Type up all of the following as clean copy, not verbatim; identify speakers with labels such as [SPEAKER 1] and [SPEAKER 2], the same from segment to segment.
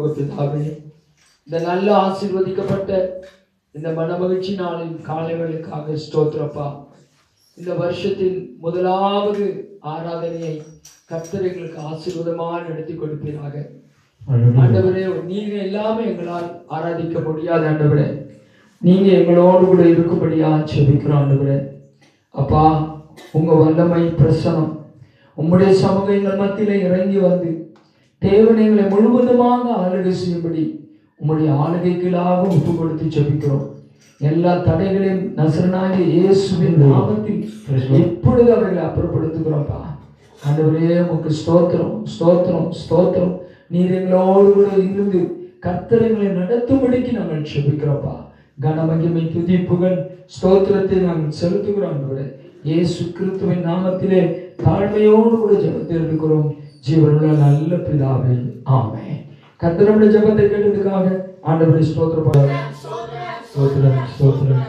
[SPEAKER 1] பரலோக பிதாவே, இந்த நல்ல ஆசீர்வதிக்கப்பட்ட இந்த மனமகிழ்ச்சி நாளின் காலைகளுக்காக ஸ்தோத்திரப்பா. இந்த வருஷத்தின் முதலாவது ஆராதனையை கர்த்தர் எங்களுக்கு ஆசீர்வாதமாக நடத்தி கொடுப்பீராக. ஆண்டவரே, நீங்க எல்லாமே எங்களால் ஆராதிக்க முடியாது ஆண்டவரே, நீங்க எங்களோடு கூட இருக்கும்படியா ஜெபிக்கிறோம் ஆண்டவரே. அப்பா, உங்க வல்லமை பிரசனம் உம்முடைய சமூக எங்கள் மத்தியிலே இறங்கி வந்து தேவன் எங்களை முழுவதுமாக ஆளுகை செய்யும்படி உம்முடைய ஆளுகைகளாக ஒப்பு கொடுத்து ஜெபிக்கிறோம். எல்லா தடைகளையும் நசரனாகிய இயேசுவின் நாமத்தில் எப்பொழுது அவர்களை அப்புறப்படுத்துகிறோம்ப்பா. ஆண்டவரே, உமக்கு ஸ்தோத்திரம் ஸ்தோத்திரம் ஸ்தோத்திரம். நீர் எங்களோடு கூட இருந்து கர்த்தர் எங்களை நடத்தும்படிக்கு நாங்கள் ஜெபிக்கிறோம்ப்பா. கனமகிமை துதிப்புகள் ஸ்தோத்திரத்தை நாங்கள் செலுத்துகிறோம் ஆண்டவரே. இயேசு கிறிஸ்துவின் நாமத்திலே தாழ்மையோடு கூட ஜெபத்தை எடுக்கிறோம் ஜீவனுள்ள நல்ல பிதாவே, ஆமென். கர்த்தருடைய ஜெபத்தை கேட்டதுக்காக ஆண்டவரே ஸ்தோத்திரப்படுறார். ஸ்தோத்திரம் ஸ்தோத்திரம்.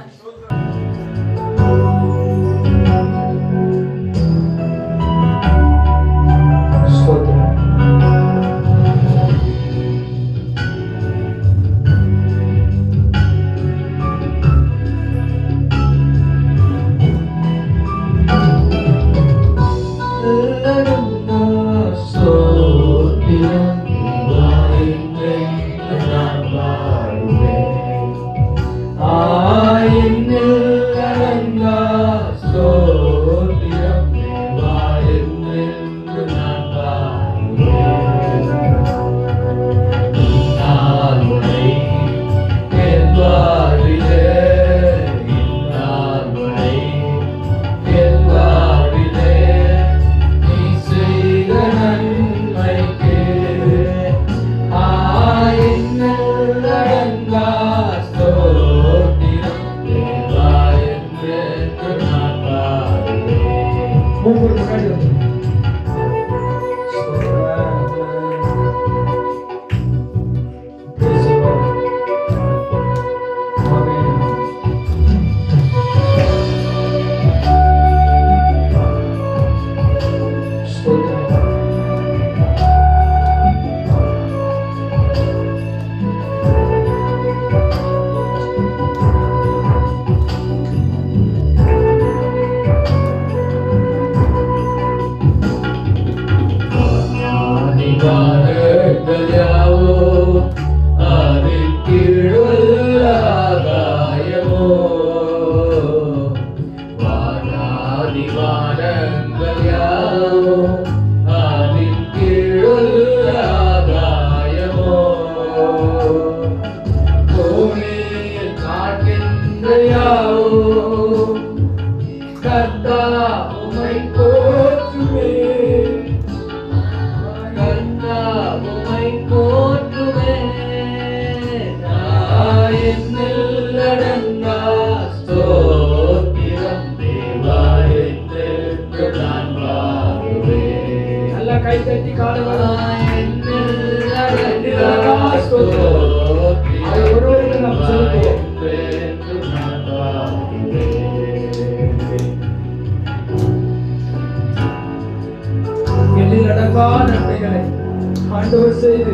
[SPEAKER 1] ஆண்டவர் செய்து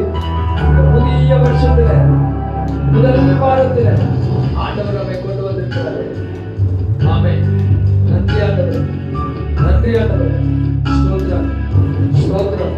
[SPEAKER 1] இந்த புதிய வருஷத்துல முதல் வாரத்துல ஆண்டவர் நம்மை கொண்டு வந்திருக்கிறார். ஆமென். நன்றி ஆண்டவர், நன்றி ஆண்டவர். ஸ்தோத்திரம் ஸ்தோத்திரம்.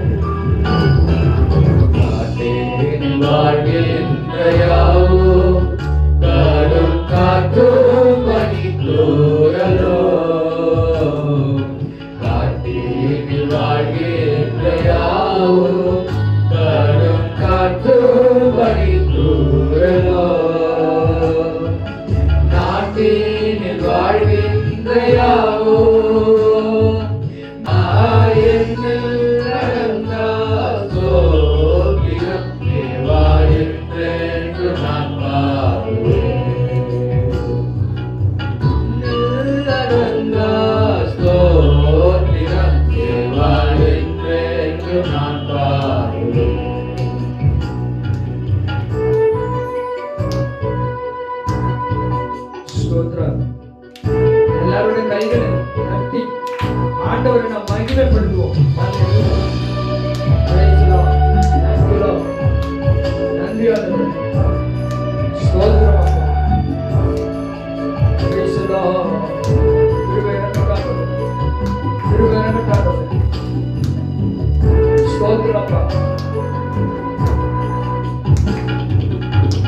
[SPEAKER 1] எல்லாருடைய கைகளை தட்டி ஆண்டவரை நாம் மகிமைப்படுத்துவோம்.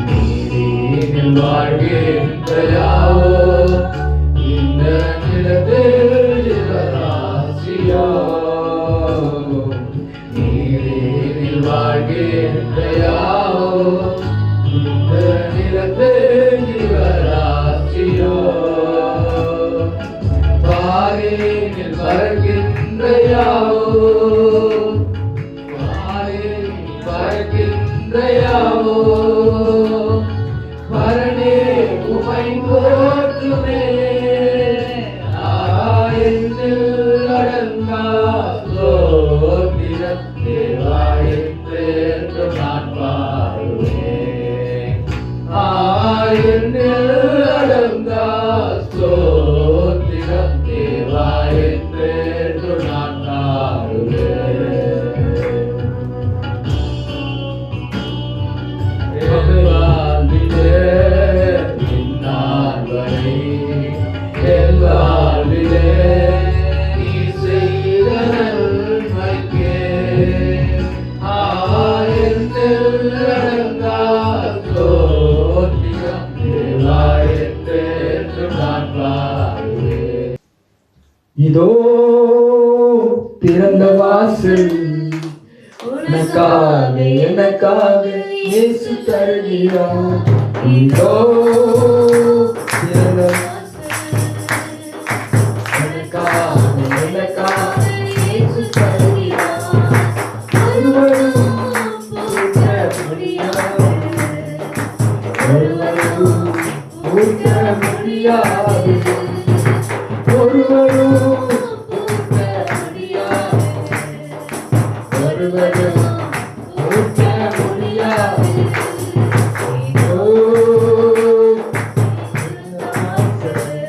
[SPEAKER 1] நீரில் வாழ்கின்ற யாவோ இந்த நிலத்தில் ஜீவராசியோ. நீரில் வாழ்கின்ற யாவோ இந்த நிலத்தில் ஜீவராசியோ. பாரினில் பறக்கின்ற யாவோ பறக்கின்ற யாவோ பரணே உமை போற்றுமே. ஆயத்தில் அடங்கா சோத்திரத்தே வாயத்தேற்று நான் பாடுவேன். ஆயத்தில் அடங்கா சோத்திரத்தே வாயத்தேற்று நான் பாடுவேன். இதோ திறந்த வாசல் உனக்காக எனக்காக இயேசு தருகிறார். இதோ திறந்த எனக்காக எனக்காக இயேசு தருகிறார். ஒருவரும் பூட்ட முடியாது, ஒருவரும் பூட்ட முடியாது, ஒருவரும் பூட்ட முடியாது, ஒருவரும் பூட்ட முடியாது.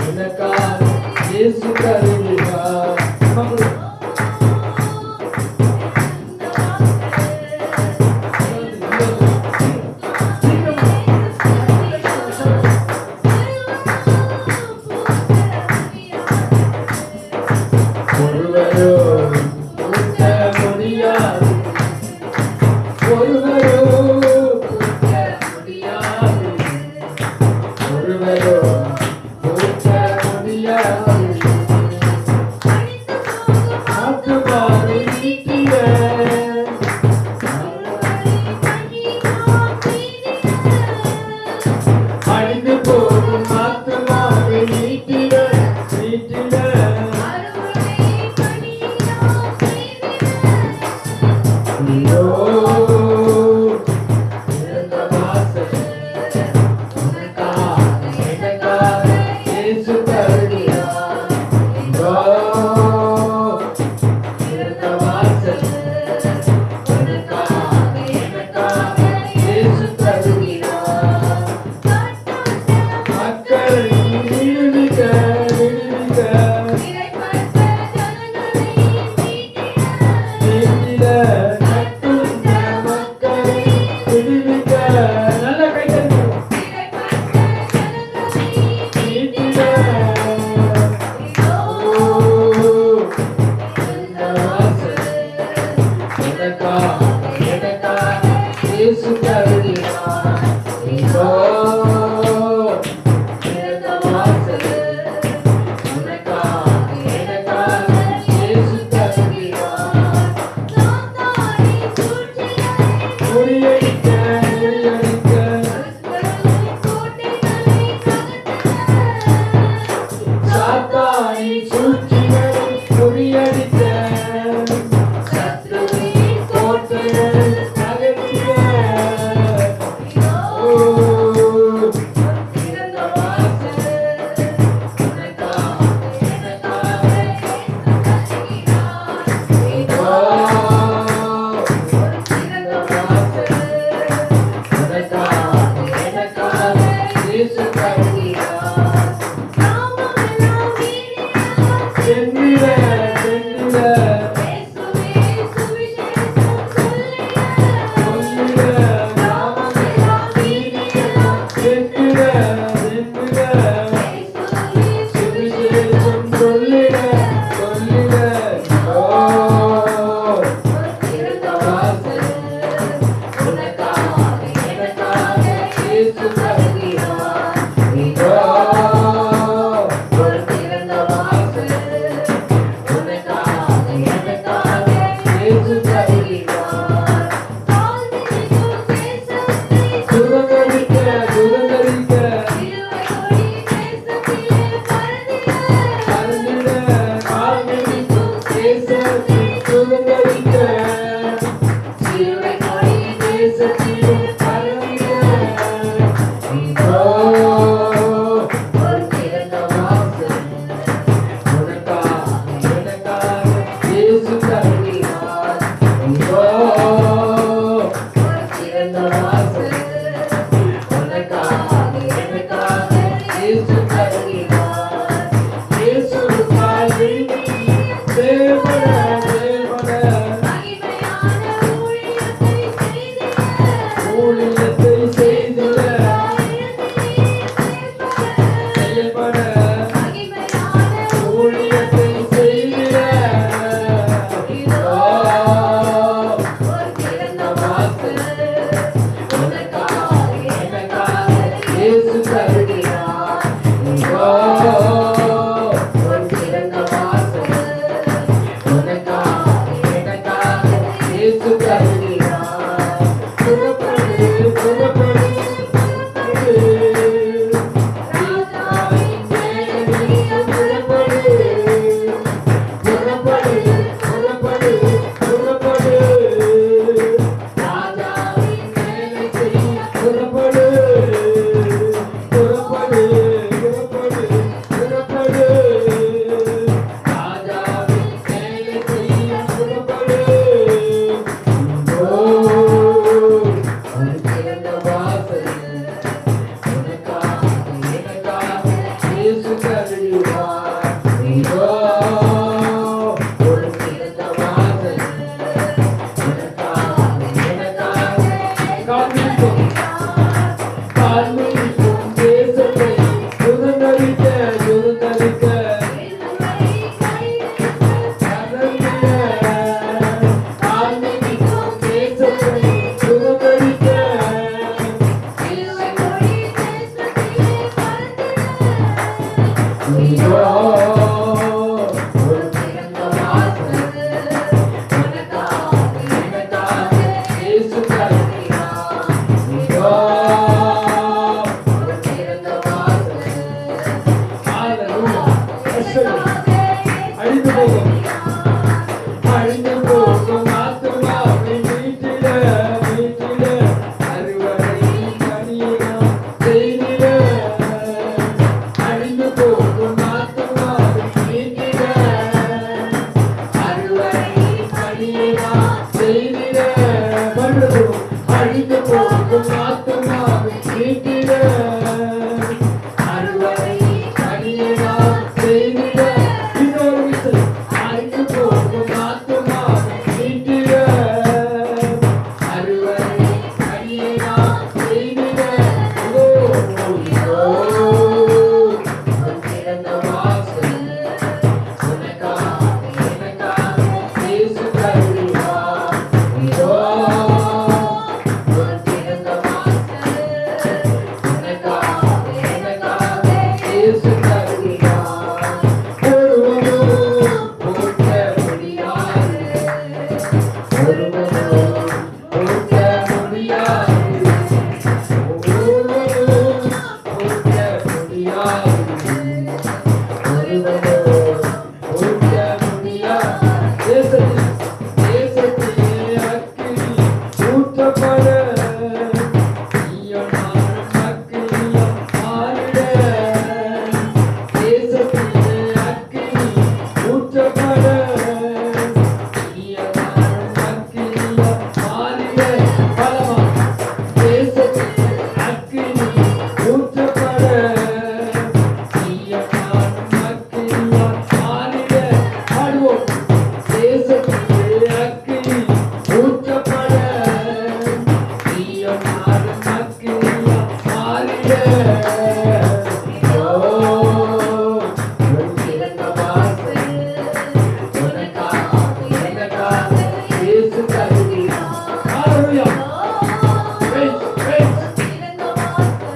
[SPEAKER 1] எனக்காக இயேசு தருகிறார். ஒருவரும் பூட்ட முடியாது, ஒருவரும் பூட்ட முடியாது, ஒருவரும் பூட்ட முடியாது. ஆத்துமாவை நீட்டிட அழிந்து போகும் ஆத்துமாவை நீட்டிட நீட்டிட. இதோ திறந்த வாசல் உனக்காக எனக்காக இயேசு தருகிறார். இதோ திறந்த வாசல் உனக்காக எனக்காக இயேசு தருகிறார். மக்களை விடுவிக்க விடுவிக்க நீட்டிட நட்டுண்ட மக்களை விடுவிக்க. நல்ல கைத்தறி நீட்டிட தருகிறார். இயேசுவுக்காய் விண்ணி செயல்பட ஊழியத்தை செய்திட செயல்பட ஊழியத்தை செய்திட இயேசு தருகிறார். ஒரு திறந்த வாசல் உனக்காக எனக்காக இயேசு தருகிறார். புறப்படு புறப்படு ராஜாவின் வேலைக்கு புறப்படு புறப்படு புறப்படு புறப்படு ராஜாவின் வேலை செய்ய புறப்படு புறப்படு புறப்படு புறப்படு ராஜாவின் வேலை செய்ய புறப்படு. ஒரு திறந்த வாசல் உனக்காக எனக்காக இயேசு தருகிறார். ஒரு திறந்த வாசல் உனக்காக எனக்காக காண்பிக்கும் தேசத்தை சுதந்தரிக்க சுதந்தரிக்க காண்பிக்கும் தேசத்தை சுதந்தரிக்க ஒரு திறந்த வாசல் உனக்காக எனக்காக இயேசு தருகிறார். ஒரு திறந்த வாசல் அழிந்து போகும் அழிந்து போகும் ஆத்துமாவை மீட்டிட மீட்டிட அறுவடை கனியம் செய்திட அழிந்து போகும் ஆத்துமாவை மீட்டிட அறுவடை கனியம் செய்திட மறுபடியும் அழிந்து போகும் ஆத்துமாவை மீட்டிட அறுவடை கனியம் செய்திட இன்னொரு விஷயம் அழிந்து போகும் ஆத்துமாவை மீட்டிட அறுவடை கனியம் செய்திட ஒரு திறந்த வாசல் உனக்காக எனக்காக இயேசு தருகிறார். ஒரு திறந்த வாசல் உனக்காக எனக்காக இயேசு தருகிறார். ஒருவரும் போற்ற முடியாது ஒருவரும் போற்ற முடியாது ஒருவரும் போற்ற முடியாது ஒருவரும் போற்ற முடியாது. தேசத்திலே அக்கினி ஊற்றப்பட நீயும் நானும் அக்கினியாய் மாறிட. தேசத்திலே அக்கினி ஊற்றப்பட நீயும் நானும் அக்கினியாய் மாறிட. பலமா தேசத்திலே அக்கினி ஊற்றப்பட நீயும் நானும் அக்கினியாய் மாறிட. பாடுவோம். தேசத்திலே அக்கினி ஊற்றப்பட நீயும் நானும் அக்கினியாய் மாறிட. ஒரு திறந்த வாசல் உனக்காக எனக்காக இயேசு தருகிறார். ஹalleluya.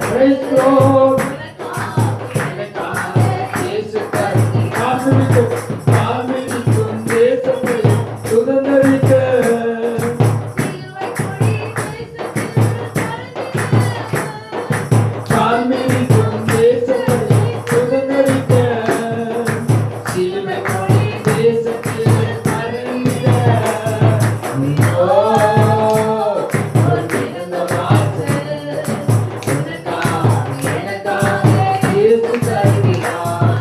[SPEAKER 1] Praise God. எனக்காக இயேசு தருகிறார். காண்பிக்கும் தேசத்தை சுதந்தரிக்க காண்பிக்கும் தேசத்தை சுதந்தரிக்க சிலுவை கொடி தேசத்தில் மறைந்திட. ஒரு திறந்த வாசல் உனக்காக எனக்காக இயேசு தருகிறார்.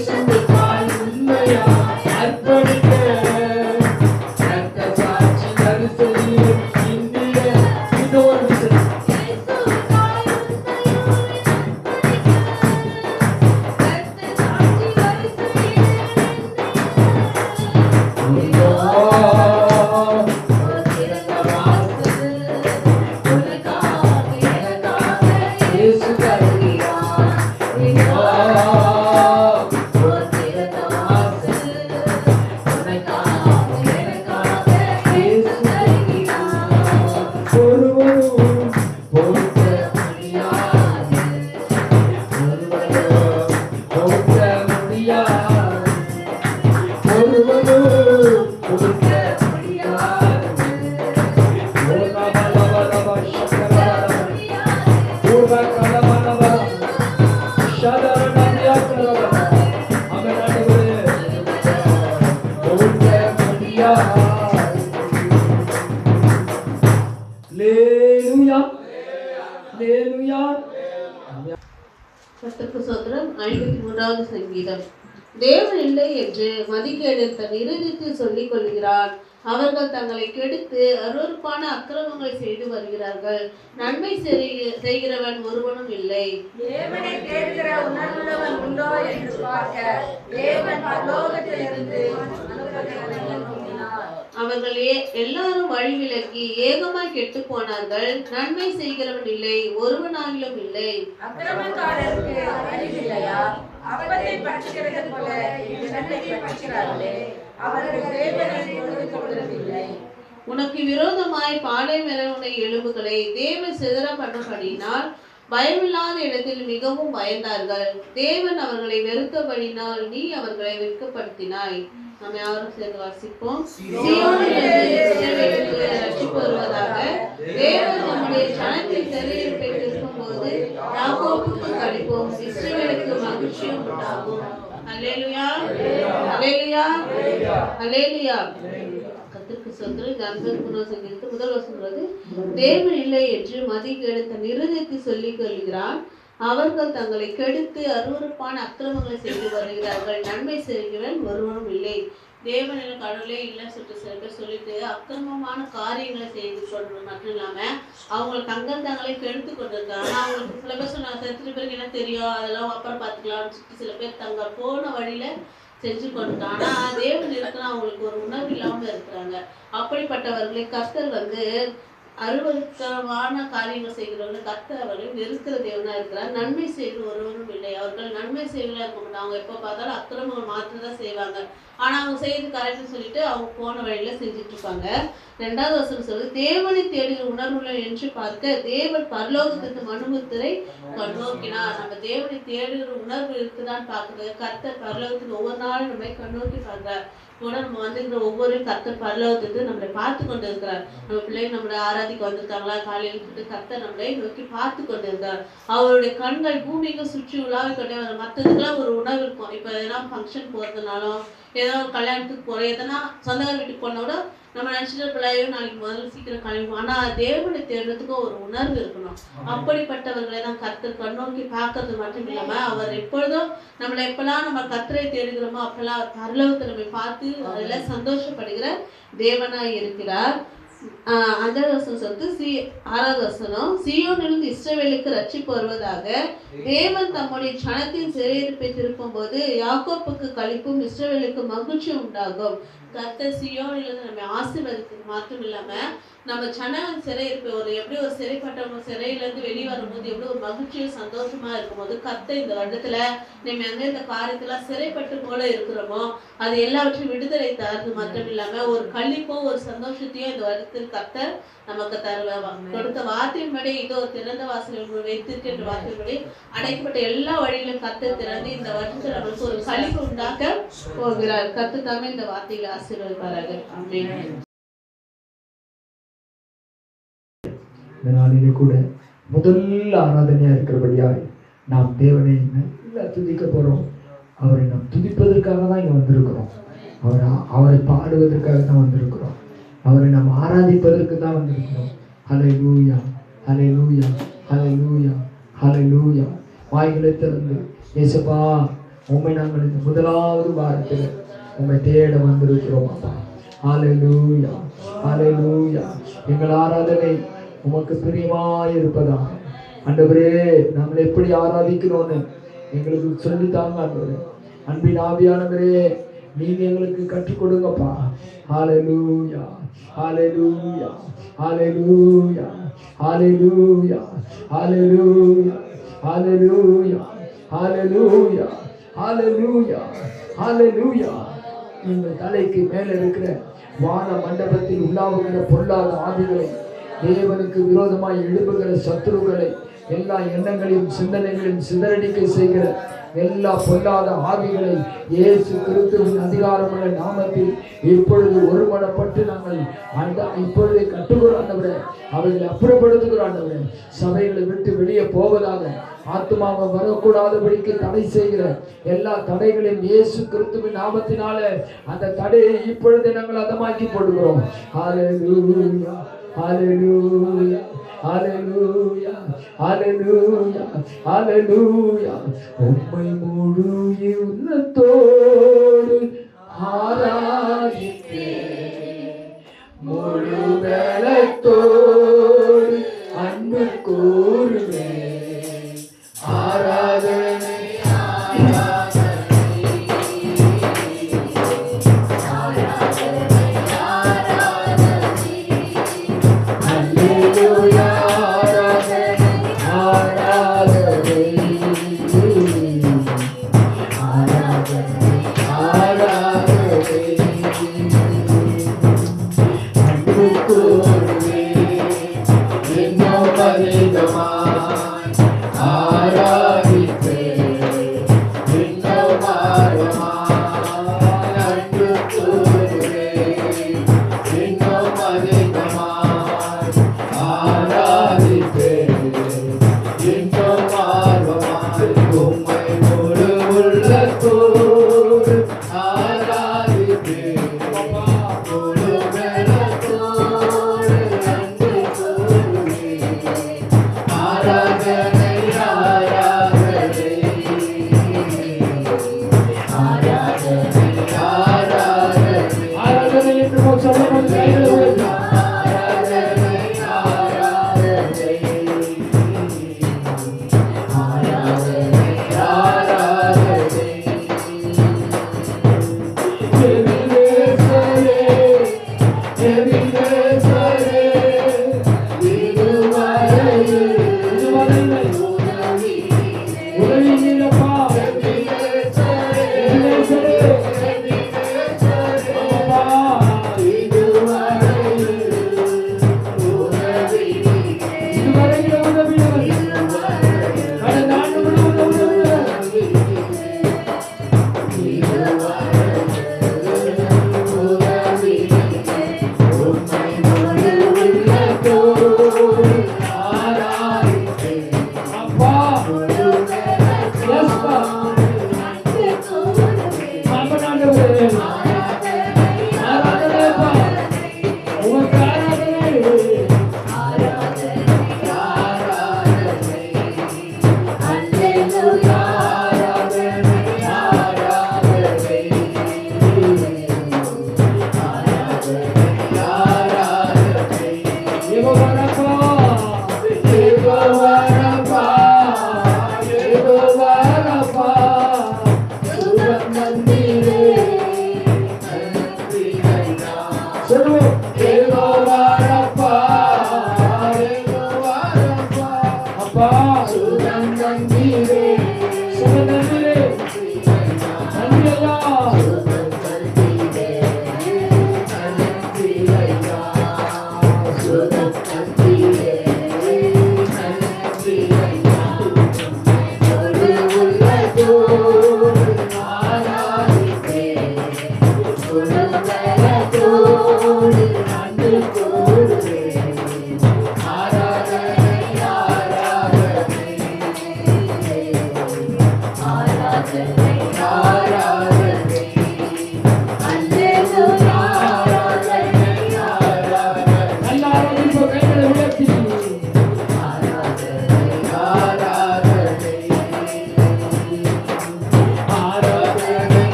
[SPEAKER 1] இயேசுவுக்காய் உண்மையா அர்ப்பணிக்க ரத்த சாட்சி கருத்தையில் இந்திய இன்னொரு விஷயம்
[SPEAKER 2] கர்த்தருக்கு ஸ்தோத்திரம். 53வது சங்கீதம். தேவன் இல்லை என்று மதிகேடு தன் இருதயத்தில் சொல்லிக் கொள்கிறான். அவர்கள் தங்களை கெடுத்து அருவருப்பான அக்கிரமங்களை செய்து வருகிறார்கள். நன்மை செய்கிறவன் ஒருவனும் இல்லை.
[SPEAKER 3] தேவனை தேடுகிற உணர்வுள்ளவன் உண்டோ என்று பார்க்க தேவன் பரலோகத்திலிருந்து
[SPEAKER 2] அவர்கள் எல்லாரும் வழி விலகி ஏகமாய் கெட்டு போனார்கள். நன்மை செய்கிறவன் இல்லை, ஒருவனாகிலும் இல்லை.
[SPEAKER 3] அக்கிரமக்காரருக்கு அறிவில்லையா? அப்பத்தை பற்றுகிறது போல ஜனத்தை பற்றுகிறார்களே, அவர்கள் தேவனை தொழுது கொள்வதில்லை.
[SPEAKER 2] உனக்கு விரோதமாய் பாளையமெறவுடைய எலும்புகளை தேவன் சிதற பண்ணபடியினால் பயமில்லாத இடத்தில் மிகவும் பயந்தார்கள். தேவன் அவர்களை வெறுத்தபடினால் நீ அவர்களை வெட்கப்படுத்தினாய். நாம் யாரும் சேர்ந்து வாசிப்போம். ரட்சிப்பு வருவதாக. தேவன் நம்முடைய ஜனத்தின் சிறையிருப்பை திருப்பும்போது யாக்கோபுக்கு களிப்போம், இஸ்ரவேலுக்கு மகிழ்ச்சியும் உண்டாகும். அல்லேலூயா, அல்லேலூயா, அல்லேலூயா. கர்த்தருக்கு ஸ்தோத்திரம். இந்த 53வது சங்கீதத்தில் முதல் வசனம், தேவன் இல்லை என்று மதிகேடு தன் இருதயத்தில் சொல்லிக் கொள்கிறான். அவர்கள் தங்களை கெடுத்து அருவருப்பான அக்கிரமங்களை செய்து வருகிறார்கள். நன்மை செய்கிறவன் ஒருவனும் இல்லை. தேவனின் கடவுளே இல்லைன்னு சொல்லிட்டு சில பேர் சொல்லிட்டு அக்கிரமமான காரியங்களை செய்து கொண்டு மட்டும் இல்லாம அவங்க தங்களை கெடுத்து கொண்டிருக்காங்க. ஆனா அவங்களுக்கு சில பேர் சொன்னாங்க, சில பேருக்கு என்ன தெரியும், அதெல்லாம் அப்புறம் பார்த்துக்கலாம்னு சொல்லிட்டு சில பேர் தங்க போன வழியில செஞ்சு கொண்டுட்டாங்க. ஆனா தேவன் இருக்கிற அவங்களுக்கு ஒரு உணர்வு இல்லாம இருக்கிறாங்க. அப்படிப்பட்டவர்களை கர்த்தர் அருவருக்கமான காரியங்கள் செய்கிறவர்கள் கர்த்தர் அவர்களை வெறுக்கிற தேவனா இருக்கிறார். நன்மை செய்கிற ஒருவரும் இல்லை. அவர்கள் நன்மை செய்வதா இருக்க மாட்டாங்க. அவங்க எப்போ பார்த்தாலும் அக்கிரமங்கள் மாற்றதான் செய்வாங்க. ஆனா அவங்க செய்யறது கரெக்ட்னு சொல்லிட்டு அவங்க போன வழியில செஞ்சுட்டு இருப்பாங்க. 2வது வசனம் சொல்லுது, தேவனை தேடுகிற உணர்வுள்ள என்று பார்க்க தேவன் பரலோகத்திற்கு மனுமுத்திரை கண்ணோக்கினார். நம்ம தேவனை தேடுகிற உணர்வு இருக்குதான்னு பார்க்கறது கர்த்தர் பரலோகத்துக்கு ஒவ்வொரு நாளும் நம்மை கண்ணோக்கி பார்க்கிறார். கூட நம்ம வந்துருக்கிற ஒவ்வொரு கர்த்தர் பரலோகத்துக்கு நம்மளை பார்த்து கொண்டு இருக்கிறார். நம்ம பிள்ளைங்க நம்மளை ஆராதிக்க வந்திருக்காங்களா, காலையில கர்த்தர் நம்மளை நோக்கி பார்த்து கொண்டு இருக்கிறார். அவருடைய கண்கள் பூமிக்கு சுற்றி உலாவி கொண்டே வர. மற்றதுக்கெல்லாம் ஒரு உணர்வு இருக்கும். இப்போ எதனா ஃபங்க்ஷன் போகிறதுனாலும் ஏதோ கல்யாணத்துக்கு போகிறோம், எதனா சொந்தக்கார வீட்டுக்கு போனோட நம்ம நினச்சிட்டு பிள்ளையோ நாளைக்கு முதல்ல சீக்கிரம் கிளம்பும். ஆனால் தேவனை தேடுறதுக்கும் ஒரு உணர்வு இருக்கணும். அப்படிப்பட்டவர்களை தான் கர்த்தர் கண்ணோக்கி பார்க்கறது மட்டும் இல்லாமல் அவர் எப்பொழுதும் நம்மளை எப்பெல்லாம் நம்ம கர்த்தரை தேடுகிறோமோ அப்பெல்லாம் அவர் பரலோகத்தை நம்ம பார்த்து அதில் சந்தோஷப்படுகிற தேவனாய் இருக்கிறார். 5வது வசனம் சொல்லிட்டு 6வது வசனம், சீயோனிலிருந்து இஸ்ரவேலுக்கு ரட்சிப்பு வருவதாக. தேவன் தம்முடைய ஜனத்தின் சிறையிருப்பை திருப்பும் போது யாக்கோப்புக்கு களிப்பும் இஸ்ரவேலுக்கு மகிழ்ச்சி உண்டாகும். கர்த்தர் சீயோனிலிருந்து நம்ம ஆசீர்வதிக்கிறது மட்டும் இல்லாம நம்ம ஜனங்கள் சிறையிருப்பை எப்படி ஒரு சிறைப்பட்டவங்க சிறையிலேருந்து வெளியே வரும்போது எப்படி ஒரு மகிழ்ச்சியும் சந்தோஷமா இருக்கும்போது கர்த்தர் இந்த வருடத்துல நம்ம எந்தெந்த காரியத்தெல்லாம் சிறைப்பட்டு போல இருக்கிறோமோ அது எல்லாவற்றையும் விடுதலை தரது மட்டும் இல்லாம ஒரு களிப்போ ஒரு சந்தோஷத்தையும் இந்த வருடத்தில் கர்த்தர் நமக்கு கொடுத்த வார்த்தையின்படி இதோ திறந்த வாசல் வைத்திருக்கின்ற வார்த்தையின்படி அடைக்கப்பட்ட எல்லா வழியிலும் கர்த்தர் திறந்து இந்த வருடத்தில் நம்மளுக்கு ஒரு களிப்பு உண்டாக்க போகிறார். கர்த்தர் தாமே இந்த வார்த்தைகளை ஆசீர்வதிப்பார்கள். ஆமென்.
[SPEAKER 1] இந்த நாளிலே கூட முதல் ஆராதனையா இருக்கிறபடியாய் நாம் தேவனை நல்லா துதிக்க போறோம். அவரை நாம் துதிப்பதற்காக தான் இங்க வந்திருக்கிறோம். அவரை பாடுவதற்காக தான் வந்திருக்கிறோம். அவரை நாம் ஆராதிப்பதற்கு தான் வந்திருக்கிறோம். ஹல்லேலூயா, ஹல்லேலூயா, ஹல்லேலூயா, ஹல்லேலூயா. வாய்களை திறந்து இயேசுப்பா உண்மை நாங்கள் இந்த முதலாவது வாரத்தில் உண்மை தேட வந்திருக்கிறோம் அப்பா. ஹல்லேலூயா, ஹல்லேலூயா. எங்கள் ஆராதனை உமக்கு பிரியமாய் இருப்பதாக. ஆண்டவரே, நாங்கள் எப்படி ஆராதிக்கிறோன்னு எங்களுக்கு சொல்லித்தாங்க ஆண்டவரே. அன்பின் ஆவியானவரே, நீங்க எங்களுக்கு கற்றுக் கொடுங்கப்பா. ஹல்லேலூயா, ஹல்லேலூயா, ஹல்லேலூயா, ஹல்லேலூயா, ஹல்லேலூயா, ஹல்லேலூயா, ஹல்லேலூயா, ஹல்லேலூயா, ஹல்லேலூயா. உங்கள் தலைக்கு மேலே இருக்கிற வான மண்டபத்தில் உலாவுகிற பொல்லாத ஆவிகளை, தேவனுக்கு விரோதமாய் எழுப்புகிற சத்துருக்களை, எல்லா எண்ணங்களையும் சிந்தனைகளையும் சிதறடிக்க செய்கிற எல்லா பொல்லாத ஆவிகளை இயேசு கிறிஸ்துவின் அதிகாரமுள்ள நாமத்தில் இப்பொழுது ஒருமனப்பட்டு நாங்கள் இப்பொழுதே கட்டுகிறாண்டவரே, அவைகளை அப்புறப்படுத்துகிறாண்டவரே. சபைகளை விட்டு வெளியே போவதாக, ஆத்மாவை வரக்கூடாதபடிக்கு தடை செய்கிற எல்லா தடைகளையும் இயேசு கிறிஸ்துவின் நாமத்தினாலே அந்த தடையை இப்பொழுது நாங்கள் அதமாக்கி போடுகிறோம். ஹல்லேலூயா, ஹல்லேலூயா, ஹல்லேலூயா, ஹல்லேலூயா, ஹல்லேலூயா. உம்மை முழு உள்ளத்தோடு ஆராதிப்பேன், முழு பலத்தோடு அன்பு கூறுவேன். ஆராதனை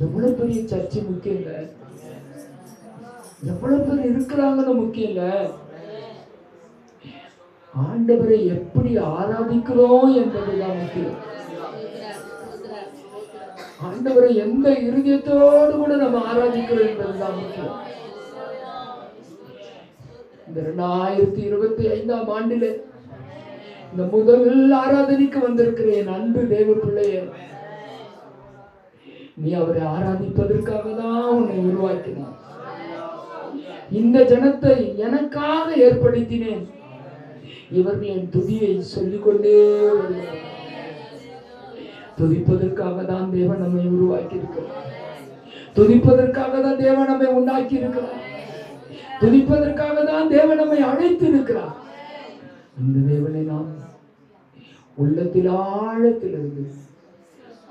[SPEAKER 1] எவ்வளவு பெரிய சர்ச்சை முக்கியம் இல்ல, எவ்வளவு பேர் இருக்கிறாங்கன்னு முக்கியம் இல்ல, ஆண்டவரை எப்படி ஆராதிக்கிறோம் என்பதுதான் முக்கியம். ஆண்டவரை எந்த இருதயத்தோடு கூட நம்ம ஆராதிக்கிறோம் என்பதுதான் முக்கியம். இந்த 2025ஆம் ஆண்டில இந்த முதல் ஆராதனைக்கு வந்திருக்கிறேன் என் அன்பு தேவ பிள்ளைய, நீ அவரை ஆராதிப்பதற்காக தான் உன்னை உருவாக்கினார். இந்த ஜனத்தை எனக்காக ஏற்படுத்தினேன், இவர்கள் என் துதியை சொல்லிக்கொண்டே வருகிறார். துதிப்பதற்காக தான் தேவன் நம்மை உருவாக்கி இருக்கிறார். துதிப்பதற்காக தான் தேவன் நம்மை உண்டாக்கி இருக்கிறார். துதிப்பதற்காக தான் தேவன் நம்மை அழைத்து இருக்கிறார். இந்த தேவனை நாம் உள்ளத்தில் ஆழத்திலிருந்து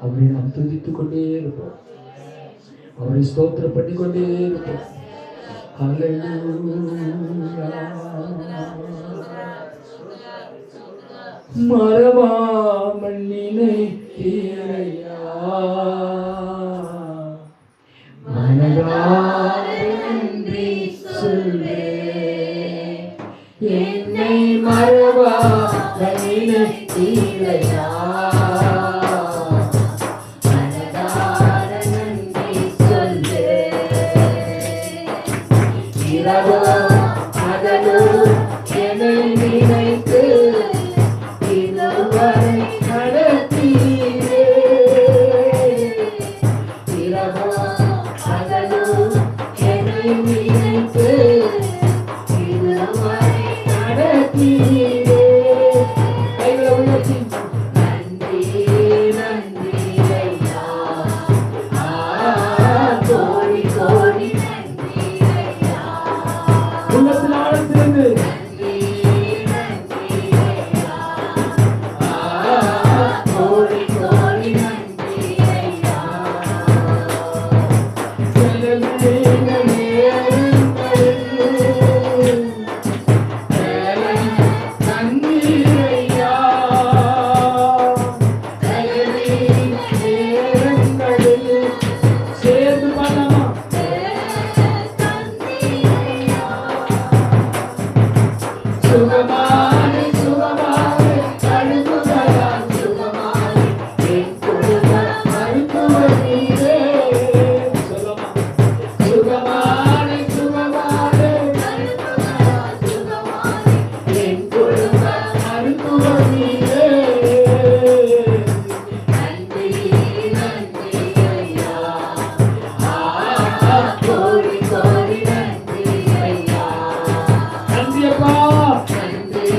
[SPEAKER 1] அவரை நாம் துதித்துக் கொண்டே இருப்போம், அவரை ஸ்தோத்திரம் பண்ணி கொண்டே இருப்போம். மறவாமல் நினைத்தீரையா, மனதார நன்றி சொல்வேன். என்னை மறவாமல் நினைத்தீரையா, மனதார நன்றி சொல்வேன். இரவோ பகலோ என்னை நினைத்து இதுவரை நடத்தீரே. இரவோ பகலோ என்னை நினைத்து இதுவரை நடத்தீரே. கைகளை உயர்த்தி நன்றி நன்றி ஐயா, கோடி கோடி நன்றி ஐயா. உள்ளத்தில் ஆழத்திலிருந்து நன்றி நன்றி ஐயா, கோடி கோடி நன்றி ஐயா. சேர்ந்து பண்ணலாமா? சுகமானே சுகமானே அழுகுதலால் சுகமானே என் குடும்ப மருத்துவ நீரே. சொல்லமா? சுகமானே சுகமானே அழுகுதலால் சுகமானே என் குடும்ப மருத்துவ நீரே. நன்றி நன்றி ஐயா, கோடி கோடி நன்றி ஐயா. நன்றி அப்பா, நன்றி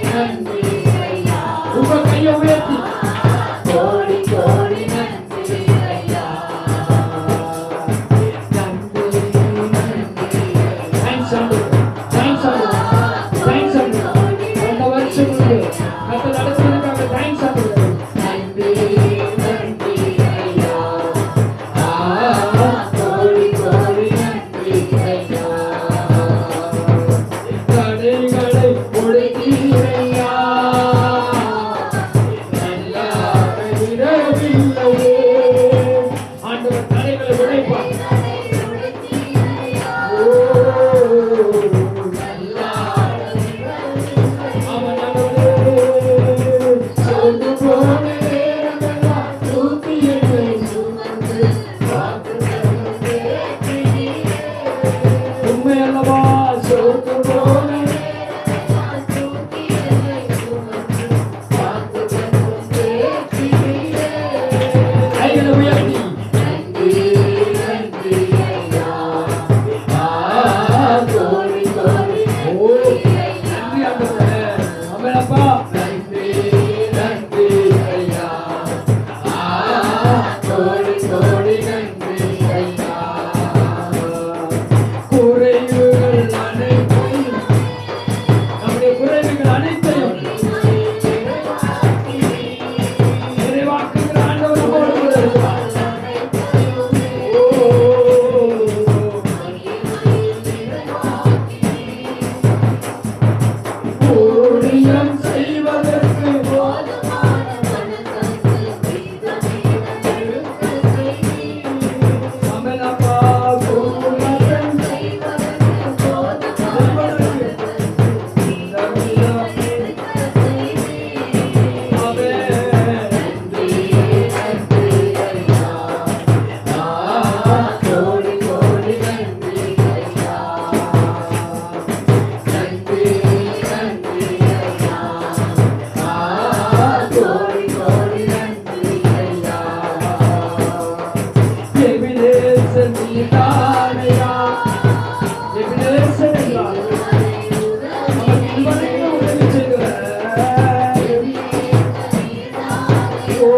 [SPEAKER 1] நன்றி ஐயா. உங்க கையை உயர்த்தி கோடி கோடி நன்றி ஐயா. நன்றி நன்றி. தேங்க்ஸ் ஆண்டவரே, தேங்க்ஸ் ஆண்டவரே, தேங்க்ஸ் ஆண்டவரே. இந்த வருஷம் கத்த நடத்துவதற்காக தேங்க்ஸ் ஆண்டவரே. நன்றி நன்றி ஐயா, கோடி கோடி நன்றி ஐயா. தடைகளை உடைத்தீரையா, நல்லாக விடவில்லையே. ஆண்டவர் தடைகளை உடைப்பார். ஓ, நல்லாக அவன் ஆண்டவரே, சோர்ந்து போன நேரமெல்லாம் தூக்கி என்னை சுமந்து காத்துக்கொண்டு தேற்றினீரே. உண்மை அல்லவா? சோர்ந்து போன நேரமெல்லாம் தூக்கி என்னை சுமந்து காத்துக்கொண்டு தேற்றினீரே. கைகளை உயர்த்தி நன்றி நன்றி ஐயா, கோடி கோடி நன்றி ஆண்டவரே. ஆமென்ப்பா. நன்றி நன்றி ஐயா, கோடி கோடி நன்றி நீதானையா எபினேசர் என்றார். அவர் இதுவரைக்கும் உதவி செய்தவர். ஓ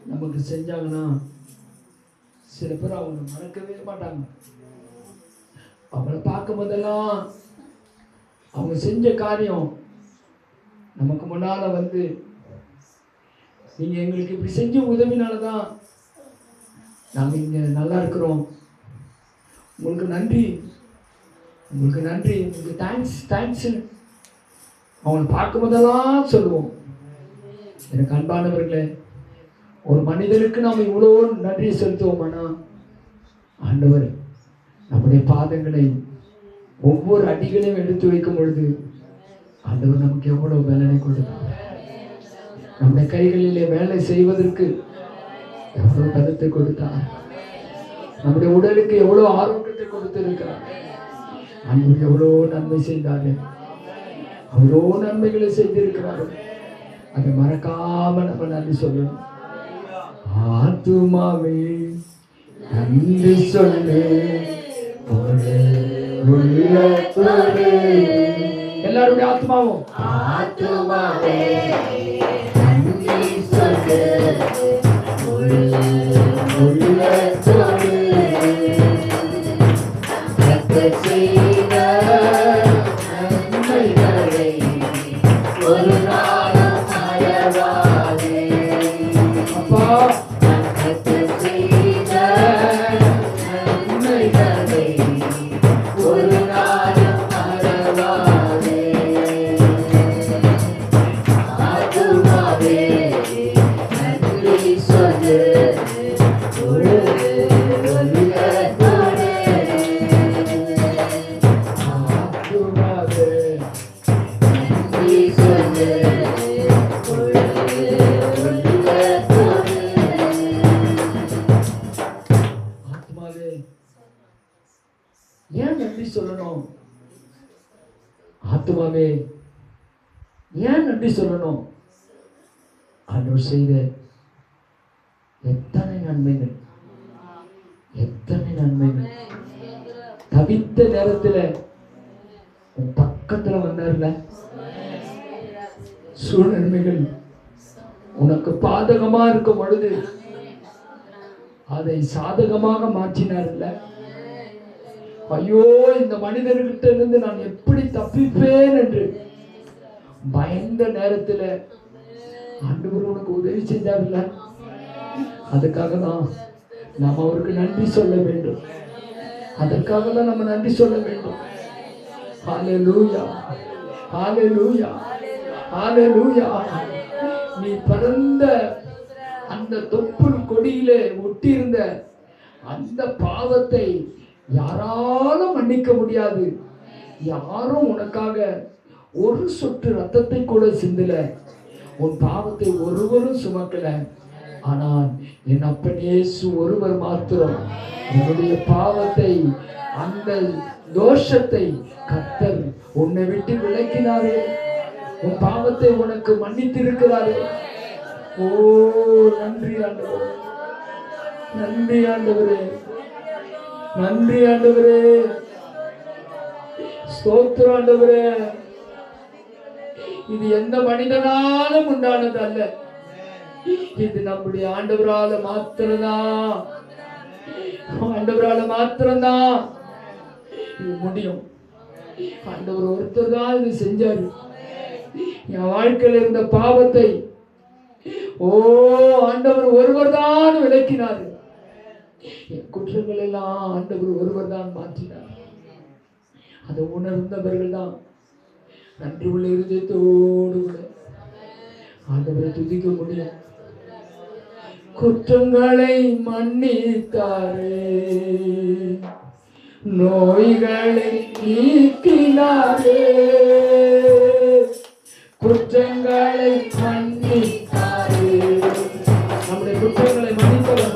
[SPEAKER 1] நமக்கு செஞ்சாங்கன்னா சில பேர் அவங்க மறக்கவே மாட்டாங்க. அவங்கள பார்க்கும் போதெல்லாம் அவங்க செஞ்ச காரியம் நமக்கு முன்னால வந்து நீங்க எங்களுக்கு இப்படி செஞ்ச உதவினாலதான் நாங்க இங்க நல்லா இருக்கிறோம், உங்களுக்கு நன்றி, உங்களுக்கு நன்றி, உங்களுக்கு தேங்க்ஸ் அவங்களை பார்க்கும் போதெல்லாம் சொல்லுவோம். எனக்கு அன்பானவர்களே, ஒரு மனிதனுக்கு நாம் இவ்வளோ நன்றி செலுத்துவோமானா, ஆண்டவர் நம்முடைய பாதங்களை ஒவ்வொரு அடிகளையும் எடுத்து வைக்கும் பொழுது ஆண்டவர் நமக்கு எவ்வளவு வேலை கொடுத்தார். நம்முடைய கைகளிலே வேலை செய்வதற்கு எவ்வளவு கருத்தை கொடுத்தார். நம்முடைய உடலுக்கு எவ்வளவு ஆரோக்கியத்தை கொடுத்திருக்கிறார். ஆண்டவர் எவ்வளோ நன்மை செய்தாரு, அவ்வளோ நன்மைகளை செய்திருக்கிறாரு. அதை மறக்காம நம்ம நன்றி சொல்லணும். ஆத்துமாவே நன்றி சொல்லு, எல்லாருடைய ஆத்மாவும்
[SPEAKER 2] ஆத்துமாவே நன்றி சொல்லு, செய்த நன்மைகளை ஒரு நாளும் மறவாதே.
[SPEAKER 1] அப்பா
[SPEAKER 2] செய்த நன்மைகளை ஒரு நாளும் மறவாதே. ஆத்துமாவே நன்றி சொல்லு,
[SPEAKER 1] ஏன் நன்றி சொல்லணும்? ஆத்துமாவே ஏன் நன்றி சொல்லணும்? ஆண்டவர் செய்த எத்தனை நன்மைகள், எத்தனை நன்மைகள். தவித்த நேரத்துல உன் பக்கத்துல வந்தார்ல, சூழ்நிலைகள் உனக்கு பாதகமா இருக்கும் பொழுது அதை சாதகமாக மாற்றினார்ல. ஐயோ, இந்த மனிதர்கிட்ட இருந்து நான் எப்படி தப்பிப்பேன் என்று பயந்த நேரத்துல ஆண்டவர் உனக்கு உதவி செஞ்சார்ல. அதுக்காக தான் நாம் அவருக்கு நன்றி சொல்ல வேண்டும். அதற்காக தான் நம்ம நன்றி சொல்ல வேண்டும். ஹல்லேலூயா, ஹல்லேலூயா, ஹல்லேலூயா. நீ பிறந்த அந்த தொப்புள் கொடியிலே ஒட்டியிருந்த அந்த பாவத்தை யாராலும் மன்னிக்க முடியாது. யாரும் உனக்காக ஒரு சொட்டு ரத்தத்தை கூட சிந்தல. உன் பாவத்தை ஒருவரும் சுமக்கல. ஆனால் என் அப்பன் இயேசு ஒருவர் மாத்திரம் என்னுடைய பாவத்தை, அந்த தோஷத்தை கர்த்தர் உன்னை விட்டு விலக்கினாரே, உன் பாவத்தை உனக்கு மன்னித்திருக்கிறாரே. ஓ நன்றி ஆண்டவரே, நன்றி ஆண்டவரே, நன்றி ஆண்டவரே, ஸ்தோத்திரம் ஆண்டவரே. இது எந்த மனிதனாலும் உண்டானது அல்ல, இது நம்முடைய ஆண்டவரால மாத்திரம்தான், ஆண்டவரால மாத்திரம்தான் இது முடியும். ஆண்டவர் ஒருத்தர் தான் இது செஞ்சாரு. என் வாழ்க்கையில் இருந்த பாவத்தை ஆண்டவர் ஒருவர் தான் விளக்கினார். என் குற்றங்கள் எல்லாம் ஆண்டவர் ஒருவர் தான் மாற்றினார். அதை உணர்ந்தவர்கள் தான் நன்றி உள்ள இருதயத்தோடு ஆண்டவரை துதிக்க முடியும். குற்றங்களை மன்னித்தாரே, நோய்களை நீக்கினாரே, குற்றங்களை மன்னித்தாரே. நம்முடைய குற்றங்களை மன்னித்தவர்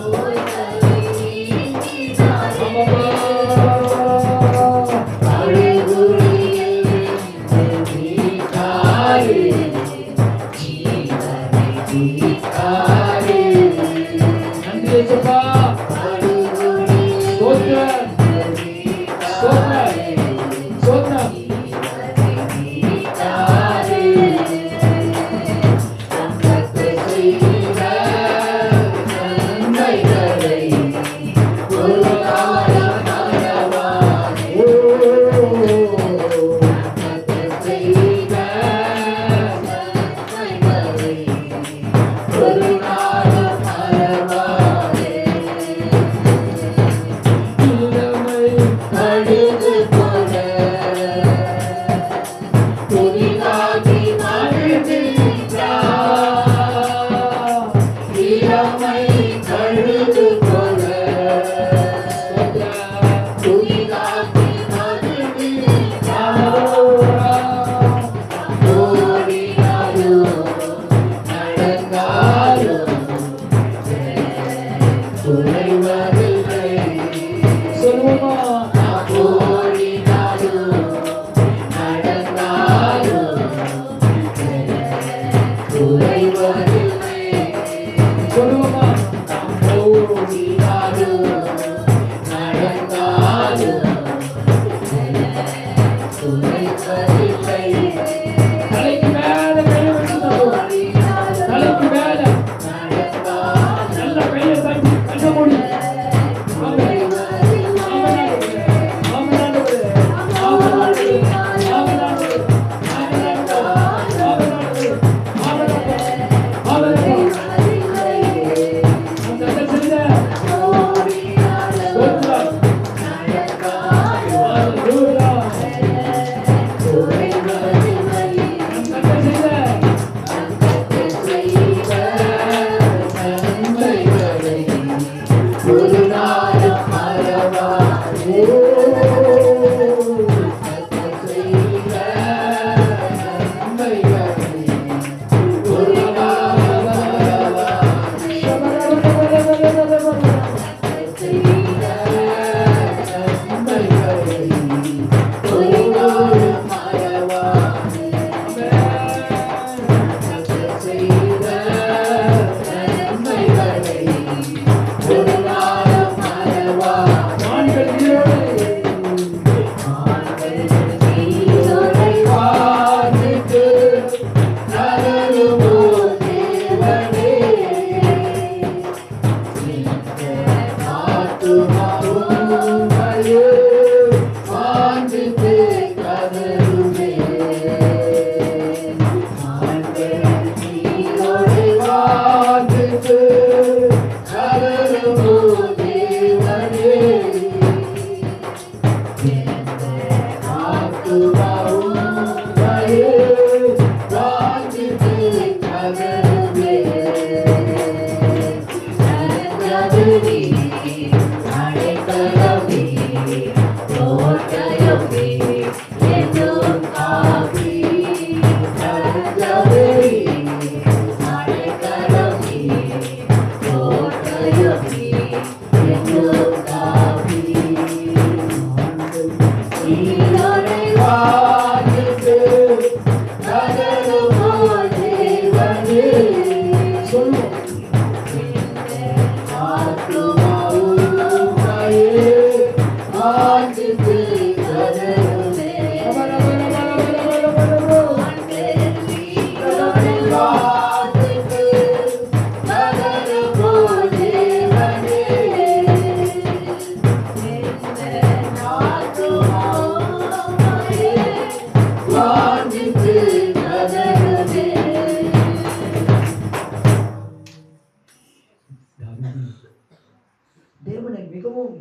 [SPEAKER 1] தேவனை மிகவும்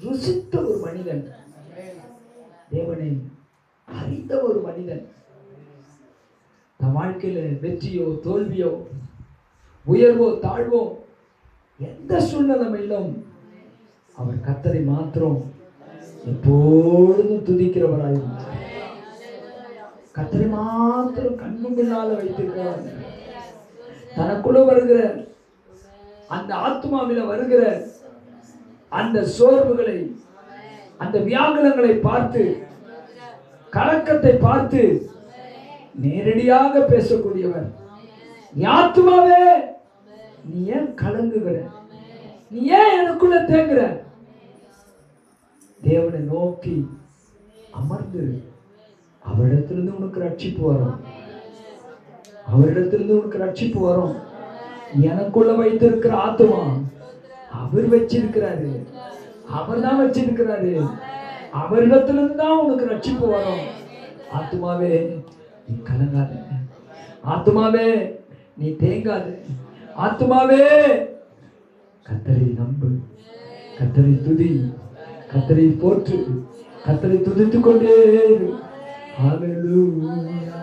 [SPEAKER 1] ருசித்த ஒரு மனிதன், தேவனை அறிந்த ஒரு மனிதன். தன் வாழ்க்கையில வெற்றியோ தோல்வியோ உயர்வோ தாழ்வோ எந்த சூழ்நிலையிலும் அவர் கர்த்தரை மாத்திரம் எப்பொழுதும் துதிக்கிறவராயிருந்தார். கர்த்தரை மாத்திரம் கண்ணு முன்னால வைத்திருக்கிறார். தனக்குள்ள வருகிற அந்த ஆத்மாவில வருகிற அந்த சோர்வுகளை, அந்த வியாகுலங்களை பார்த்து, கலக்கத்தை பார்த்து நேரடியாக பேசக்கூடியவர். ஆத்மாவே, நீ ஏன் கலங்குகிற? நீ ஏன் எனக்குள்ள தேங்குற? தேவனை நோக்கி அமர்ந்து அவரிடத்திலிருந்து உனக்கு ரட்சிப்பு வரும். அவரிடத்திலிருந்து உனக்கு ரட்சிப்பு வரும். எனக்குள்ள வைத்திருக்கிற ஆத்மா அவர் வச்சிருக்கிறாரு, அவர் தான் வச்சிருக்கிறாரு. அவரிடத்திலிருந்து தான் உனக்கு ரட்சிப்பு வரும். ஆத்மாவே நீ கலங்காத, ஆத்மாவே நீ தேங்காத, ஆத்மாவே கர்த்தரை நம்பு, கர்த்தரை துதி, கர்த்தரை போற்று, கர்த்தரை துதித்துக் கொண்டே இரு. ஹல்லேலூயா.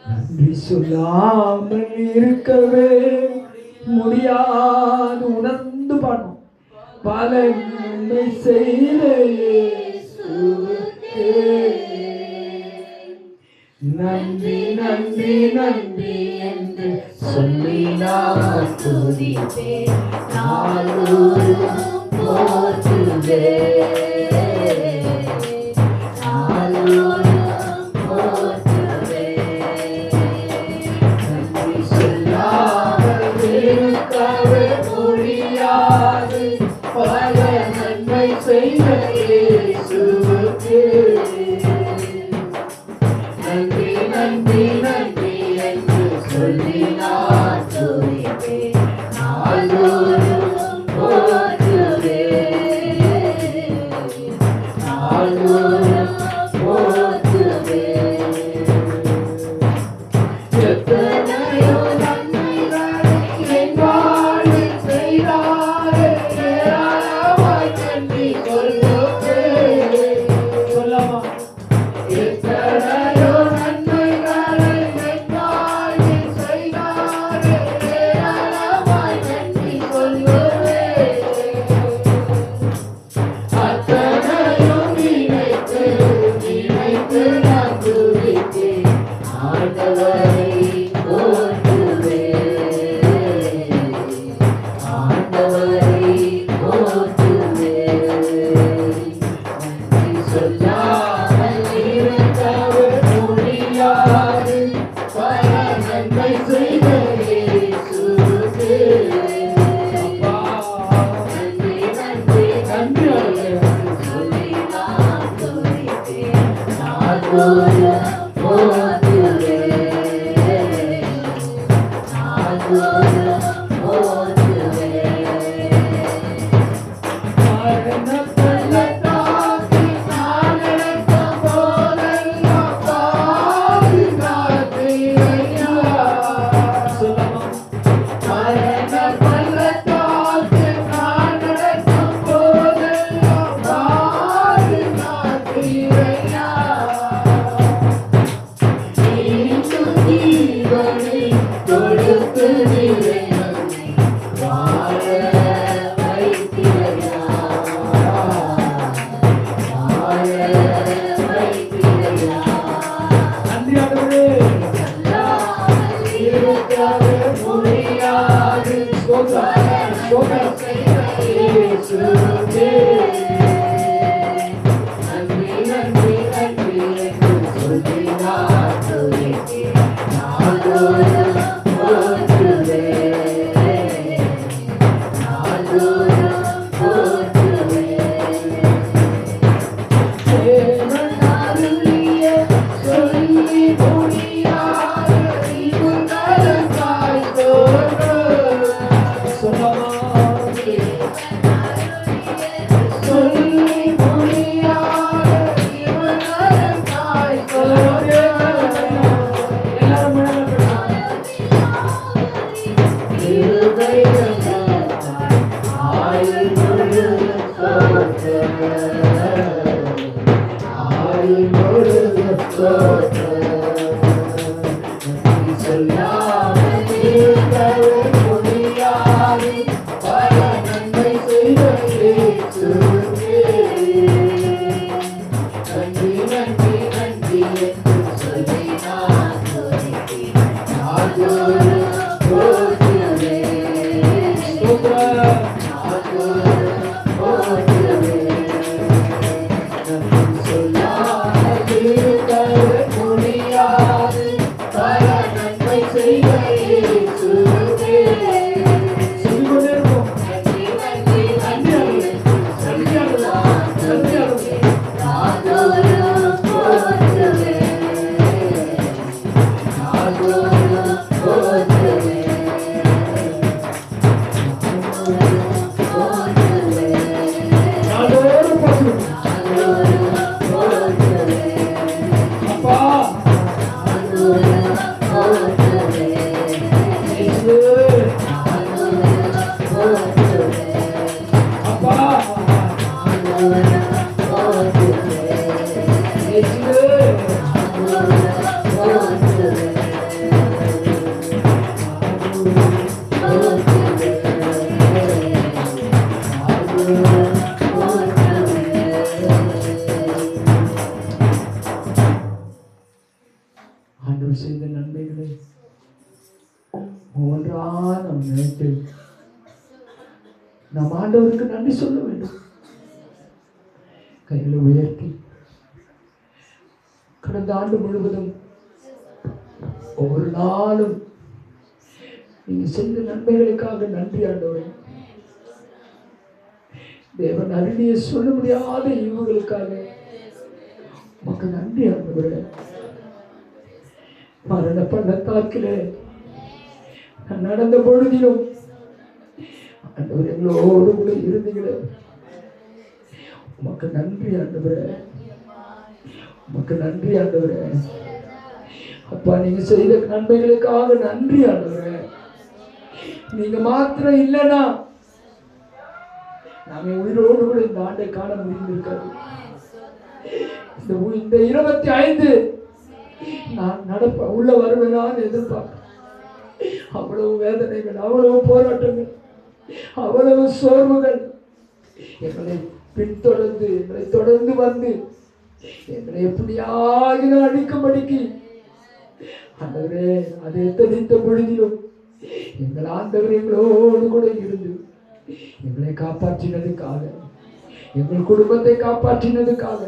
[SPEAKER 1] நன்றி சொல்லாமல் இருக்கவே முடியாது. உணர்ந்து பாடணும். பல நன்மை செய்த இயேசுவுக்கே நன்றி நன்றி நன்றி என்று சொல்லி நான் துதிப்பேன். நாளொரு போற்றுவேன், நாளொரு போற்றுவேன். நன்றி சொல்லாமல் இருக்கவே முடியாது. பல நன்மை செய்த இயேசுவுக்கே நன்றி நன்றி நன்றி என்று சொல்லி நான் துதிப்பேன். நாள்தோறும் போற்றுவேன், நாள்தோறும் போற்றுவேன். எத்தனையோ நன்மைகளை என் வாழ்வில் செய்தாரே, ஏராளமாய் நன்றி சொல்லுவேன். சொல்லமா? எத்தனையோ நன்மைகளை என் வாழ்வில் செய்தாரே, ஏராளமாய் நன்றி சொல்லுவேன். அத்தனையும் நினைத்து நினைத்து நான் துதித்தேன். ஆண்டவரை போற்றுவேன், ஆண்டவரை போற்றுவேன். நன்றி சொல்லாமல் இருக்கவே முடியாது. பல நன்மை செய்த இயேசுவுக்கே அப்பா நன்றி நன்றி நன்றி என்று சொல்லி நான் துதித்தேன். நாள்தோறும் போற்றுவேன், நாள்தோறும் போற்றுவேன். மரண பள்ளத்தாக்கில் நான் நடந்த போதெல்லாம் பாதுகாத்தீரையா. சொல்லமா? மரண பள்ளத்தாக்கில் நான் நடந்த போதெல்லாம் பாதுகாத்தீரையா. நீயும் ஜீவனை கொடுத்து நிறைந்தனை வாழ வைத்திரையா, வாழ வைத்திரையா. நன்றி ஆண்டவரே. சொல்லாமல் இருக்கவே முடியாது. ஸ்தோத்திரம், ஸ்தோத்திரம் செய்த இயேசுவுக்கே நன்றி நன்றி நன்றி என்று சொல்லி நான் துதித்தேன். நாள்தோறும் போற்றுவேன், நாள்தோறும் போற்றுவேன். தேவன் அருளிய சொல்லி முடியாத இன்பங்களுக்காய் தோன்றும். சொல்லமா? சொல்லி ஆண்டவர் செய்த நன்மைகளை ஒவ்வொன்றா நாம் நினைத்து நாம் ஆண்டவருக்கு நன்றி சொல்ல வேண்டும். கைகளை உயர்த்தி கடந்த ஆண்டு முழுவதும் ஒவ்வொரு நாளும் நீங்க செய்த நன்மைகளுக்காக நன்றி ஆண்டவரே. தேவன் அருளிய சொல்ல முடியாத ஈவுகளுக்காக உமக்கு நன்றி ஆண்டவரே. மரண பள்ளத்தாக்கிலே நான் நடந்த பொழுதிலும் ஆண்டவர் எங்களோடு கூட இருந்தீங்களே, உமக்கு நன்றி ஆண்டவரே, உமக்கு நன்றி ஆண்டவரே. அப்பா நீங்க செய்த நன்மைகளுக்காக நன்றி ஆண்டவரே. நீங்க மாத்திரம் இல்லைன்னா நாங்க உயிரோடு கூட இந்த ஆண்டை காண முடிந்திருக்காது. இந்த 25 நான் உள்ள வருவேனான்னு எதிர்பார்க்கிறேன். அவ்வளவு வேதனைகள், அவ்வளவு போராட்டங்கள், அவ்வளவு சோர்வுகள் எங்களை பின்தொடர்ந்து எங்களை தொடர்ந்து வந்து எங்களை எப்படியாகிலும் அடிக்கும்படிக்கு ஆண்டவரே அதை எத்தனைத்த பொழுதிலும் எங்கள் ஆண்டவர் எங்களோடு கூட இருந்து எங்களை காப்பாற்றினதுக்காக, எங்கள் குடும்பத்தை காப்பாற்றினதுக்காக,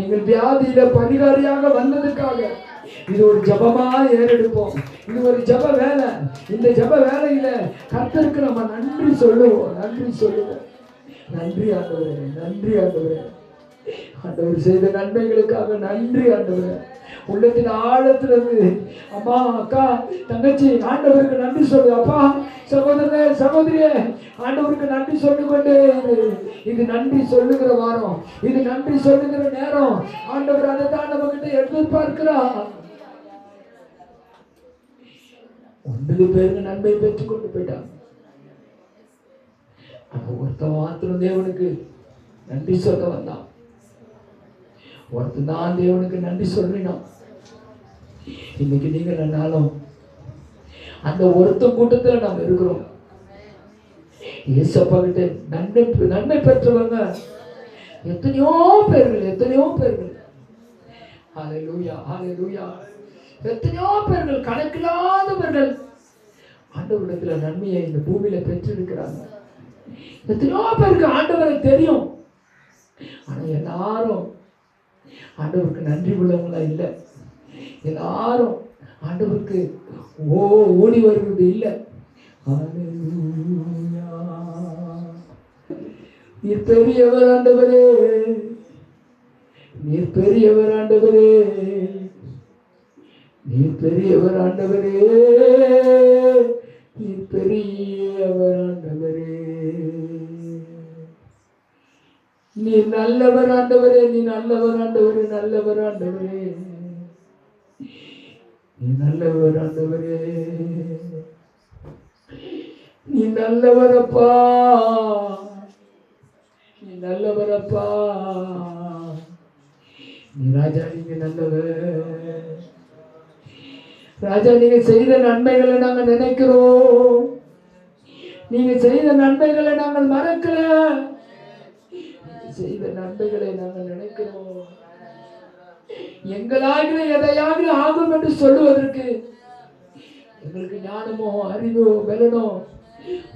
[SPEAKER 1] எங்கள் வியாதியில பரிகாரியாக வந்ததுக்காக இது ஒரு ஜபமா ஏறெடுப்போம். இது ஒரு ஜப வேலை. இந்த ஜப வேலையில கர்த்தருக்கு நம்ம நன்றி சொல்லுவோம், நன்றி சொல்லுவோம். நன்றி ஆண்டவரே, நன்றி ஆண்டவரே. ஆண்டவர் செய்த நன்மைகளுக்காக நன்றி ஆண்டவரே. உள்ளத்தின் ஆழத்திலிருந்து அம்மா, அக்கா, தங்கச்சி ஆண்டவருக்கு நன்றி சொல்லு. அப்பா, சகோதரனே, சகோதரியே, ஆண்டவருக்கு நன்றி சொல்லிக்கொண்டே இது நன்றி சொல்லுகிற வாரம், இது நன்றி சொல்லுகிற நேரம். ஆண்டவர் அதை தான் நம்ம கிட்ட எதிர்பார்க்கிறார். 9 பேருக்கு நன்மை பெற்றுக் கொண்டு போயிட்டாங்க. அப்ப ஒருத்தன் மாத்திரம் தேவனுக்கு நன்றி சொல்ல வந்தான். ஒருத்தன் தான் தேவனுக்கு நன்றி சொல்லினான். இன்னைக்கு நீங்கள் என்னாலும் அந்த ஒருத்த கூட்டத்தில் நாம் இருக்கிறோம். ஏசப்பா கிட்ட நன்மை பெற்றவங்க எத்தனையோ பேர்கள், எத்தனையோ பேர்கள். ஹல்லேலூயா, ஹல்லேலூயா. எத்தனையோ பேர்கள், கணக்கில்லாதவர்கள் ஆண்டவரிடத்துல நன்மையை இந்த பூமியில பெற்றிருக்கிறாங்க. எத்தனையோ பேருக்கு ஆண்டவரை தெரியும். ஆனா எல்லாரும் ஆண்டவருக்கு நன்றி உள்ளவங்களா இல்லை. எல்லாரும் ஆண்டவருக்கு ஓடி வருவது இல்லை. நீர் பெரியவர் ஆண்டவரே, நீர் பெரியவர் ஆண்டவரே, நீர் பெரியவர் ஆண்டவரே, நீர் பெரியவர் ஆண்டவரே, நீர் நல்லவர் ஆண்டவரே, நீ நல்லவர் ஆண்டவரே, நல்லவர் ஆண்டவரே, நீ நல்லவர் ஆண்டவரே, நீ நல்லவரப்பா, நீ நல்லவரப்பா, நீ ராஜா, நீங்க நல்லவர் ராஜா. நீங்க செய்த நன்மைகளை நாங்கள் நினைக்கிறோம். நீங்க செய்த நன்மைகளை நாங்கள் மறக்கல. செய்த நன்மைகளை நாங்கள் நினைக்கிறோம். எங்களாக எதையாக ஆகும் என்று சொல்லுவதற்கு எங்களுக்கு ஞானமோ அறிவோ பலனோ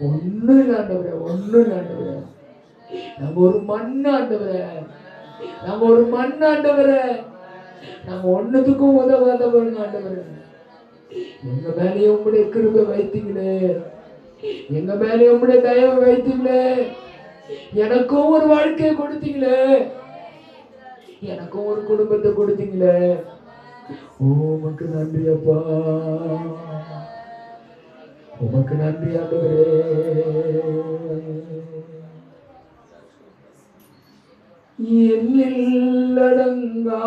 [SPEAKER 1] ஒண்ணு இல்லை ஆண்டவரே, ஒண்ணு இல்லை ஆண்டவரே. நம்ம ஒரு மண் ஆண்டவரே, நம்ம ஒரு மண் ஆண்டவரே, நம்ம ஒண்ணுத்துக்கும் உதவாதவங்க ஆண்டவரே. எங்க மேலேயே உங்களுடைய கிருபை வைத்தீங்களே, எங்க மேலே உங்களுடைய தயவு வைத்தீங்களே, எனக்கும் ஒரு வாழ்க்கையை கொடுத்தீங்களே, எனக்கும் ஒரு குடும்பத்தை கொடுத்தீங்களே. உமக்கு நன்றி அப்பா, உமக்கு நன்றி ஆண்டவரே. எண்ணில் அடங்கா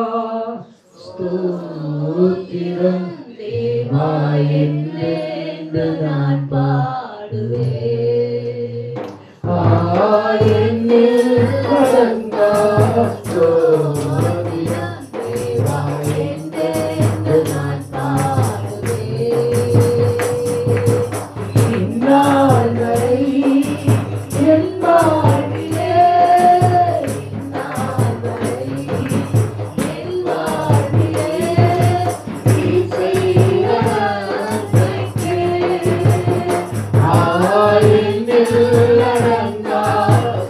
[SPEAKER 1] ஸ்தோத்திரம் தேவா என்று நான் பாடுவேன். எண்ணில் அடங்கா ஸ்தோத்திரம் தேவா என்று நான் பாடுவேன். இந்நாள்களை என் வாழ்விலே, இந்நாள்களை என் வாழ்விலே நீ செய்த நன்மைக்கு எண்ணில் அடங்கா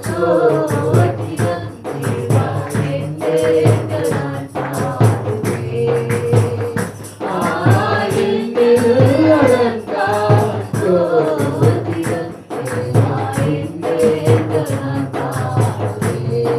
[SPEAKER 1] ஸ்தோத்திரம் தேவா என்று நான் பாடுவேன். எண்ணில் அடங்கா ஸ்தோத்திரம் தேவா என்று நான் பாடுவேன்.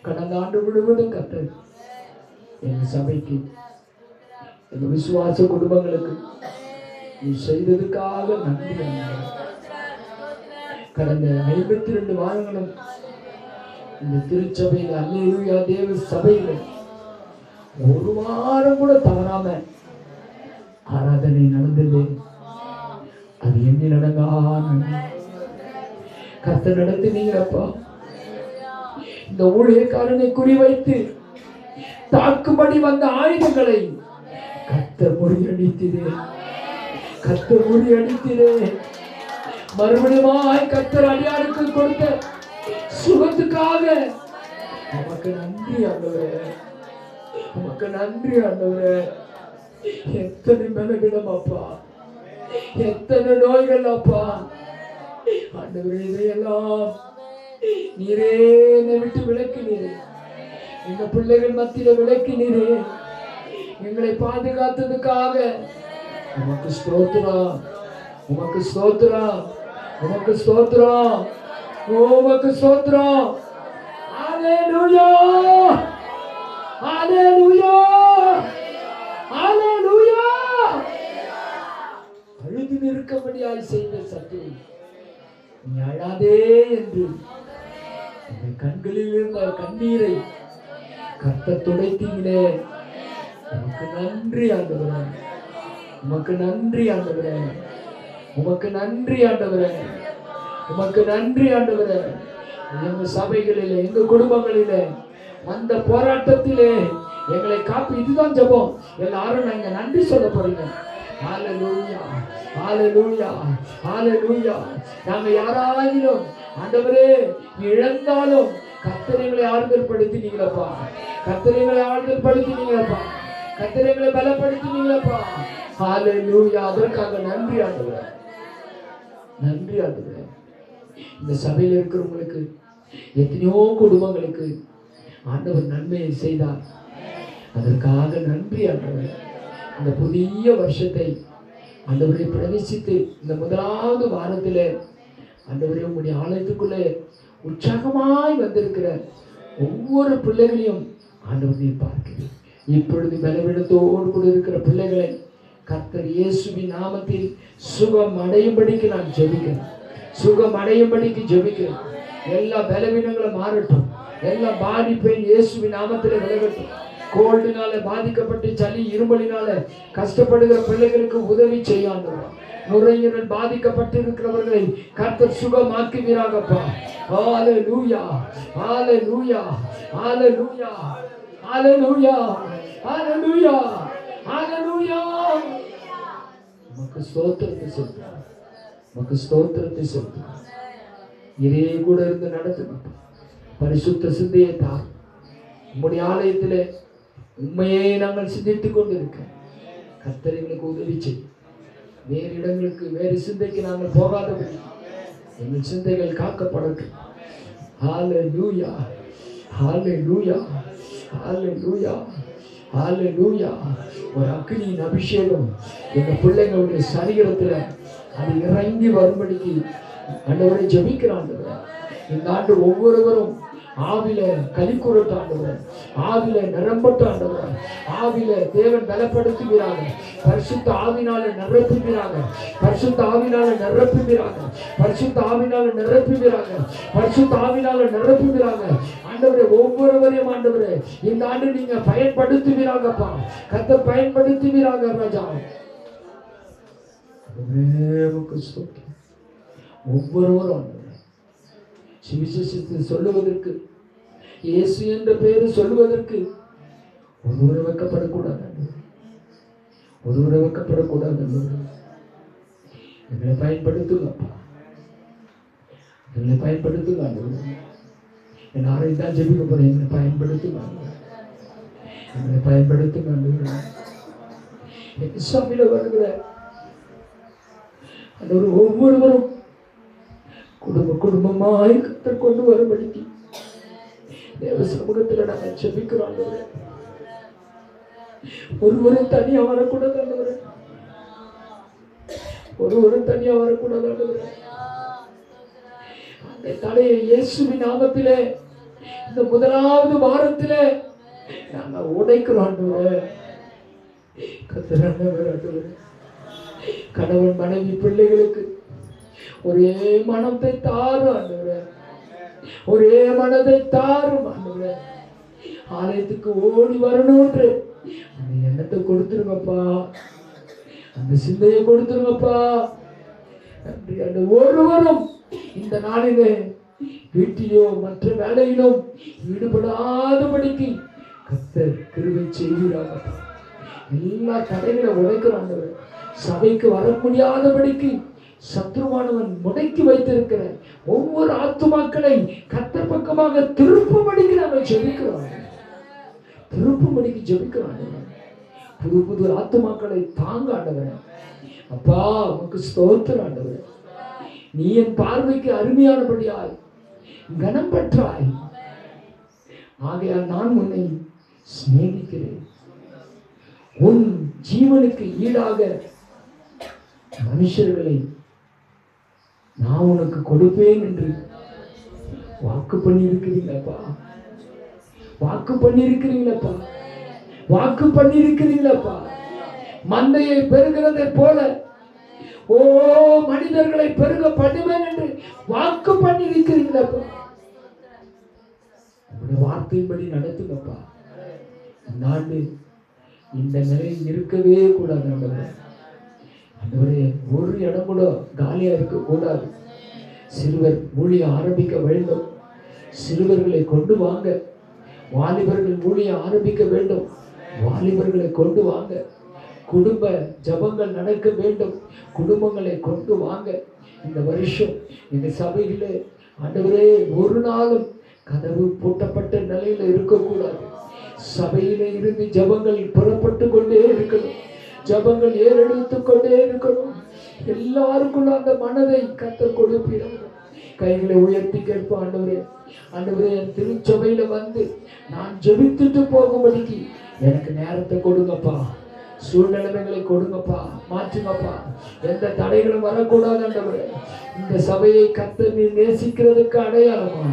[SPEAKER 1] கடந்த ஆண்டு முழுவதும் கர்த்தர் எங்க சபைக்கு, எங்க விசுவாச குடும்பங்களுக்கு நீ செய்ததுக்காக நன்றி. கடந்த 52 வாரங்களும் இந்த திருச்சபையில் அல்லேலூயா தேவ சபையில ஒரு வாரம் கூட தவறாம ஆராதனை நடந்தது. அது எண்ணி நடங்கா நன்றி. கர்த்தர் நடத்தினீங்கப்பா. இந்த ஊழியக்காரனை குறிவைத்து தாக்கும்படி வந்த ஆயுதங்களை கர்த்தர் முறியடித்ததே, கர்த்தர் முறியடித்ததே. மறுபடியும் கர்த்தர் அடியாருக்கு கொடுத்த சுகத்துக்காக உமக்கு நன்றி ஆண்டவரே, உமக்கு நன்றி ஆண்டவரே. எத்தனை மெனகிடம் அப்பா, எத்தனை நோய்கள் அப்பா ஆண்டவரே. இதையெல்லாம் நீரே என்னை விட்டு விலக்கினீரே, எங்க பிள்ளைகள் மத்தியில விலக்கினீரே, எங்களை பாதுகாத்ததுக்காக உமக்கு ஸ்தோத்திரம், உமக்கு ஸ்தோத்திரம், உமக்கு ஸ்தோத்திரம், உமக்கு ஸ்தோத்திரம். ஹல்லேலூயா, ஹல்லேலூயா, ஹல்லேலூயா. அழுது நிற்கும்படியாய் செய்த சத்துரு நீ அழாதே என்று உங்கள் கண்களில் இருந்த கண்ணீரை கர்த்தர் துடைத்தீங்களே. உமக்கு நன்றி ஆண்டவரே, உமக்கு நன்றி ஆண்டவரே, உமக்கு நன்றி ஆண்டவரே, உமக்கு நன்றி ஆண்டவரே. எங்க சபைகளிலே, எங்க குடும்பங்களிலே அந்த போராட்டத்திலே எங்களை காப்பி. இதுதான் ஜெபம். எல்லாரும் நாங்க நன்றி சொல்ல போறீங்க. ஹல்லேலூயா, ஹல்லேலூயா, ஹல்லேலூயா. நாங்க யாராயிலும் ஆண்டவரே இழந்தாலும் கர்த்தர் எங்களை ஆறுதல் படுத்தினீங்களப்பா, கர்த்தர் எங்களை ஆறுதல் படுத்தினீங்களப்பா, கர்த்தர் எங்களை பலப்படுத்தினீங்களப்பா. ஹல்லேலூயா. அதற்காக நன்றி ஆண்டவரே, நன்றி ஆண்டவரே. இந்த சபையில் இருக்கிறவங்களுக்கு, எத்தனையோ குடும்பங்களுக்கு ஆண்டவர் நன்மையை செய்தார். அதற்காக நன்றி ஆண்டவரே. இந்த புதிய வருஷத்தை ஆண்டவரை பிரவேசித்து இந்த முதலாவது வாரத்திலே ஆண்டவரே உங்களுடைய ஆலயத்துக்குள்ளே உற்சாகமாய் வந்திருக்கிற ஒவ்வொரு பிள்ளைகளையும் ஆண்டவர் நீர் பார்க்கிறேன். இப்பொழுது பலவீனத்தோடு கூட இருக்கிற பிள்ளைகளை கர்த்தர் இயேசுவின் நாமத்தில் சுகம் அடையும்படிக்கு நான் ஜெபிக்கிறேன். சுகம் அடையும்படிக்கு ஜெபிக்கிறேன். எல்லா பலவீனங்களும் மாறட்டும். எல்லா பாதிப்பையும் இயேசுவின் நாமத்தில் விலகட்டும். கோல்டுனால பாதிக்கப்பட்டு சளி இருமலினால கஷ்டப்படுகிற பிள்ளைகளுக்கு உதவி செய்யாண்டவர். நுரையீரல் பாதிக்கப்பட்டு இருக்கிறவர்களை கர்த்தர் சுகமாக்குவீராகப்பா. ஹalleluya, ஹalleluya, ஹalleluya, ஹalleluya, ஹalleluya, ஹalleluya. நமக்கு ஸ்தோத்திரத்தை செலுத்துகிறோம். நமக்கு ஸ்தோத்திரத்தை செலுத்துகிறோம். இதே கூட இருந்து நடத்துங்க. பரிசுத்த சிந்தையை தார். உம்முடைய ஆலயத்திலே உண்மையே நாங்கள் சிந்தித்துக் கொண்டிருக்க கர்த்தர் எங்களுக்கு உதவி செய்யும். வேறு இடங்களுக்கு வேறு சிந்தைக்கு நாங்கள் போகாதபடி எங்கள் சிந்தைகள் காக்கப்படட்டும். ஹalleluya, ஹalleluya, ஹalleluya, ஹalleluya. ஒரு அக்கினியின் அபிஷேகம் எங்க பிள்ளைங்களுடைய சரீரத்துல அது இறங்கி வரும்படிக்கு ஆண்டவரை ஜெபிக்கிறான். இந்த ஆண்டு ஒவ்வொருவரும் ஆவில கலிக்கூறட்டு ஆண்டவர், ஆவில நிரம்பட்டு ஆண்டவர், ஆவில தேவன் பலப்படுத்துகிறாங்க. பரிசுத்த ஆவினால நிரப்புகிறாங்க. பரிசுத்த ஆவினால நிரப்புகிறாங்க. பரிசுத்த ஆவினால நிரப்புகிறாங்க. பரிசுத்த ஆவினால நிரப்புகிறாங்க. ஆண்டவரே ஒவ்வொருவரையும் ஆண்டவரே இந்த ஆண்டு நீங்க பயன்படுத்துவீராங்கப்பா. கர்த்தர் பயன்படுத்துவீராங்க ராஜா. ஒவ்வொருவரும் சுவிசேஷத்தை சொல்லுவதற்கு, இயேசு என்ற பெயரை சொல்லுவதற்கு ஒருவரை வைக்கப்படக்கூடாது. ஒருவரை வைக்கப்படக்கூடாது. எங்களை பயன்படுத்துங்கப்பா. எங்களை பயன்படுத்துங்க. எல்லாரையும் தான் ஜெபிக்க போறேன். எங்களை பயன்படுத்துங்க. எங்களை பயன்படுத்துங்க. சாமியில வருகிற அந்த ஒரு ஒவ்வொருவரும் குடும்பமாய் கர்த்தர் கொண்டு வரும்படிக்கு தேவ சமூகத்தில் நாங்கள் ஜெபிக்கிறோம். ஒருவரும் தனியா வரக்கூடாது. ஒருவரும் தனியா வரக்கூடாது. அந்த தலையை இயேசுவின் நாமத்திலே இந்த முதலாவது வாரத்திலே நாங்கள் உடைக்கிறோம். கர்த்தர் கணவன் மனைவி பிள்ளைகளுக்கு ஒரே மனத்தை தாரும் ஆண்டவரே. ஒரே மனதை தாரும் ஆண்டவரே. ஆலயத்துக்கு ஓடி வரணும்ன்று அந்த எண்ணத்தை கொடுத்துருங்கப்பா. அந்த சிந்தையை கொடுத்துருங்கப்பா. நன்றி. அந்த ஒருவரும் இந்த நாளிலே வீட்டிலோ மற்ற வேலையிலும் ஈடுபடாதபடிக்கு கர்த்தர் கிருபை செய்கிறாங்க. எல்லா தடைகளை உடைக்கிறாங்க. சபைக்கு வர முடியாதபடிக்கு சத்ருவானவன் முடக்கி வைத்திருக்கிற ஒவ்வொரு ஆத்துமாக்களை கர்த்தர் பக்கமாக திருப்பும்படிக்கு நாங்கள் ஜெபிக்கிறோம். திருப்பும்படிக்கு ஜெபிக்கிறோம். புது புது ஆத்துமாக்களை தாங்க ஆண்டவரே. அப்பா உனக்கு ஸ்தோத்திரம் ஆண்டவரே. நீ என் பார்வைக்கு அருமையானபடியாய் கனம் பெற்றாய். ஆகையால் நான் உன்னை சிநேகிக்கிறேன். உன் ஜீவனுக்கு ஈடாக மனுஷர்களை நான் உனக்கு கொடுப்பேன் என்று வாக்கு பண்ணி இருக்கிறீங்களப்பா. வாக்கு பண்ணி இருக்கிறீங்களப்பா. வாக்கு பண்ணி இருக்கிறீங்களப்பா. மந்தையை பெருகிறதை போல ஓ மனிதர்களை பெருக பண்ணுவேன் என்று வாக்கு பண்ணி இருக்கிறீங்களப்பா. வார்த்தையின்படி நடத்துங்கப்பா. இந்த ஆண்டு இந்த நிலையில் இருக்கவே கூடாது ஆண்டவரே. ஆண்டவரே ஒரு இடம் கூட காலியா இருக்க கூடாது. சிறுவர் ஊழியம் ஆரம்பிக்க வேண்டும். சிறுவர்களை கொண்டு வாங்க. வாலிபர்கள் ஊழியம் ஆரம்பிக்க வேண்டும். வாலிபர்களை கொண்டு வாங்க. குடும்ப ஜபங்கள் நடக்க வேண்டும். குடும்பங்களை கொண்டு வாங்க. இந்த வருஷம் இந்த சபையில ஆண்டவரே ஒரு நாளும் கதவு பூட்டப்பட்ட நிலையில இருக்கக்கூடாது. சபையில இருந்து ஜபங்கள் புறப்பட்டு கொண்டே இருக்கணும். ஜபங்கள் ஏறெடுத்துக் கொண்டே இருக்கணும். எல்லாருக்குள்ள அந்த மனதை கர்த்தர் கொடுப்பீர்கள். கைகளை உயர்த்தி கேட்போம். ஆண்டவரே, ஆண்டவரே என் திருச்சபையில வந்து நான் ஜெபித்துட்டு போகும்படிக்கு எனக்கு நேரத்தை கொடுங்கப்பா. சூழ்நிலைமைகளை கொடுங்கப்பா, மாற்றுங்கப்பா. எந்த தடைகளும் வரக்கூடாது ஆண்டவரே. இந்த சபையை கர்த்தர் நீர் நேசிக்கிறதுக்கு அடையாளமா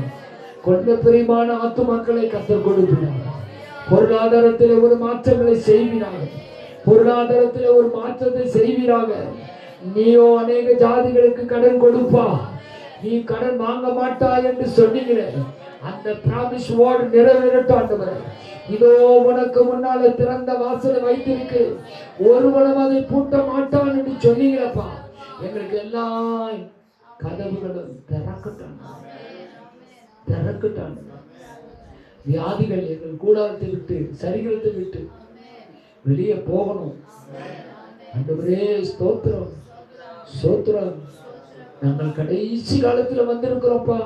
[SPEAKER 1] கொண்ட பிரியமான ஆத்துமாக்களை கர்த்தர் கொடுக்கிறார். பொருளாதாரத்தில் ஒரு மாற்றங்களை செய்வீராக. பொருளாதாரத்தில் ஒரு மாற்றத்தை செய்வீராக. நீயோ அநேக ஜாதிகளுக்கு கடன் கொடுப்பா, நீ கடன் வாங்க மாட்டாய் என்று சொன்னீங்களே, அந்த பிராமிஸ் வேர்ட் நிறைவேறட்டும் ஆண்டவரே. இதோ உனக்கு முன்னால திறந்த வாசலை வைத்திருக்கு, ஒருவனும் அதை பூட்ட மாட்டான் என்று சொன்னீங்களப்பா. எங்களுக்கு எல்லா கதவுகளும் திறக்கட்டும். வியாதிகள் எங்கள் கூடாரத்தை விட்டு, சரிகளத்தை விட்டு வெளியே போகணும் ஆண்டவரே. ஸ்தோத்திரம், ஸ்தோத்திரம். நாங்கள் கடைசி காலத்துல வந்திருக்கிறோம்ப்பா.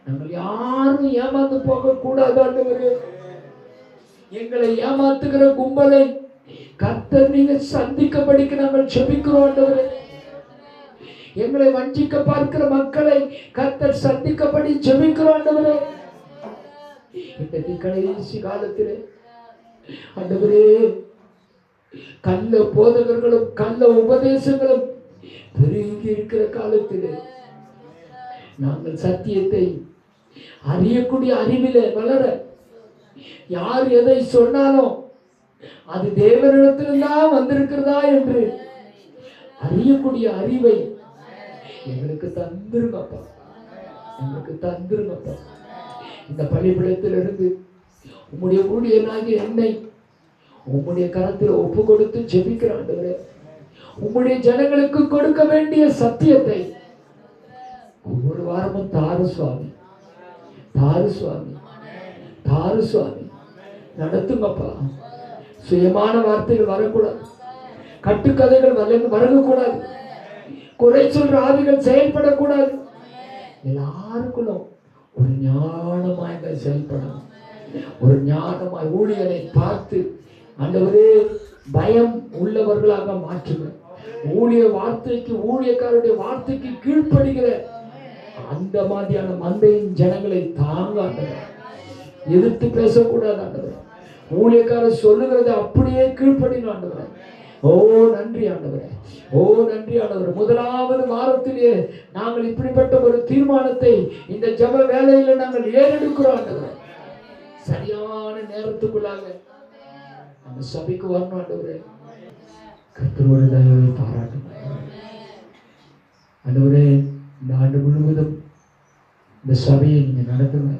[SPEAKER 1] நாங்கள் யாரும் ஏமாந்து போக கூடாது ஆண்டவரே. எங்களை ஏமாத்துகிற கும்பலை கர்த்தர் நீங்க சந்திக்கபடிக்கு நாங்கள் செபிக்கிறோம் ஆண்டவரே. எங்களை வஞ்சிக்க பார்க்கிற மக்களை கர்த்தர் சந்திக்கப்படி செபிக்கிறோம் ஆண்டவரே. இன்றைக்கு கடைசி காலத்திலே ஆண்டவரே, கள்ள போதகர்களும் கள்ள உபதேசங்களும் பெருகி இருக்கிற காலத்திலே நாங்கள் சத்தியத்தை அறியக்கூடிய அறிவிலே வளர, யார் எதை சொன்னாலும் அது தேவனிடத்தில்தான் வந்திருக்கிறதா என்று அறியக்கூடிய அறிவை எங்களுக்கு தந்துருங்கப்பா, எங்களுக்கு தந்துருங்கப்பா. இந்த பள்ளிப்படத்திலிருந்து உம்முடைய ஊழியனாகிய என்னை உம்முடைய கரத்தில் ஒப்பு கொடுத்து ஜெபிக்கிற ஆண்டவரே, உம்முடைய ஜனங்களுக்கு கொடுக்க வேண்டிய சத்தியத்தை ஒவ்வொரு வாரமும் தாரு சுவாமி, தாரு சுவாமி, தாரு சுவாமி. நடத்துங்கப்பா. சுயமான வார்த்தைகள் வரக்கூடாது, கட்டுக்கதைகள் வரக்கூடாது, குறை சொல்ற ஆவிகள் செயல்படக்கூடாது. எல்லாருக்குள்ளும் ஒரு ஞானமாய் செயல்படணும். ஒரு ஞானமாய் ஊழியரை பார்த்து ஆண்டவரே பயம் உள்ளவர்களாக மாற்றுங்க. ஊழிய வார்த்தைக்கு, ஊழியக்காரருடைய வார்த்தைக்கு கீழ்ப்படுகிற அந்த மாதிரியான மந்தையின் ஜனங்களை தாங்க ஆண்டவர். எதிர்த்து பேசக்கூடாது ஆண்டவர். ஊழியக்காரர் சொல்லுகிறத அப்படியே கீழ்ப்படின ஆண்டவர். ஓ நன்றி ஆண்டவரே, ஓ நன்றி ஆண்டவர். முதலாவது வாரத்திலே நாங்கள் இப்படிப்பட்ட ஒரு தீர்மானத்தை இந்த ஜப வேலையில நாங்கள் ஏறெடுக்கிறோம் ஆண்டவர். சரியான நேரத்துக்குள்ளாக நம்ம சபைக்கு வரணும் ஆண்டவரே. கர்த்தரோட தயவை பாராட்டும் ஆண்டவரே. இந்த ஆண்டு முழுவதும் இந்த சபையை நீங்க நடத்துங்க.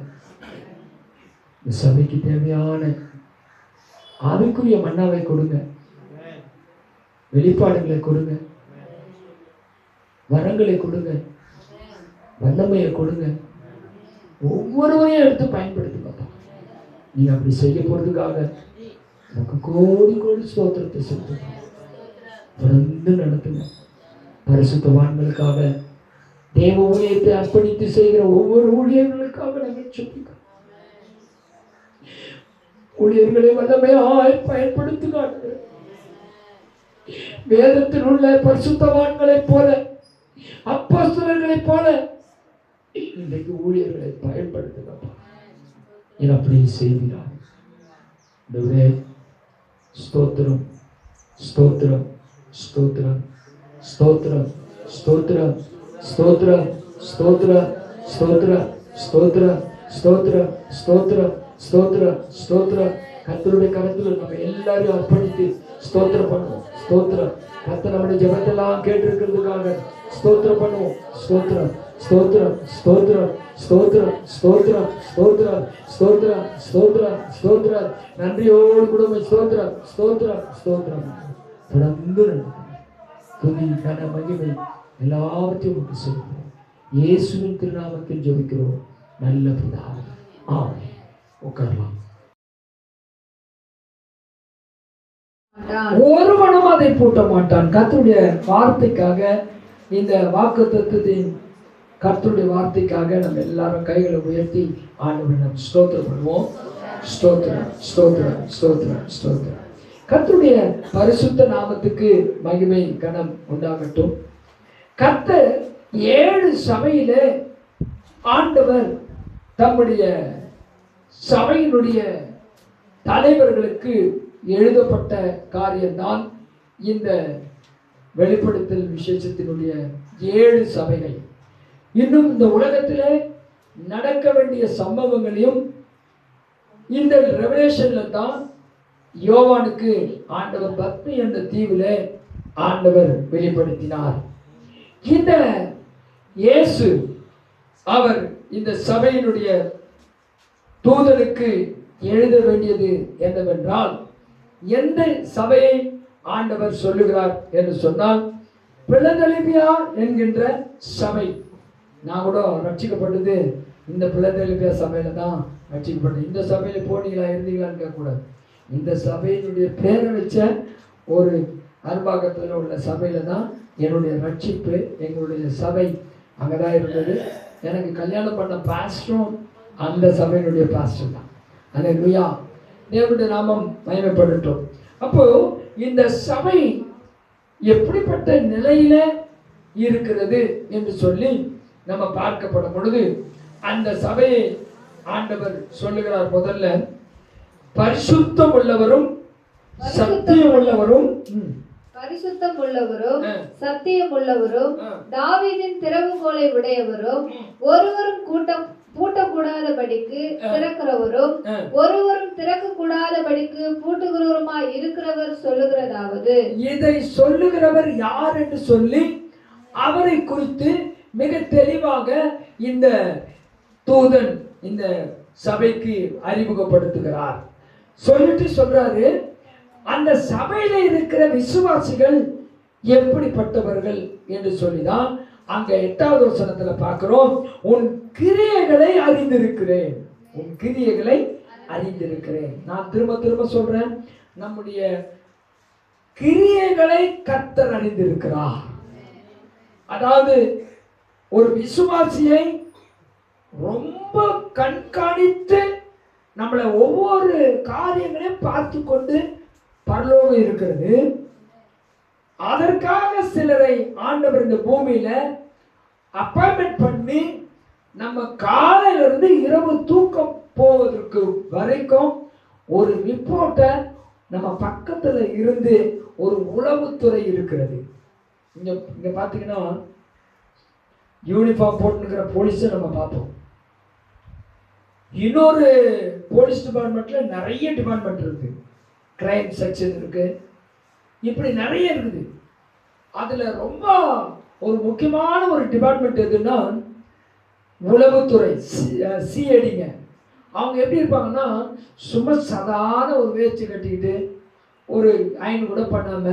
[SPEAKER 1] இந்த சபைக்கு தேவையான ஆவிக்குரிய மன்னாவை கொடுங்க, வெளிப்பாடுகளை கொடுங்க, வரங்களை கொடுங்க, வல்லமையை கொடுங்க. ஒவ்வொருவரையும் எடுத்து பயன்படுத்துங்கப்பா. நீங்க அப்படி செய்ய போறதுக்காக நமக்கு கோடி கோடி ஸ்தோத்திரத்தை செலுத்துங்க. தொடர்ந்து நடத்துங்க. பரிசுத்தவான்களுக்காக, தேவ ஊழியத்தை அர்ப்பணித்து செய்கிற ஒவ்வொரு ஊழியர்களுக்காக நாங்கள் சொல்லிக்கிறோம். ஊழியர்களை வல்லமையாய் பயன்படுத்துங்க. வேதத்தில் உள்ள பரிசுத்தவான்களைப் போல, அப்போஸ்தலர்களைப் போல இன்றைக்கு ஊழியர்களை பயன்படுத்துங்க. அப்படி செய்கிறார். ஸ்தோத்திரம், ஸ்தோத்திரம், ஸ்தோத்திரம், ஸ்தோத்திரம், ஸ்தோத்திரம், ஸ்தோத்திரம், ஸ்தோத்திரம், ஸ்தோத்திரம், ஸ்தோத்திரம், ஸ்தோத்திரம், ஸ்தோத்திரம், ஸ்தோத்திரம், ஸ்தோத்திரம். கர்த்தருடைய கரத்தில் நம்ம எல்லாரையும் அர்ப்பணித்து ஸ்தோத்திரம் பண்ணுவோம். ஸ்தோத்திரம். கர்த்தர் நம்முடைய ஜெபத்தெல்லாம் கேட்டிருக்கிறதுக்காக ஸ்தோத்திரம் பண்ணுவோம். ஸ்தோத்திரம், ஸ்தோத்திரம், ஸ்தோத்திரம், ஸ்தோத்திரம், ஸ்தோத்திரம், ஸ்தோத்திரம், ஸ்தோத்திரம், ஸ்தோத்திரம், ஸ்தோத்திரம். நன்றியோடு கூட ஸ்தோத்திரம், ஸ்தோத்திரம், ஸ்தோத்திரம். தொடர்ந்து துதி, கன, மகிமை எல்லாவற்றையும் உங்களுக்கு சொல்கிறோம். இயேசுவின் திருநாமத்தில் ஜெபிக்கிறோம் நல்ல பிதாவே. ஆமென். உட்காரலாம். ஒருவனும் அதை பூட்ட மாட்டான். கர்த்தருடைய வார்த்தைக்காக, இந்த வாக்குத்தத்தத்தின் கர்த்தருடைய வார்த்தைக்காக நம்ம எல்லாரும் கைகளை உயர்த்தி ஆண்டவரை நம்ம ஸ்தோத்திரம் பண்ணுவோம். ஸ்தோத்திரம், ஸ்தோத்திரம், ஸ்தோத்திரம், ஸ்தோத்திரம். கர்த்தருடைய பரிசுத்த நாமத்துக்கு மகிமை கனம் உண்டாகட்டும். கர்த்தர் 7 சபையில ஆண்டவர் தம்முடைய சபையினுடைய தலைவர்களுக்கு எழுதப்பட்ட காரியம்தான் இந்த வெளிப்படுத்தல் விசேஷத்தினுடைய 7 சபைகள். இன்னும் இந்த உலகத்திலே நடக்க வேண்டிய சம்பவங்களையும் இந்த ரெவலேஷன்ல தான் யோவானுக்கு ஆண்டவர் பத்மி என்ற தீவிலே ஆண்டவர் வெளிப்படுத்தினார். இந்த இயேசு அவர் இந்த சபையினுடைய தூதனுக்கு எழுத வேண்டியது என்னவென்றால், எந்த சபையை ஆண்டவர் சொல்லுகிறார் என்று சொன்னால், பிலதெல்பியா என்கின்ற சபை. நான் கூட ரட்சிக்கப்பட்டது இந்த பிலதெல்பியா சபையில தான் ரட்சிக்கப்பட்டது. இந்த சபையில போனீங்களா இருந்தீங்களான்னு கேட்கக்கூடாது. இந்த சபையினுடைய பேரை வச்ச ஒரு அரும்பாக்கத்தில் உள்ள சபையில தான் என்னுடைய ரட்சிப்பு. எங்களுடைய சபை அங்கதான் இருந்தது. எனக்கு கல்யாணம் பண்ண பாஸ்டரும் அந்த சபையினுடைய பாஸ்டர் தான். அல்லேலூயா, தேவனுடைய நாமம் மகிமைப்படட்டும். அப்போ இந்த சபை எப்படிப்பட்ட நிலையில இருக்கிறது என்று சொல்லி நம்ம பார்க்கப்படும் பொழுது, அந்த சபையை ஆண்டவர் சொல்லுகிறார். முதல்ல பரிசுத்தம் உள்ளவரும் சத்தியம் உள்ளவரும்
[SPEAKER 4] பரிசுத்தம் உள்ளவரும் சத்தியம் உள்ளவரும் தாவீதின் திறவுகோலை உடையவரும் ஒருவரும் பூட்டக்கூடாதபடிக்கு திறக்கிறவரும் ஒருவரும் திறக்க கூடாதபடிக்கு பூட்டுகிறவருமாய் இருக்கிறவர் சொல்லுகிறதாவது.
[SPEAKER 1] இதை சொல்லுகிறவர் யார் என்று சொல்லி அவரை குறித்து மிக தெளிவாக இந்த தூதன் இந்த சபைக்கு அறிமுகப்படுத்துகிறார். சொல்லிட்டு சொல்றாரு, அந்த சபையில இருக்கிற விசுவாசிகள் எப்படிப்பட்டவர்கள் என்று சொல்லிதான் அங்க 8வது வசனத்துல பார்க்கிறோம். உன் கிரியைகளை அறிந்திருக்கிறேன், உன் கிரியைகளை அறிந்திருக்கிறேன். நான் திரும்ப திரும்ப சொல்றேன், நம்முடைய கிரியைகளை கர்த்தர் அறிந்திருக்கிறார். அதாவது ஒரு விசுவாசியை ரொம்ப கண்காணித்து நம்மளை ஒவ்வொரு காரியங்களையும் பார்த்து கொண்டு பரலோகம் இருக்கிறது. அதற்காக சிலரை ஆண்டவர் இந்த பூமியில அப்பாயின்மெண்ட் பண்ணி நம்ம காலையில இருந்து இரவு தூக்கம் போவதற்கு வரைக்கும் ஒரு ரிப்போர்ட்டை நம்ம பக்கத்துல இருந்து ஒரு உளவுத்துறை இருக்கிறது. இங்க பாத்தீங்கன்னா யூனிஃபார்ம் போட்டுக்கிற போலீஸை நம்ம பார்ப்போம். இன்னொரு போலீஸ் டிபார்ட்மெண்ட்ல நிறைய டிபார்ட்மெண்ட் இருக்கு, கிரைம் செக்ஷன் இருக்கு, இப்படி நிறைய இருக்குது. அதுல ரொம்ப ஒரு முக்கியமான ஒரு டிபார்ட்மெண்ட் எதுன்னா உளவுத்துறை, சிஐடிங்க. அவங்க எப்படி இருப்பாங்கன்னா, சும்மா சாதாரண ஒரு வேச்சு கட்டிக்கிட்டு ஒரு அயன் கூட பண்ணாம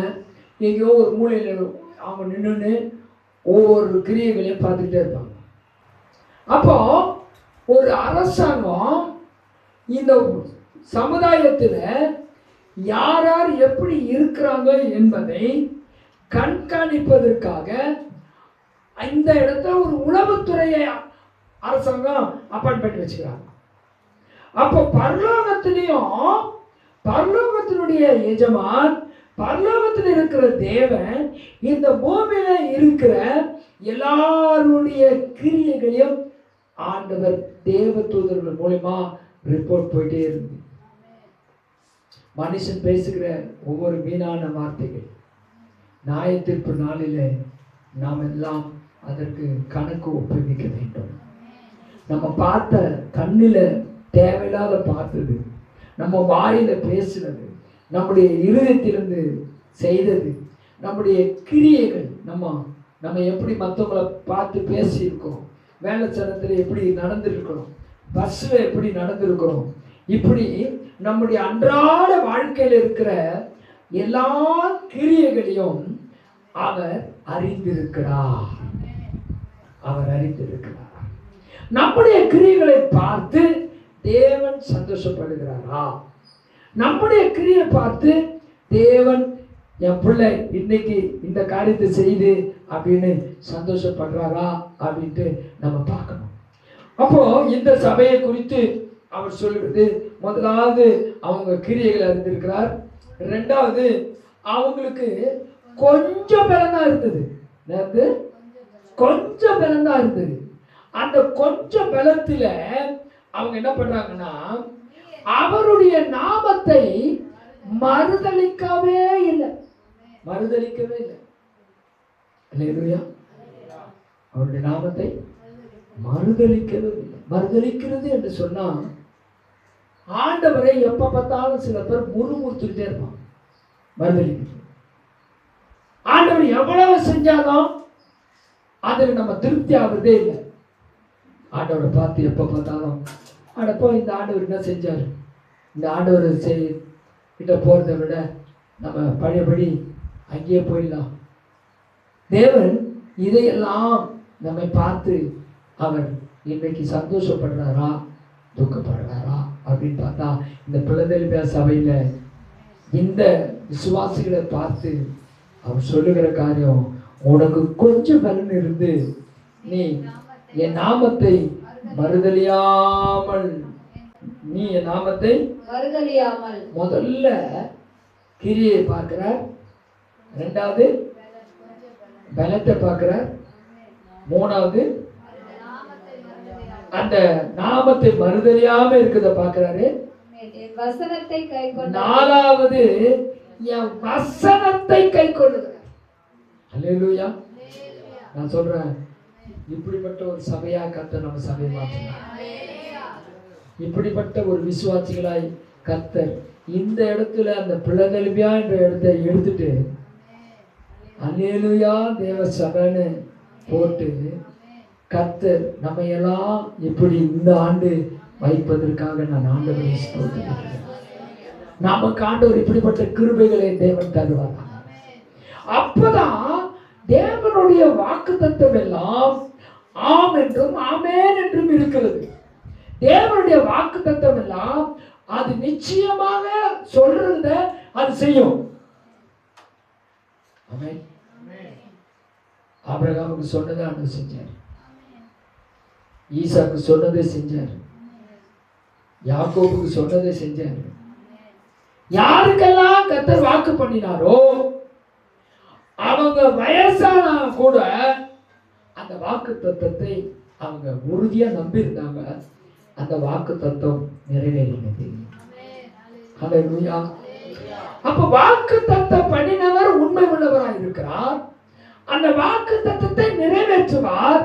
[SPEAKER 1] எங்கேயோ ஒரு மூலையில் அவங்க நின்றுன்னு ஒவ்வொரு கிரியைகளையும் பார்த்துக்கிட்டே இருப்பாங்க. அப்போ ஒரு அரசாங்கம் இந்த சமுதாயத்தில் யார் யார் எப்படி இருக்கிறாங்க என்பதை கண்காணிப்பதற்காக இந்த இடத்துல ஒரு உளவுத்துறையை அரசாங்கம் அப்பாயின்ட் பண்ணி வச்சுக்கிறாங்க. அப்போ பரலோகத்தினுடைய எஜமான், பரலோகத்தில் இருக்கிற தேவன் இந்த பூமியில இருக்கிற எல்லாருடைய கிரியைகளையும் ஆண்டவர் தேவ தூதர்கள் மூலமா ரிப்போர்ட் போயிட்டே இருந்து, மனுஷன் பேசுகிற ஒவ்வொரு வீணான வார்த்தைகள் நியாயத்தீர்ப்பு நாளிலே நாம் எல்லாம் அதற்கு கணக்கு ஒப்புவிக்க வேண்டும். நம்ம பார்த்த கண்ணில தேவையில்லாத பார்த்தது, நம்ம வாயில பேசினது, நம்முடைய இருதயத்திலிருந்து செய்தது, நம்முடைய கிரியைகள், நம்ம எப்படி மற்றவங்களை பார்த்து பேசியிருக்கோம், வேலை ஸ்தலத்தில் எப்படி நடந்திருக்கிறோம், பஸ்ல எப்படி நடந்திருக்கிறோம், இப்படி நம்முடைய அன்றாட வாழ்க்கையில் இருக்கிற எல்லா கிரியைகளையும் அவர் அறிந்திருக்கிறார். நம்முடைய கிரியைகளை பார்த்து தேவன் சந்தோஷப்படுகிறாரா? நம்முடைய கிரியை பார்த்து தேவன் என் பிள்ளை இன்னைக்கு இந்த காரியத்தை செய்து அப்படின்னு சந்தோஷப்படுறாரா அப்படின்ட்டு நம்ம பார்க்கணும். அப்போ இந்த சபையை குறித்து அவர் சொல்லுறது, முதலாவது அவங்க கிரியைகளை அறிந்திருக்கிறார். ரெண்டாவது அவங்களுக்கு கொஞ்சம் பலனா இருந்தது, கொஞ்சம் பலனா இருந்தது. அந்த கொஞ்சம் பலத்துல அவங்க என்ன பண்றாங்கன்னா, அவருடைய நாமத்தை மறுதலிக்கவே இல்லை. மறுதலிக்கவே இல்லை. அல்லேலூயா. அவருடைய நாமத்தை மறுதலிக்கவே இல்லை. மறுதலிக்கிறது என்று சொன்னா ஆண்டவரை எப்ப பார்த்தாலும் சில பேர் முறுமுறுத்துக்கிட்டே இருப்பான். மறுதலிக்கிறது. ஆண்டவர் எவ்வளவு செஞ்சாலும் அதில் நம்ம திருப்தி ஆகுறதே இல்லை. ஆண்டவரை பார்த்து எப்ப பார்த்தாலும் அடப்போ இந்த ஆண்டவர் என்ன செஞ்சார், இந்த ஆண்டவர் கிட்ட போறதை விட நம்ம பழையபடி அங்கேயே போயிடலாம். தேவன் இதையெல்லாம் நம்மை பார்த்து அவர் இன்றைக்கு சந்தோஷப்படுறாரா துக்கப்படுறாரா அப்படின்னு பார்த்தா இந்த பிலதெல்பியா சபையில இந்த விசுவாசிகளை பார்த்து அவர் சொல்லுகிற காரியம், உனக்கு கொஞ்சம் பலன் இருந்து நீ என் நாமத்தை மறுதலியாமல், நீ என் நாமத்தை
[SPEAKER 4] மறுதலியாமல்.
[SPEAKER 1] முதல்ல கிரியை பார்க்கிறார், இரண்டாவது பலத்தை பார்க்கிறார், மூணாவது அந்த நாமத்தை மறுதலியாம இருக்கிறத பார்க்கிறாரு,
[SPEAKER 4] வசனத்தை கைக்கொண்டு,
[SPEAKER 1] நாலாவது என் வசனத்தை கைக்கொள்ளுகிறார். அல்லேலூயா. நான் சொல்றேன், இப்படிப்பட்ட ஒரு சபையா கர்த்தர் நம்ம சபையை மாற்றினார். இப்படிப்பட்ட ஒரு விசுவாசிகளாய் கர்த்தர் இந்த இடத்துல அந்த பிலதெல்பியா என்ற இடத்தை எடுத்துட்டு அல்லேலூயா தேவ சபைன்னு போட்டு கர்த்தர் நம்ம எல்லாம் இப்படி இந்த ஆண்டு வைப்பதற்காக நான் ஆண்டவரை ஸ்தோத்திரிக்கிறேன். நமக்கு ஆண்டவர் இப்படிப்பட்ட கிருபைகளை தேவன் தருவார். அப்பதான் தேவனுடைய வாக்குத்தத்தம் எல்லாம் ஆம் என்றும் ஆமென் என்றும் இருக்கிறது. தேவனுடைய வாக்குத்தத்தம் எல்லாம் அது நிச்சயமாக சொல்றத அது செய்யும். ஆமென். ஆபிரகாமுக்கு சொன்னதை ஆண்டவர் செஞ்சார், ஈசாக்கு சொன்னதை செஞ்சார், யாக்கோபுக்கு சொன்னதை செஞ்சார். யாருக்கெல்லாம் கர்த்தர் வாக்கு பண்ணினாரோ அவங்க வயசானா கூட அந்த வாக்கு தத்தத்தை அவங்க உறுதியா நம்பி இருந்தாங்க. அந்த வாக்கு தத்தம் நிறைவேறினது. ஹல்லேலூயா. அப்ப வாக்கு தத்தம் பண்ணினவர் உண்மை உள்ளவராய் இருக்கிறார். அந்த வாக்கு தத்தத்தை நிறைவேற்றுவார்.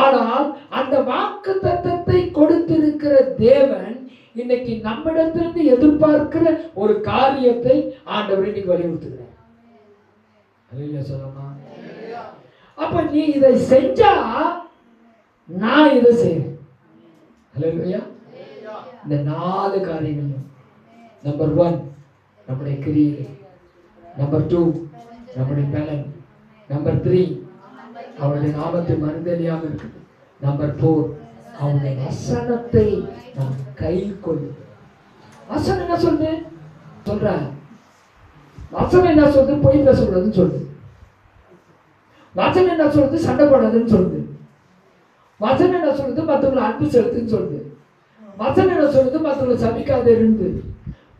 [SPEAKER 1] ஆனால் அந்த வாக்கு தத்தத்தை கொடுத்திருக்கிற தேவன் இன்னைக்கு நம்மிடத்திலிருந்து எதிர்பார்க்கிற ஒரு காரியத்தை ஆண்டவர் இன்னைக்கு வலியுறுத்துகிறார். அல்லேலூயா சொல்லமா. அப்ப நீ இதை செஞ்சா நான் இதை செய்றேன். அல்லேலூயா. இந்த 4 காரியங்கள். நம்பர் 1 நம்முடைய கிரியை, நம்பர் 2 நம்முடைய பலன், நம்பர் 3 அவருடைய நாமத்தை மறுதலியாம இருக்குது, நம்பர் 4 அவருடைய வசனத்தை நாம் கை கொள்ளு. வசனம் என்ன சொல்லுது? சொல்ற வசனம் என்ன சொல்லுது? பொய் பேசக்கூடாதுன்னு சொல்லுது. வசனம் என்ன சொல்லுது? சண்டை போடாதுன்னு சொல்லுது. வசனம் என்ன சொல்லுது? மற்றவங்களை அன்பு செலுத்துன்னு சொல்லுது. வசனம் என்ன சொல்லுது? மற்றவங்களை சபிக்காத இருந்து.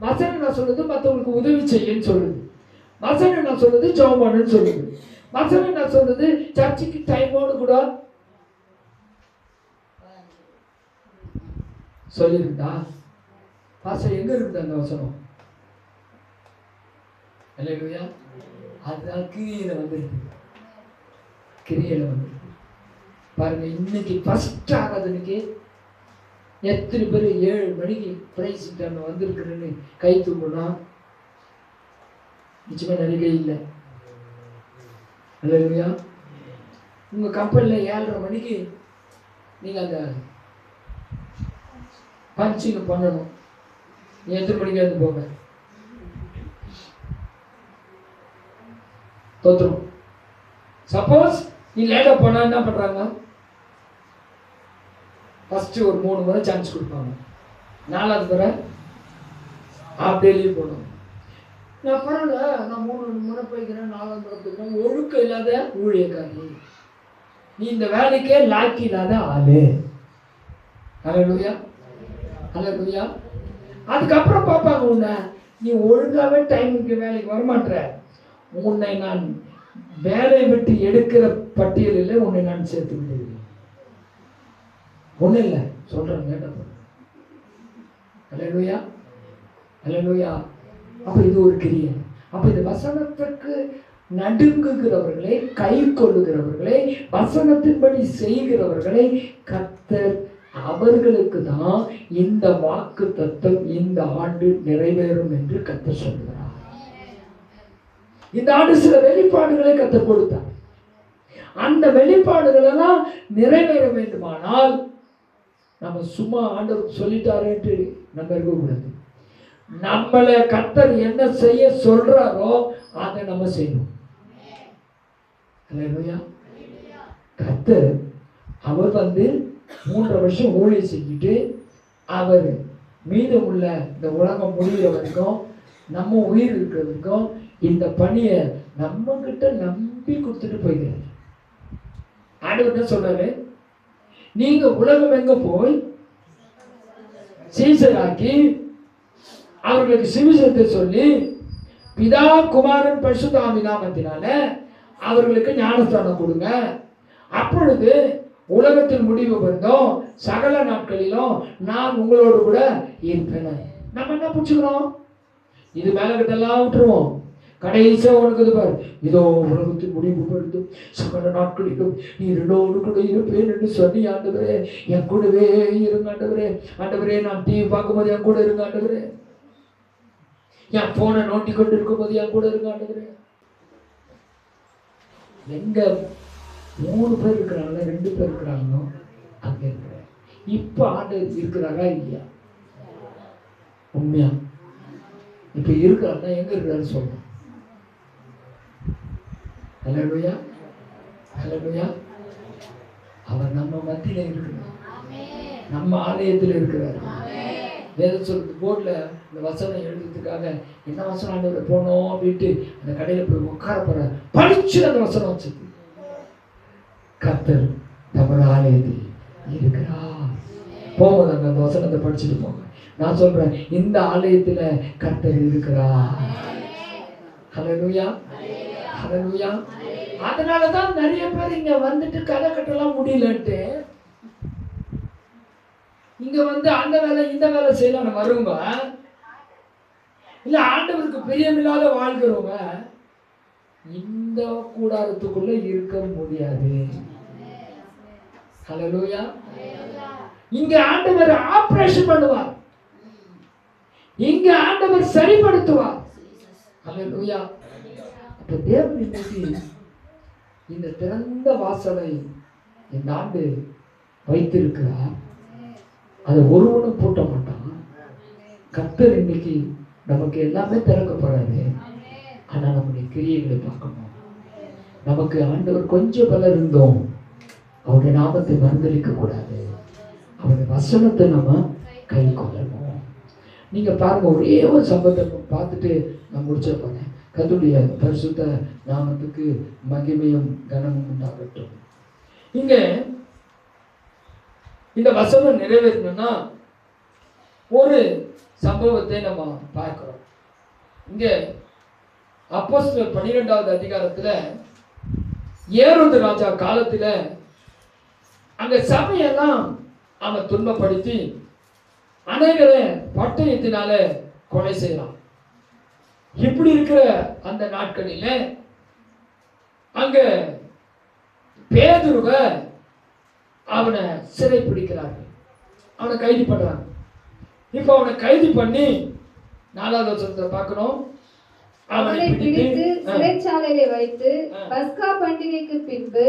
[SPEAKER 1] வசனம் என்ன சொல்லுது? மற்றவங்களுக்கு உதவி செய்யன்னு சொல்லுது. வசனம் என்ன சொல்லுது? ஜெபம் பண்ணுன்னு சொல்லுது. வசனம் என்ன சொல்லுது? சர்ச்சுக்கு டைமோடு கூட சொல்லிருந்தா பாஸ்டர் எங்க இருக்கு அந்த வசனம்? அல்லேலூயா. அதுதான் கிரியையில வந்துருக்கு. கிரியையில வந்து பாருங்க, இன்னைக்கு ஃபர்ஸ்ட் ஆகாதனுக்கு எத்தனை பேர் 7 மணிக்கு பிரைஸ் வந்திருக்கிறேன்னு கை தூக்கணும். நிச்சயமா நடிகை இல்லை. அல்லேலூயா. உங்க கம்பெனியில் 7:30 மணிக்கு நீங்க அந்த பஞ்சிங் பண்ணணும். நீ எத்தனை மணிக்கு வந்து போங்க தோத்துரும். சப்போஸ் நீ லேட்டா போனா என்ன பண்றாங்க? ஃபர்ஸ்ட் ஒரு 3 முறை சான்ஸ் கொடுப்பாங்க. 4வது முறை ஆஃப் டே லீவ் போடணும். நான் பரவாயில்ல, நான் 3 முறை போய்க்கிறேன், 4வது முறை போய்க்கிறேன். ஒழுக்கம் இல்லாத ஊழியக்காரி, நீ இந்த வேலைக்கே லாக்கி இல்லாத ஆளு. ஹல்லேலூயா. ஹல்லேலூயா. அதுக்கப்புறம் பார்ப்பாங்க உன்னை, நீ ஒழுங்காவே டைமுக்கு வேலைக்கு வரமாட்ற, உன்னை நான் வேலை விட்டு எடுக்கிற பட்டியலில் உன்னை நான் சேர்த்து விடுகிறேன். ஒன்றும் இல்லை சொல்றேன். அல்லேலூயா. அல்லேலூயா. அப்ப இது ஒரு கிரியை. அப்ப இந்த வசனத்துக்கு நடுங்குகிறவர்களை, கை கொள்ளுகிறவர்களை, வசனத்தின்படி செய்கிறவர்களை கர்த்தர் அவர்களுக்கு தான் இந்த வாக்கு தத்தம் இந்த ஆண்டு நிறைவேறும் என்று கர்த்தர் சொல்கிறார். இந்த ஆண்டு சில வெளிப்பாடுகளை கர்த்தர் கொடுத்தார். அந்த வெளிப்பாடுகள் எல்லாம் நிறைவேற வேண்டுமானால் நம்ம சும்மா ஆண்டவர் சொல்லிட்டாரு என்று நம்ம இருக்கக்கூடாது. நம்மளை கர்த்தர் என்ன செய்ய சொல்றாரோ அதை நம்ம செய்யணும். அல்லேலூயா. கர்த்தர் அவர் 3 வருஷம் ஊழியம் செஞ்சுட்டு அவர் மீதம் உள்ள இந்த உலகம் முடிகிற வரைக்கும், நம்ம உயிர் இருக்கிற வரைக்கும் இந்த பணியை நம்ம கிட்ட நம்பி கொடுத்துட்டு போய்கிறார். ஆண்டவர் என்ன சொல்றாரு? நீங்க உலகம் எங்க போய் சீசராக்கி அவர்களுக்கு சுவிசேஷத்தை சொல்லி பிதா குமாரன் பரிசுத்த ஆவியின் நாமத்தினால அவர்களுக்கு ஞானஸ்தானம் கொடுங்க. அப்பொழுது உலகத்தின் முடிவு வந்தோம் சகல நாட்களிலும் நான் உங்களோடு கூட இருப்பேன். நம்ம என்ன புடிச்சுக்கிறோம்? இது மேல கிட்டெல்லாம் விட்டுருவோம். கடைசியா உனக்கு இது பாரு, இதோ உலகத்தின் முடிவு வருது சகல நாட்களிலும் நீ என்னோடு கூட இருப்பேன் என்று சொல்லி, ஆண்டவரே என் கூடவே இருங்க ஆண்டவரே. ஆண்டவரே நான் டிவி பார்க்கும்போது என் கூட இருங்க ஆண்டவரே. என் போனை நோண்டி கொண்டு இருக்கும்போது என் கூட இருங்க ஆண்டவரே. எங்க 3 பேர் இருக்கிறாங்களோ 2 பேர் இருக்கிறாங்களோ அங்க இருக்கிற. இப்ப ஆண்டவர் இருக்கிறாரா இல்லையா? உண்மையா இப்ப இருக்கிறாருன்னா எங்க இருக்கிறாரு சொல்றோம். ஹல்லேலூயா, ஹல்லேலூயா. அவர் நம்ம மத்தியில இருக்கிறார், நம்ம ஆலயத்தில் இருக்கிறார். வேதம் சொல்றது போர்ட்ல இந்த வசனம் எழுதுறதுக்காக என்ன வசனம் ஆண்டவர் போனோம் அப்படின்ட்டு அந்த கடையில போய் உட்கார போற படிச்சு அந்த வசனம் வச்சது. கர்த்தர் நம்ம ஆலயத்தில் இருக்கிறார். போகும்போது அந்த வசனத்தை படிச்சுட்டு போங்க. நான் சொல்றேன், இந்த ஆலயத்துல கர்த்தர் இருக்கிறார். ஹல்லேலூயா, ஹல்லேலூயா. அதனாலதான் நிறைய பேர் இங்க வந்துட்டு கதை கட்டலாம் முடியலன்ட்டு இங்க அந்த வேலை இந்த வேலை செய்யலாம் வருவங்க. இல்ல ஆண்டவருக்கு பிரியமில்லாத வாழ்கிறவங்க இந்த கூடாரத்துக்குள்ள இருக்க முடியாது. ஹல்லேலூயா. இங்க ஆண்டவர் ஆபரேஷன் பண்ணுவார், இங்க ஆண்டவர் சரிப்படுத்துவார். ஹல்லேலூயா. அப்ப தேவன் இன்னைக்கு இந்த திறந்த வாசலை இந்த ஆண்டு வைத்திருக்கிறார். அதை ஒருவனும் பூட்ட மாட்டான். கர்த்தர் இன்னைக்கு நமக்கு எல்லாமே திறக்க போறாரு. ஆனா நம்முடைய கிரியைகளை பார்க்கணும். நமக்கு ஆண்டவர் கொஞ்சம் பலர் இருந்தோம், அவருடைய நாமத்தை மறந்தளிக்க கூடாது. அவருடைய வசனத்தை நம்ம கை கொள்ளணும். நீங்க பாருங்க, ஒரே ஒரு சம்பவத்தை பார்த்துட்டு நான் முடிச்ச போனேன். கர்த்தருடைய பரிசுத்த நாமத்துக்கு மகிமையும் கனமும் உண்டாகட்டும். இங்க இந்த வசனம் நிறைவேறணும்னா ஒரு சம்பவத்தை நம்ம பார்க்கிறோம். இங்க அப்போஸ்தலர் 12வது அதிகாரத்துல ஏரோது ராஜா காலத்துல அங்க சபையெல்லாம் அவன் துன்பப்படுத்தி அநேகரை பட்டயத்தினால கொலை செய்யலாம். இப்படி இருக்கிற அந்த நாட்களில அங்க பேதுருவை அவனை சிறை பிடிக்கிறார்கள், அவனை கைது பண்றாங்க. இப்ப அவனை கைது பண்ணி 4வது வசனத்தை பார்க்கணும்.
[SPEAKER 4] அவனை பிடித்து சிறைச்சாலையிலே வைத்து பஸ்கா பண்டிகைக்கு பின்பு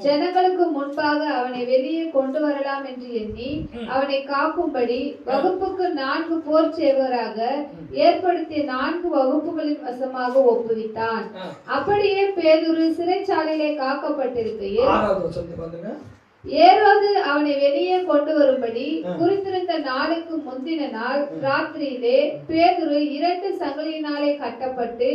[SPEAKER 4] ஜனங்களுக்கு முன்பாக அவனை வெளியே கொண்டு வரலாம் என்று எண்ணி அவனை காக்கும்படி வகுப்புக்கு 4 போர் சேவகராக ஏற்படுத்திய 4 வகுப்புகளின் வசமாக ஒப்புவித்தான். அப்படியே பேதுரு சிறைச்சாலையிலே காக்கப்பட்டிருக்கையில் ஏரோது அவனை வெளியே கொண்டு வரும்படி குறித்திருந்த நாளுக்கு முந்தின நாள் ராத்திரியிலே பேதுரு 2 சங்கிலியினாலே கட்டப்பட்டு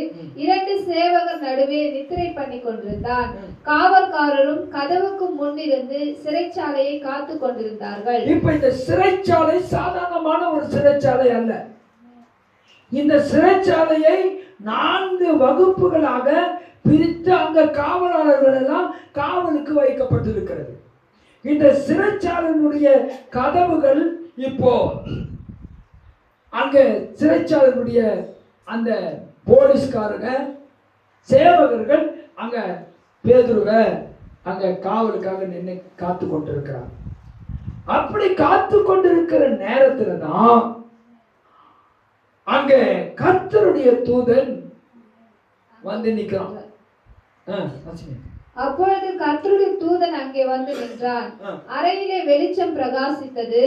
[SPEAKER 4] 2 சேவகர் நடுவே நித்திரை பண்ணி கொண்டிருந்தான். காவல்காரரும் கதவுக்கு முன்னிருந்து சிறைச்சாலையை காத்து கொண்டிருந்தார்கள்.
[SPEAKER 1] இப்ப இந்த சிறைச்சாலை சாதாரணமான ஒரு சிறைச்சாலை அல்ல. இந்த சிறைச்சாலையை 4 வகுப்புகளாக பிரித்து அங்க காவலாளர்கள் எல்லாம் காவலுக்கு வைக்கப்பட்டிருக்கிறது. இந்த சிறைச்சாலையினுடைய கதவுகள் இப்போ அங்க சிறைச்சாலையினுடைய அந்த போலீஸ்காரங்க சேவகர்கள் அங்க பேதுருவை அங்க காவலுக்காக நின்று காத்து கொண்டிருக்கிறார். அப்படி காத்து கொண்டிருக்கிற நேரத்துல தான் அங்க கர்த்தருடைய தூதன் வந்து நிற்கிறான்.
[SPEAKER 4] அப்பொழுது கர்த்தருடைய தூதன் அங்கே வந்து நின்றான். அறையிலே வெளிச்சம் பிரகாசித்தது.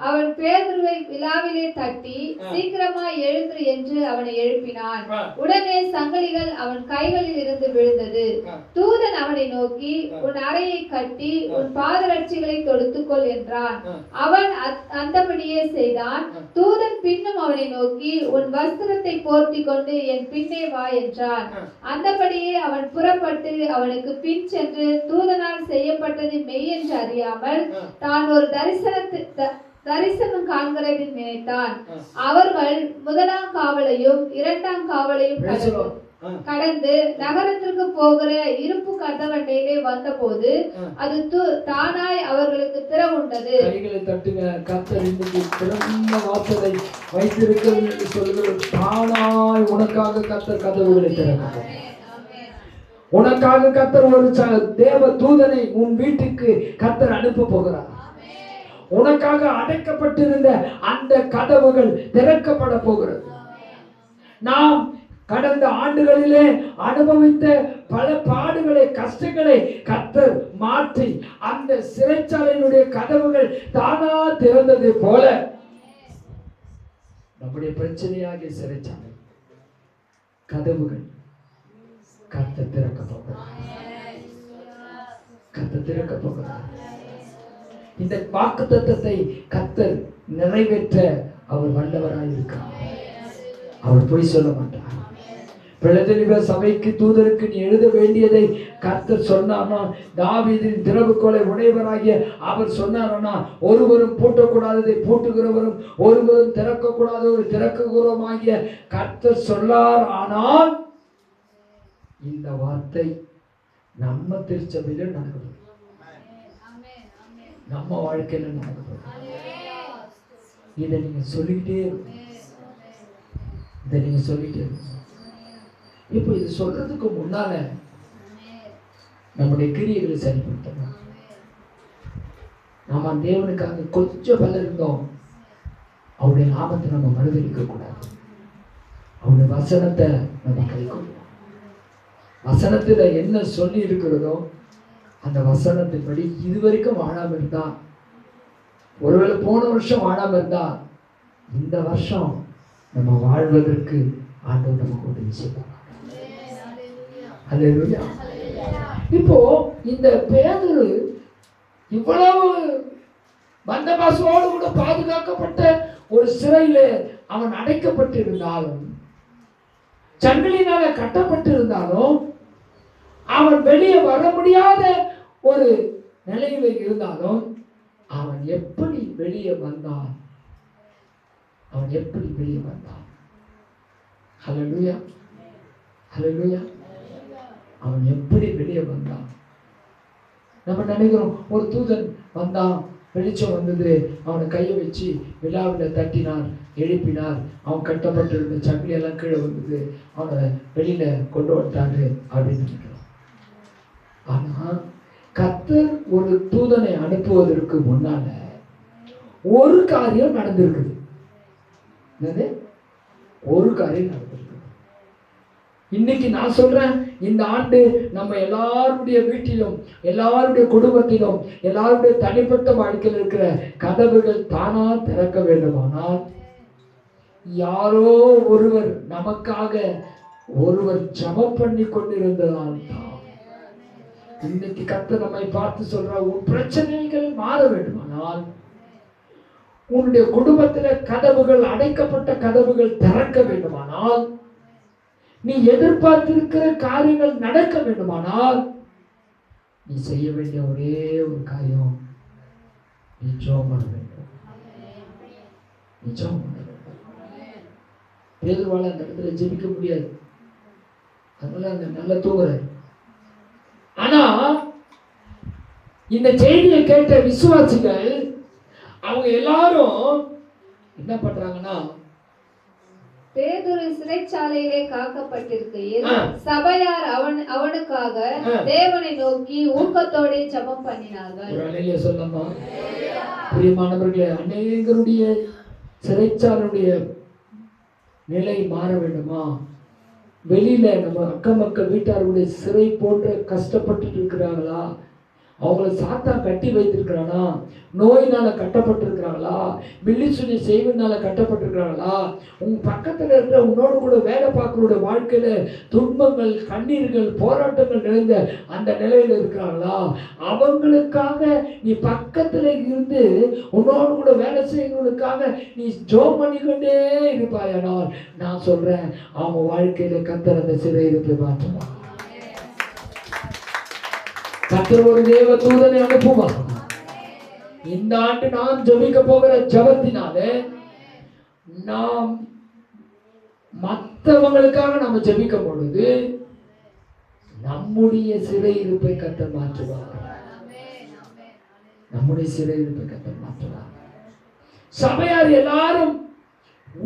[SPEAKER 4] அவன் பேதுருவை விலாவிலே தட்டி, சீக்கிரமாய் எழுந்து என்று அவனை எழுப்பினான். உடனே சங்கிலிகள் அவன் கைகளில் இருந்து விழுந்தது. தூதன் அவனை நோக்கி, உன் அறையை கட்டி உன் பாதரட்சிகளை தொடுத்துக்கொள் என்றான். அவன் அந்தபடியே செய்தான். தூதன் பின்னும் அவனை நோக்கி, உன் வஸ்திரத்தை போர்த்தி கொண்டு என் பின்னே வா என்றான். அந்தபடியே அவன் புறப்பட்டு அவனுக்கு பின் சென்று தூதனால் செய்யப்பட்டது மெய் என்று அறியாமல் தான் ஒரு தரிசனம் காண்கிறதை நினைத்தான். அவர்கள் முதலாம் காவலையும் இரண்டாம் காவலையும் கடந்து நகரத்திற்கு போகிற இருப்பு கதவண்டையிலே வந்தபோது அது தானாய் அவர்களுக்கு திறவுண்டது.
[SPEAKER 1] கைகளை தட்டுங்க. கர்த்தர் இன்னைக்கு திறந்த வாசலை வைத்திருக்கிறது என்று சொல்கிறது. தானாய் உனக்காக கர்த்தர் கதவுகளை திறக்கிறார். உனக்காக கர்த்தர் ஒரு தேவ தூதனை உன் வீட்டுக்கு கர்த்தர் அனுப்ப போகிறார். உனக்காக அடைக்கப்பட்டிருந்த அந்த கதவுகள் திறக்கப்பட போகிறது. நாம் கடந்த ஆண்டுகளிலே அனுபவித்த பல பாடுகளை, கஷ்டங்களை கர்த்தர் மாற்றி அந்த சிறைச்சாலையினுடைய கதவுகள் தானா திறந்தது போல நம்முடைய பிரச்சனையாகிய சிறைச்சாலை கதவுகள் கர்த்தர் திறக்க போகிறார். கர்த்தர் திறக்க போகிறார். இந்த வாக்குத்தத்தத்தை கர்த்தர் நிறைவேற்ற அவர் வல்லவராய் இருக்கிறார். அவர் பொய் சொல்ல மாட்டார். பிலதெல்பியா சபைக்கு தூதருக்கு நீ எழுத வேண்டியதை கர்த்தர் சொன்னார்னா, தாவீதின் திறவுகோலை உடையவராகிய அவர் சொன்னார்னா, ஒருவரும் பூட்டக்கூடாததை பூட்டுகிறவரும் ஒருவரும் திறக்கக்கூடாதவர் திறக்குகிறவருமாகிய கர்த்தர் சொன்னார். ஆனால் இந்த வார்த்தை நம்ம திருச்சபையில நடக்குது, நம்ம வாழ்க்கையில நடக்குது. இதை நீங்க சொல்லிக்கிட்டே இருக்கணும். இதை நீங்க சொல்லிட்டே இருக்கணும். இப்போ இது சொல்றதுக்கு முன்னால நம்முடைய கிரியைகளை சரிப்படுத்தணும். நாம தேவனுக்காக கொஞ்சம் பல இருந்தோம். அவருடைய நாமத்தை நம்ம மறுதளிக்க கூடாது. அவருடைய வசனத்தை நம்ம கை கொள்ளணும். வசனத்துல என்ன சொல்லி இருக்கிறதோ அந்த வசனத்தின்படி இதுவரைக்கும் வாழாம இருந்தா, ஒருவேளை போன வருஷம் வாழாம இருந்தா, இந்த வருஷம் நம்ம வாழ்வதற்கு ஆண்டவர் நமக்கு உதவி செய்வார். அல்லேலூயா. இப்போ இந்த பேதுரு இவ்வளவு பந்தபாசோடு கூட பாதுகாக்கப்பட்ட ஒரு சிறையில அவன் அடைக்கப்பட்டிருந்தாலும், சங்கிலினால கட்டப்பட்டிருந்தாலும், அவன் வெளியே வர முடியாத ஒரு நிலையில இருந்தாலும், அவன் எப்படி வெளியே வந்தான்? அவன் எப்படி வெளியே வந்தான்? ஹல்லேலூயா, ஹல்லேலூயா. அவன் எப்படி வெளியே வந்தான்? நம்ம நினைக்கிறோம், ஒரு தூதன் வந்தான், வெளிச்சம் வந்தது, அவனை கையை வச்சு விழாவில் தட்டினார், எழுப்பினார், அவன் கட்டப்பட்டிருந்த சங்கிலி எல்லாம் கீழே வந்தது, அவனை வெளியில கொண்டு வந்துட்டாரு அப்படின்னு நினைக்கிறோம். ஆனா கர்த்தர் ஒரு தூதனை அனுப்புவதற்கு முன்னால ஒரு காரியம் நடந்திருக்குது. என்னது? ஒரு காரியம் நடந்திருக்கு. இன்னைக்கு நான் சொல்றேன், இந்த ஆண்டு நம்ம எல்லாருடைய வீட்டிலும், எல்லாருடைய குடும்பத்திலும், எல்லாருடைய தனிப்பட்ட வாழ்க்கையில் இருக்கிற கதவுகள் தானா திறக்க வேண்டுமானால், யாரோ ஒருவர் நமக்காக ஒருவர் ஜெபம் பண்ணி கொண்டிருந்ததால் தான் இன்னைக்கு கர்த்தர் நம்மை பார்த்து சொல்ற, உன் பிரச்சனைகள் மாற வேண்டுமானால், உன்னுடைய குடும்பத்துல கதவுகள், அடைக்கப்பட்ட கதவுகள் திறக்க வேண்டுமானால், நீ எதிர்பார்த்திருக்கிற காரியங்கள் நடக்க வேண்டுமானால், நீ செய்ய வேண்டிய ஒரே ஒரு காரியம், நீ ஜெபம் பண்ண வேண்டும். நீ ஜெபம் பண்ண வேண்டும். பேதுருவால அந்த இடத்துல ஜெபிக்க முடியாது, அதனால அந்த நல்ல தூங்குறாரு. ஆனா இந்த செய்தியை கேட்ட விசுவாசிகள் அவங்க எல்லாரும் என்ன பண்றாங்கன்னா,
[SPEAKER 4] பேதுரு சிறைச்சாலையிலே காக்கப்பட்டிருக்கையில்
[SPEAKER 1] ஆ.
[SPEAKER 4] சபையார் அவனுக்காக தேவனை நோக்கி ஊக்கத்தோடு ஜெபம் பண்ணினார்கள்.
[SPEAKER 1] ஒரு அலையில சொல்லமா பிரியமானவர்களே, அநேகருடைய சிறைச்சாலையுடைய நிலை மாற வேண்டுமா? வெளியில நம்ம அக்கம் மக்கள் வீட்டாருடைய சிறை போன்ற கஷ்டப்பட்டு இருக்கிறாங்களா? அவங்கள சாத்தா கட்டி வைத்திருக்கிறானா? நோயினால கட்டப்பட்டிருக்கிறாங்களா? மில்லிசுனி செய்வனால கட்டப்பட்டிருக்கிறாங்களா? உங்க பக்கத்துல இருக்கிற உன்னோடு கூட வேலை பார்க்கறோட வாழ்க்கையில துன்பங்கள், கண்ணீர்கள், போராட்டங்கள் நிறைந்த அந்த நிலையில இருக்கிறாங்களா? அவங்களுக்காக நீ பக்கத்துல இருந்து உன்னோடு கூட வேலை செய்யறவங்களுக்காக நீ ஜெபம் பண்ணிக்கொண்டே இருப்பாயானால் நான் சொல்றேன், அவங்க வாழ்க்கையில கர்த்தர் அந்த சிறையிருப்பை மாற்றுவார். கர்த்தர் ஒரு தேவ தூதனை அனுப்புவார். இந்த ஆண்டு நாம் ஜெபிக்க போகிற ஜெபத்தினாலே நாம் மற்றவங்களுக்காக நம்ம ஜெபிக்கும் பொழுது நம்முடைய சிறையிருப்பை கர்த்தர் மாற்றுவார். நம்முடைய சிறையிருப்பை கர்த்தர் மாற்றுவார். சபையார் எல்லாரும்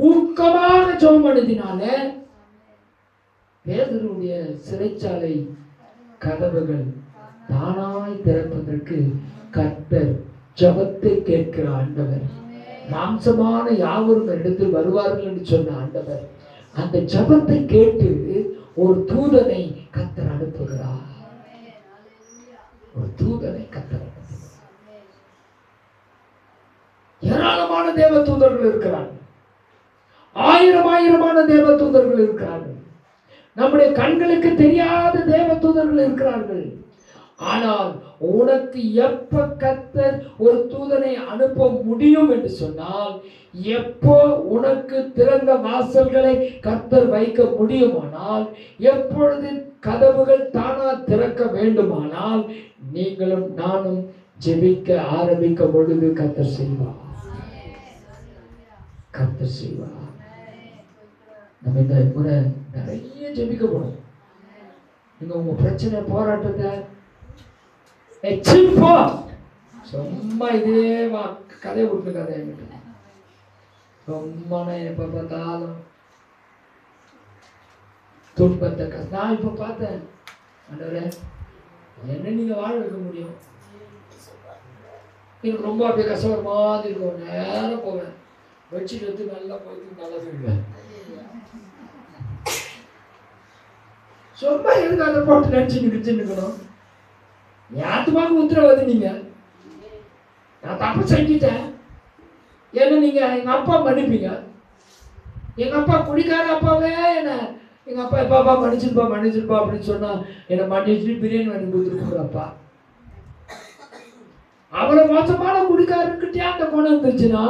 [SPEAKER 1] ஊக்கமாக ஜெபம் பண்ணதினால பேதுருவுடைய சிறைச்சாலை கதவுகள் தானாய் திறப்பதற்கு கர்த்தர் ஜெபத்தை கேட்கிற ஆண்டவர். மாம்சமான யாவரும் இடத்தில் வருவார்கள் என்று சொன்ன ஆண்டவர் அந்த ஜெபத்தை கேட்டு ஒரு தூதனை கர்த்தர் அனுப்புகிறார். ஒரு தூதனை கர்த்தர் அனுப்புகிறார். ஏராளமான தேவ தூதர்கள் இருக்கிறார்கள். ஆயிரமான தேவ தூதர்கள் இருக்கிறார்கள். நம்முடைய கண்களுக்கு தெரியாத தேவ தூதர்கள் இருக்கிறார்கள். ஆனால் உனக்கு எப்ப கர்த்தர் ஒரு தூதனை அனுப்ப முடியும் என்று சொன்னால், எப்போ உனக்கு திறந்த வாசல்களை கர்த்தர் வைக்க முடியுமானால், எப்பொழுது கதவுகள் தானா திறக்க வேண்டுமானால் நீங்களும் நானும் ஜெபிக்க ஆரம்பிக்க பொழுது கர்த்தர் செய்வார். கர்த்தர் செய்வார். நம்ம இந்த முறை நிறைய ஜெபிக்க போறோம். நீங்க உங்க பிரச்சனை, போராட்டத்தை சும்மா இதே கதை விட்டு கதை ரொம்ப எப்ப பார்த்தாலும் துன்பத்தை நான் இப்ப பார்த்தேன். ஆண்டவரே, என்ன நீங்க வாழ வைக்க முடியும்? எனக்கு ரொம்ப அப்படியே கஷ்டப்படுற மாதிரி இருக்கும். நேரம் போவேன், வச்சுட்டு வந்து நல்லா போயிட்டு நல்லா சொல்லுவேன். சும்மா எதுக்கு அதை போட்டு நினைச்சு நிக்கணும்? யாத்துமாக்கு உத்தரவாதி நீங்க. நான் தப்பு செஞ்சுட்டேன், என்ன நீங்க எங்க அப்பா மன்னிப்பீங்க? எங்க அப்பா குடிக்கார அப்பாவே என்ன எங்க அப்பா எப்பாப்பா மன்னிச்சிருப்பா அப்படின்னு சொன்னா என்னை மன்னிச்சுட்டு பிரியாணி வாங்கி கொடுத்துருப்பாரு அப்பா. அவரை மோசமான குடிக்காரர்கிட்டே அந்த குணம் இருந்துச்சுன்னா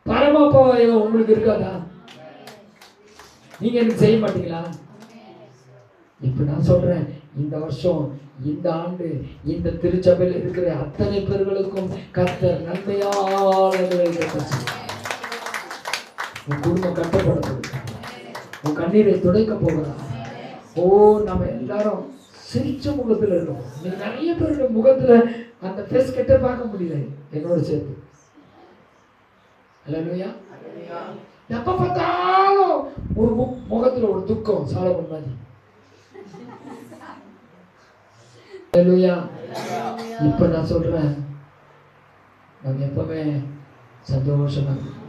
[SPEAKER 1] பரமாப்பா உங்களுக்கு இருக்காதா? நீங்க எனக்கு செய்ய மாட்டீங்களா? இப்ப நான் சொல்றேன், இந்த வருஷம், இந்த ஆண்டு, இந்த திருச்சபையில் இருக்கிற அத்தனை பேர்களுக்கும் கர்த்தர் நன்மையாளர்களை உன் குடும்பம் கட்டப்பட, உன் கண்ணீரை துடைக்க போகிறார். ஓ, நம்ம எல்லாரும் சிரிச்ச முகத்துல இருக்கோம். நீங்க நிறைய பேருடைய முகத்துல அந்த பேஸ் கெட்ட பார்க்க முடியல என்னோட சேர்த்து. அல்லேலூயா. எப்ப பார்த்தாலும் ஒரு முகத்துல ஒரு துக்கம் சாலமோன் மாதிரி. அல்லேலூயா. இப்ப நான் சொல்றேன், நம்ம எப்பவுமே சந்தோஷமா இருக்கும்,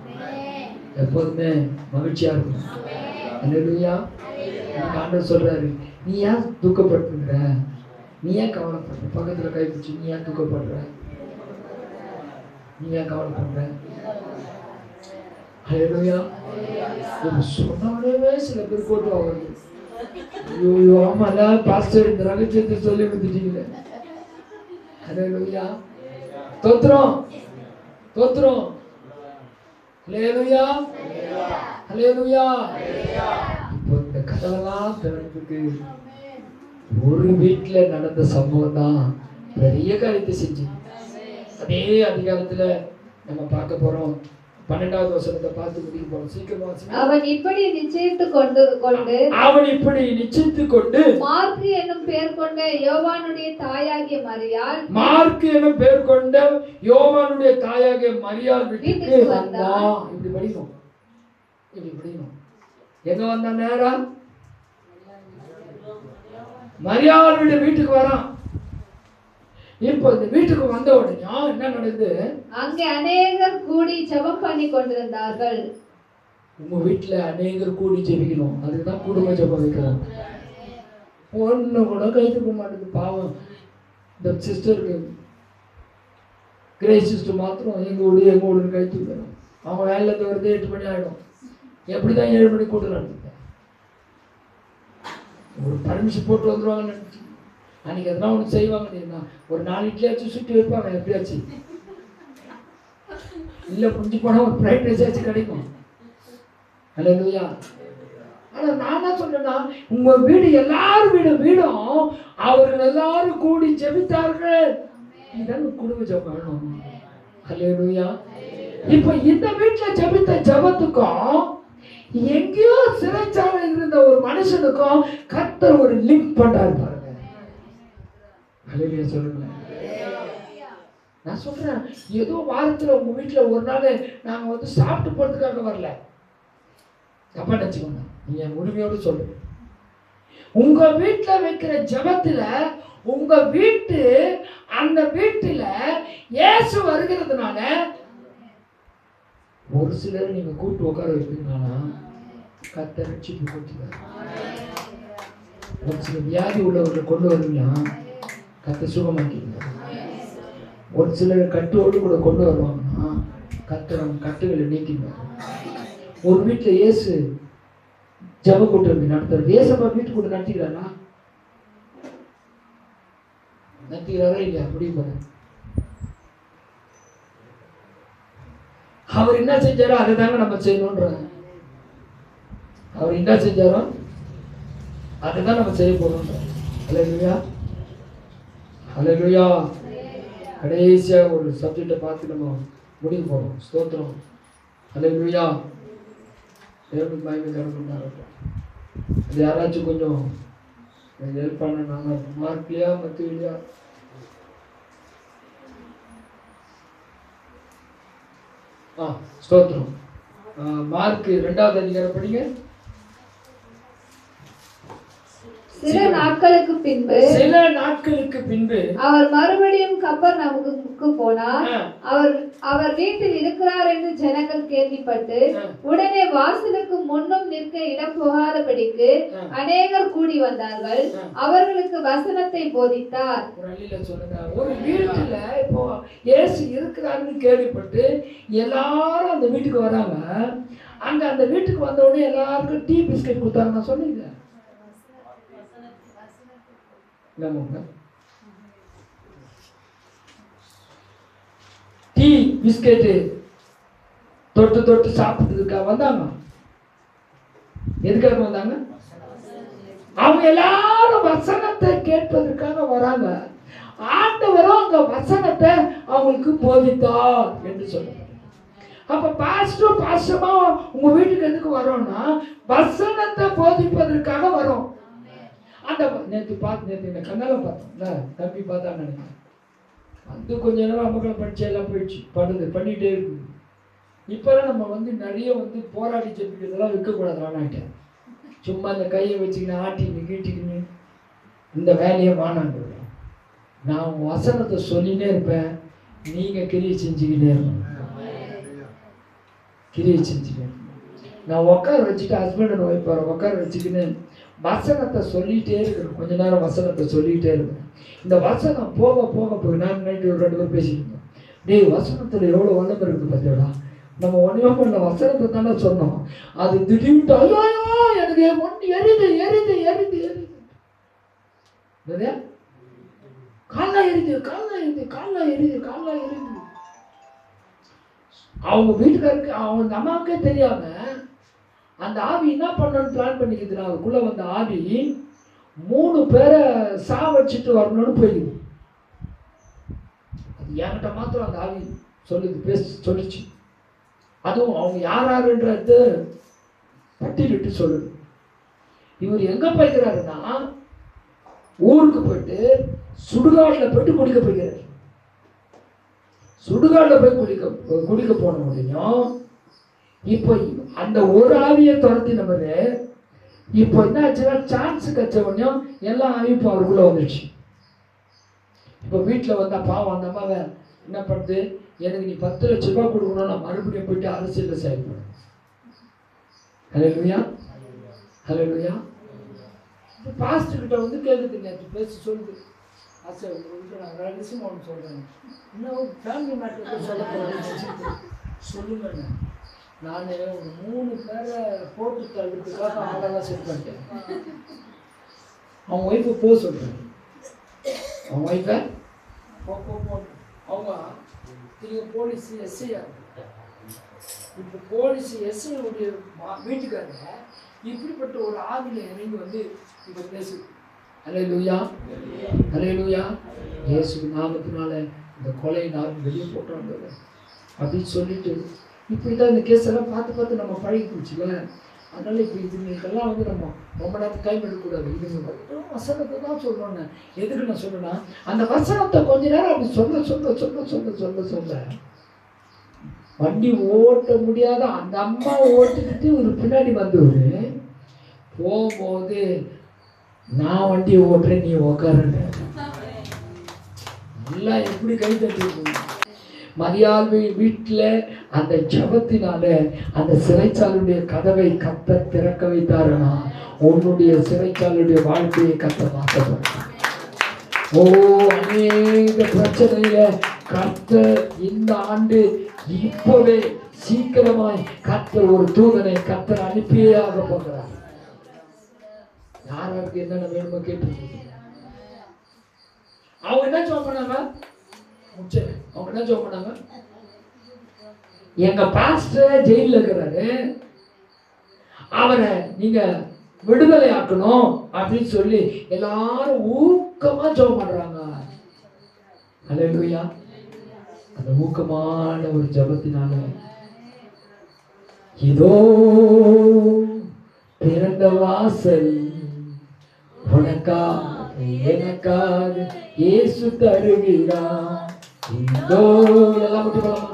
[SPEAKER 1] எப்போதுமே மகிழ்ச்சியா இருக்கும். அல்லேலூயா. ஆண்டவர் சொல்றாரு, நீ ஏன் துக்கப்படுத்துகிற? நீ ஏன் கவலைப்படுற? பக்கத்துல கை பிடிச்சி நீ ஏன் துக்கப்படுற? நீ ஏன் கவலைப்படுற? அல்லேலூயா. சொன்னாலே சில பேர் போட்டு ஆகுது. ஐயோ, ஆமால பாஸ்டர் இந்த ரகசியத்தை சொல்லி கொடுத்துட்டீங்களே. அல்லேலூயா. தோத்திரம் தோத்திரம். அல்லேலூயா. அல்லேலூயா. இப்போ இந்த கதவெல்லாம் திறந்துக்கு ஒரு வீட்டுல நடந்த சம்பவம் தான் பெரிய காரியத்தை செஞ்சு. அதே அதிகாரத்துல நம்ம பார்க்க போறோம். 12வது வசனத்தை பார்த்து முடிக்க போறோம். சீக்கிரமா.
[SPEAKER 4] அவன் இப்படி நிச்சயித்து கொண்டு மார்க்கு என்னும் பெயர் கொண்ட யோவானுடைய தாயாகிய மரியாள் வீட்டுக்கு வந்தான். இப்படி படிக்கணும்.
[SPEAKER 1] எங்க வந்தான்? நேரா மரியாளுடைய வீட்டுக்கு வரான். இப்போ இந்த வீட்டுக்கு வந்த உடனே என்ன நடக்குது?
[SPEAKER 4] அங்கே அநேகர் கூடி ஜெபம் பண்ணி கொண்டிருந்தார்கள்.
[SPEAKER 1] உங்க வீட்டுல அநேகர் கூடி ஜெபிக்கணும். அதுக்குதான் குடும்ப ஜெபம் வைக்கிறோம். ஒண்ணு கூட கை தூக்க மாட்டேங்குது பாவம். இந்த சிஸ்டருக்கு கிரேஸ் சிஸ்டர் மாத்திரம் எங்க ஊடு கை தூக்கணும். அவங்க வேலையில வருது 8 மணி ஆகிடும். எப்படிதான் 7 மணி கூட்டலாம் ஒரு பர்மிஷன் போட்டு வந்துடுவாங்கன்னு நினைச்சு அன்னைக்கு எதனா ஒன்று செய்வாங்க. ஒரு 4 இட்லியாச்சும் சுட்டி வைப்பாங்க எப்படியாச்சு. இல்லை புரிஞ்சு போனால் ஒரு ஃப்ரைட் ரைஸ் ஆச்சு கிடைக்கும். அல்லேலூயா. ஆனால் நான் என்ன சொல்றேன்னா, உங்க வீடு எல்லாரும் வீடும் அவர்கள் எல்லாரும் கூடி ஜெபித்தார்கள். இதான் குடும்ப ஜெபம் வேணும். அல்லேலூயா. இப்ப இந்த வீட்டுல ஜெபித்த ஜெபத்துக்கும் எங்கேயோ சிறைச்சாலையில் இருந்த ஒரு மனுஷனுக்கும் கர்த்தர் ஒரு லிங்க் பண்றாரு பாருங்க. அல்லேலூயா சொல்லுங்க. நான் சொல்றேன், ஏதோ வாரத்துல உங்க வீட்டுல ஒரு நாள் நாங்க வந்து சாப்பிட்டு போறதுக்காக வரல, தப்பா நினைச்சுக்கோங்க. நீங்க உரிமையோடு சொல்லுங்க. உங்க வீட்டுல வைக்கிற ஜெபத்துல உங்க வீட்டு அந்த வீட்டுல இயேசு வருகிறதுனால ஒரு சிலர் நீங்க கூட்டு உட்கார வைப்பீங்கன்னா கர்த்தர் ரட்சிப்பு கொடுத்துருக்காரு. ஒரு சில வியாதி உள்ளவர்களை கொண்டு வருவீங்கன்னா கர்த்தர் சுகமாக்கிடுவார். ஒரு சிலர் கட்டோடு கூட கொண்டு வருவாங்கன்னா கர்த்தர் அவங்க கட்டுகளை நீக்கிடுவார். ஒரு வீட்டுல இயேசு ஜெப கூட்டம் நடத்துறாரு. இயேசப்பா வீட்டு கூட நடத்திக்கிறாரா? நடத்திக்கிறாரா இல்லையா? முடிவு அவர் என்ன செஞ்சாரோ அதை தாங்க நம்ம செய்யணும்ன்ற. அவர் என்ன செஞ்சாரோ அதை தான் நம்ம செய்ய போறோம். அல்லேலூயா. அல்லேலூயா. கடைசியா ஒரு சப்ஜெக்டை பார்த்து நம்ம முடிவு போறோம். ஸ்தோத்திரம். அல்லேலூயா. தேவனுக்கு மகிமை கரங்கள்னால அது யாராச்சும் கொஞ்சம் ஹெல்ப் பண்ண. மார்க்லையா மத்தியிலையா? ஸ்தோத்திரம். மார்க் 2வது அதிகாரம் படிங்க.
[SPEAKER 4] சில நாட்களுக்கு பின்பு அவர் மறுபடியும் கப்பர்நகூமுக்கு போனார். அவர் வீட்டில் இருக்கிறார் என்று ஜனங்கள் கேள்விப்பட்டு உடனே வாசலுக்கு முன்னும் நிற்க இடம் போகாதபடிக்கு அநேகர் கூடி வந்தார்கள். அவர்களுக்கு வசனத்தை போதித்தார்.
[SPEAKER 1] ஒரு வீட்டுல இப்போ இயேசு இருக்கிறாருன்னு கேள்விப்பட்டு எல்லாரும் அந்த வீட்டுக்கு வராங்க. அங்க அந்த வீட்டுக்கு வந்த உடனே எல்லாருக்கும் டீ பிஸ்கட் கொடுத்தாங்க. நான் சொன்னீங்க டீ பிஸ்கெட்டு தொட்டு சாப்பிட்டதுக்காக வந்தாங்க. எதுக்காக வந்தாங்க? அவங்க எல்லாரும் வசனத்தை கேட்பதற்காக வராங்க. ஆண்டவரும் அங்க வசனத்தை அவங்களுக்கு போதித்தார் என்று சொல்றாங்க. அப்ப பாஸ்டமா உங்க வீட்டுக்கு எதுக்கு வரோம்னா வசனத்தை போதிப்பதற்காக வரோம். அந்த நேற்று இந்த கண்ணால பார்த்தோம்ல, தம்பி பார்த்தா நினைக்கிறேன். வந்து கொஞ்ச நேரம் அம்மக்களை படிச்சு எல்லாம் போயிடுச்சு. பண்ணிட்டே இருக்கு. இப்பெல்லாம் நம்ம வந்து நிறைய வந்து போராடி ஜெபிக்கிறதெல்லாம் வைக்கக்கூடாது. ஆனாட்டேன் சும்மா அந்த கையை வச்சுக்கின்னு ஆட்டின்னு கீட்டிக்கின்னு இந்த வேலையை வானாங்க. நான் வசனத்தை சொல்லினே இருப்பேன், நீங்க கிரியை செஞ்சுக்கிட்டே இருக்கணும். கிரியை செஞ்சுக்கிட்டே நான் உட்கார வச்சுட்டு ஹஸ்பண்ட் அண்ட் ஒய்ஃப் உட்கார வச்சுக்கின்னு வசனத்தை சொல்லிகிட்டே இருக்கணும். கொஞ்ச நேரம் வசனத்தை சொல்லிகிட்டே இருக்கணும். இந்த வசனம் போக போய் நான் நைட்டு ஒரு 2 பேர் பேசிக்கிட்டோம். டேய் வசனத்தில் எவ்வளோ வல்லமை இருக்குது பார்த்தீங்களா? நம்ம ஒன்றே பண்ண வசனத்தை தானே சொன்னோம். அது திடீர்னு ஐயோ எனக்கு ஒன்று எரிது காலைல எரிது. அவங்க வீட்டுக்காருக்கு அவங்க அம்மாவுக்கே தெரியாம அந்த ஆவி என்ன பண்ணணும்னு பிளான் பண்ணிக்கிதுன்னா அதுக்குள்ள வந்த ஆவி 3 பேரை சாவடிச்சுட்டு வரணும்னு போயிடுது. அது என்கிட்ட மாத்திரம் அந்த ஆவி சொல்லிச்சு. அதுவும் அவங்க யாருன்றது பட்டியலிட்டு சொல்லுது. இவர் எங்க போய்க்கிறாருன்னா ஊருக்கு போயிட்டு சுடுகாட்டில் போயிட்டு குடிக்க போய்க்கிறார். சுடுகாட்டில் போய் குடிக்க போன முடியும். இப்போ அந்த ஒரு ஆவியை துரத்தினவரு இப்போ என்ன ஆச்சுன்னா சான்ஸ் கச்சவனையும் எல்லா ஆவியும் இப்போ அவருக்குள்ள வந்துடுச்சு. இப்போ வீட்டில் வந்தா பாவம் அந்த அம்மாவை என்ன பண்ணுது, எனக்கு நீ 10 லட்சம் ரூபாய் கொடுக்கணும், நான் மறுபடியும் போயிட்டு அரசியலில் செயல்படுறேன். ஹல்லேலூயா, ஹல்லேலூயா. இப்போ பாஸ்டர் கிட்ட வந்து கேட்குது, நேற்று பேசி சொல்லுது, ஆசை உங்களுக்கு நான் ரகசியமாக ஒன்று சொல்கிறேன், இன்னும் ஃபேமிலி மேட்டர் சொல்ல போகிறேன் சொல்லுங்க. நான் ஒரு 3 பேரை போட்டு தள்ளுறதுக்காக ஆளெல்லாம் செட் பண்ணிட்டேன். அவன் ஒய்ஃபை போக சொல்கிறேன், அவன் ஒய்ஃபை அவங்க திரும்ப போலீஸ் எஸ்ஐ. இப்போ போலீஸ் எஸ்ஐடைய வீட்டுக்காரங்க இப்படிப்பட்ட ஒரு ஆவியில் இறங்கி வந்து இப்போ பேசுது. ஹல்லேலூயா, ஹல்லேலூயா. இயேசு நாமத்தினால இந்த கொலை நான் வெளியே போட்டாங்க அப்படின்னு சொல்லிட்டு இப்படி தான் இந்த கேஸ் எல்லாம் பார்த்து நம்ம பழகி போச்சுல. அதனால இப்போ இதுங்களுக்கெல்லாம் வந்து நம்ம ரொம்ப நேரம் டைம் எடுக்கக்கூடாது. இதுங்க மட்டும் வசனத்தை தான் சொல்லணும். எதுக்கு நான் சொல்லுன்னா, அந்த வசனத்தை கொஞ்ச நேரம் அப்படி சொல்ல வண்டி ஓட்ட முடியாத அந்த அம்மா ஓட்டிக்கிட்டு ஒரு பின்னாடி வந்தவர் போகும்போது, நான் வண்டியை ஓட்டுறேன், நீ உக்காருங்க. நல்லா எப்படி கை தட்டி மரியாள் வீட்டில் அந்த ஜபத்தினால அந்த சிறைச்சாலுடைய கதவை கத்த திறக்க வைத்தாருன்னா, உன்னுடைய சிறைச்சாலுடைய வாழ்க்கையை கத்த மாற்ற. ஓ, அநேக பிரச்சனையில கத்த இந்த ஆண்டு இப்பவே சீக்கிரமாய் கத்த ஒரு தூதனை கத்தர் அனுப்பியே ஆக போகிறார். யாருக்கு என்னென்ன வேணுமோ கேட்டு அவங்க என்ன ஜெபம் பண்ணாங்க, அவங்க என்ன ஜெபம் பண்ணாங்க, எங்க பாஸ்டர் ஜெயில இருக்கிறாரு, அவரை நீங்க விடுதலை ஆக்கணும் அப்படின்னு சொல்லி எல்லாரும் ஊக்கமா ஜெபம் பண்றாங்க. ஹல்லேலூயா. அந்த ஊக்கமான ஒரு ஜெபத்தினால இதோ திறந்த வாசல் உனக்காக எனக்காக இயேசு தருகிறார். இதோ எல்லாம் மட்டும் போலாமா,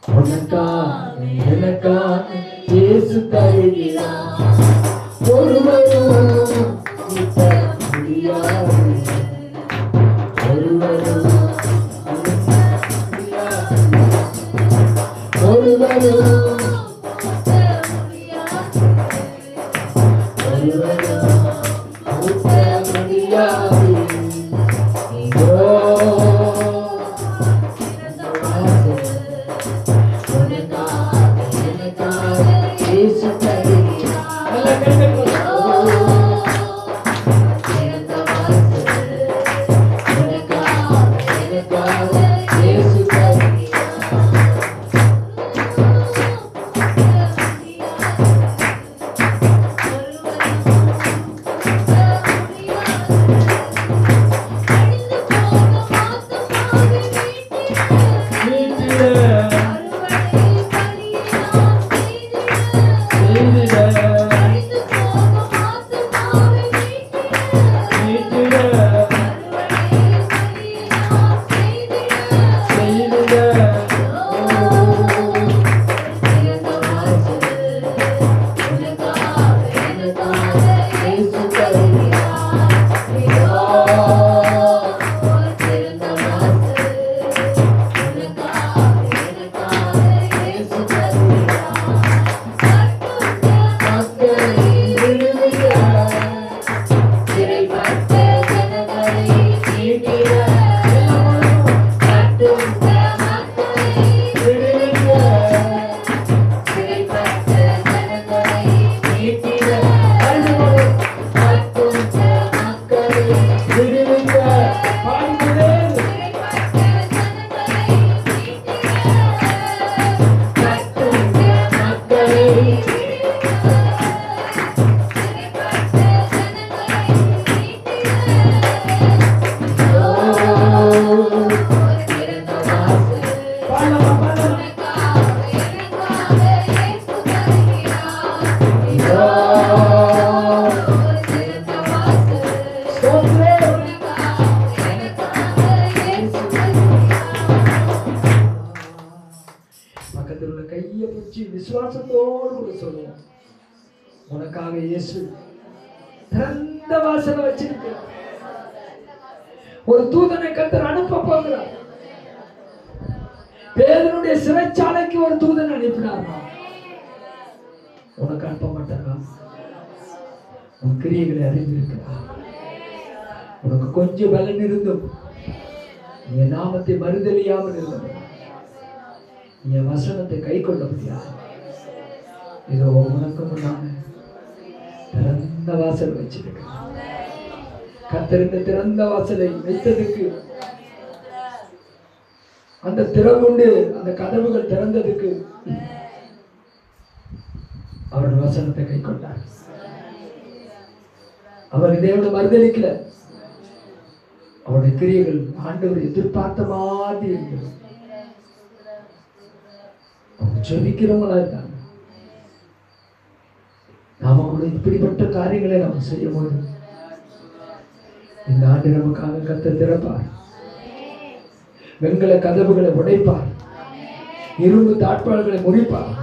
[SPEAKER 1] உனக்காக எனக்காக இயேசு தருகிறார். ஒருவரும் முடியாது, ஒருவரும் கையை பிடிச்சி விசுவாசத்தோடு கூட சொல்லுவோம், உனக்காக இயேசு திறந்த வாசலை வச்சிருக்கிறார். ஒரு தூதனை கர்த்தர் அனுப்ப போகிறார். பேதுருடைய சிறைச்சாலைக்கு ஒரு தூதன் அனுப்பினார். உனக்கு அனுப்ப மாட்டாரா? உன் கிரியைகளை அறிந்திருக்கிறார். உனக்கு கொஞ்சம் பலன் இருந்தும் என் நாமத்தை மறுதலியாமல் இருந்தது, என் வசனத்தை கை கொள்ள முடியாது. இதோ உனக்கு முன்னாக திறந்த வாசல் வச்சிருக்கிறேன். கர்த்தர் இந்த திறந்த வாசலை வைத்ததுக்கு, அந்த திறவுண்டு அந்த கதவுகள் திறந்ததுக்கு அவருடைய வசனத்தை கை கொண்டார். அவர் தேவனை மறுதலிக்கல. அவருடைய கிரியைகள் ஆண்டவர் எதிர்பார்த்த மாதிரி இருந்தது. அவங்க ஜெபிக்கிறவங்களா இருக்காங்க. நாம கூட இப்படிப்பட்ட காரியங்களை நம்ம செய்யும் போது இந்த ஆண்டு நமக்காக கர்த்தர் திறப்பார். வெண்கல கதவுகளை உடைப்பார். இரும்பு தாட்பாள்களை முறிப்பார்.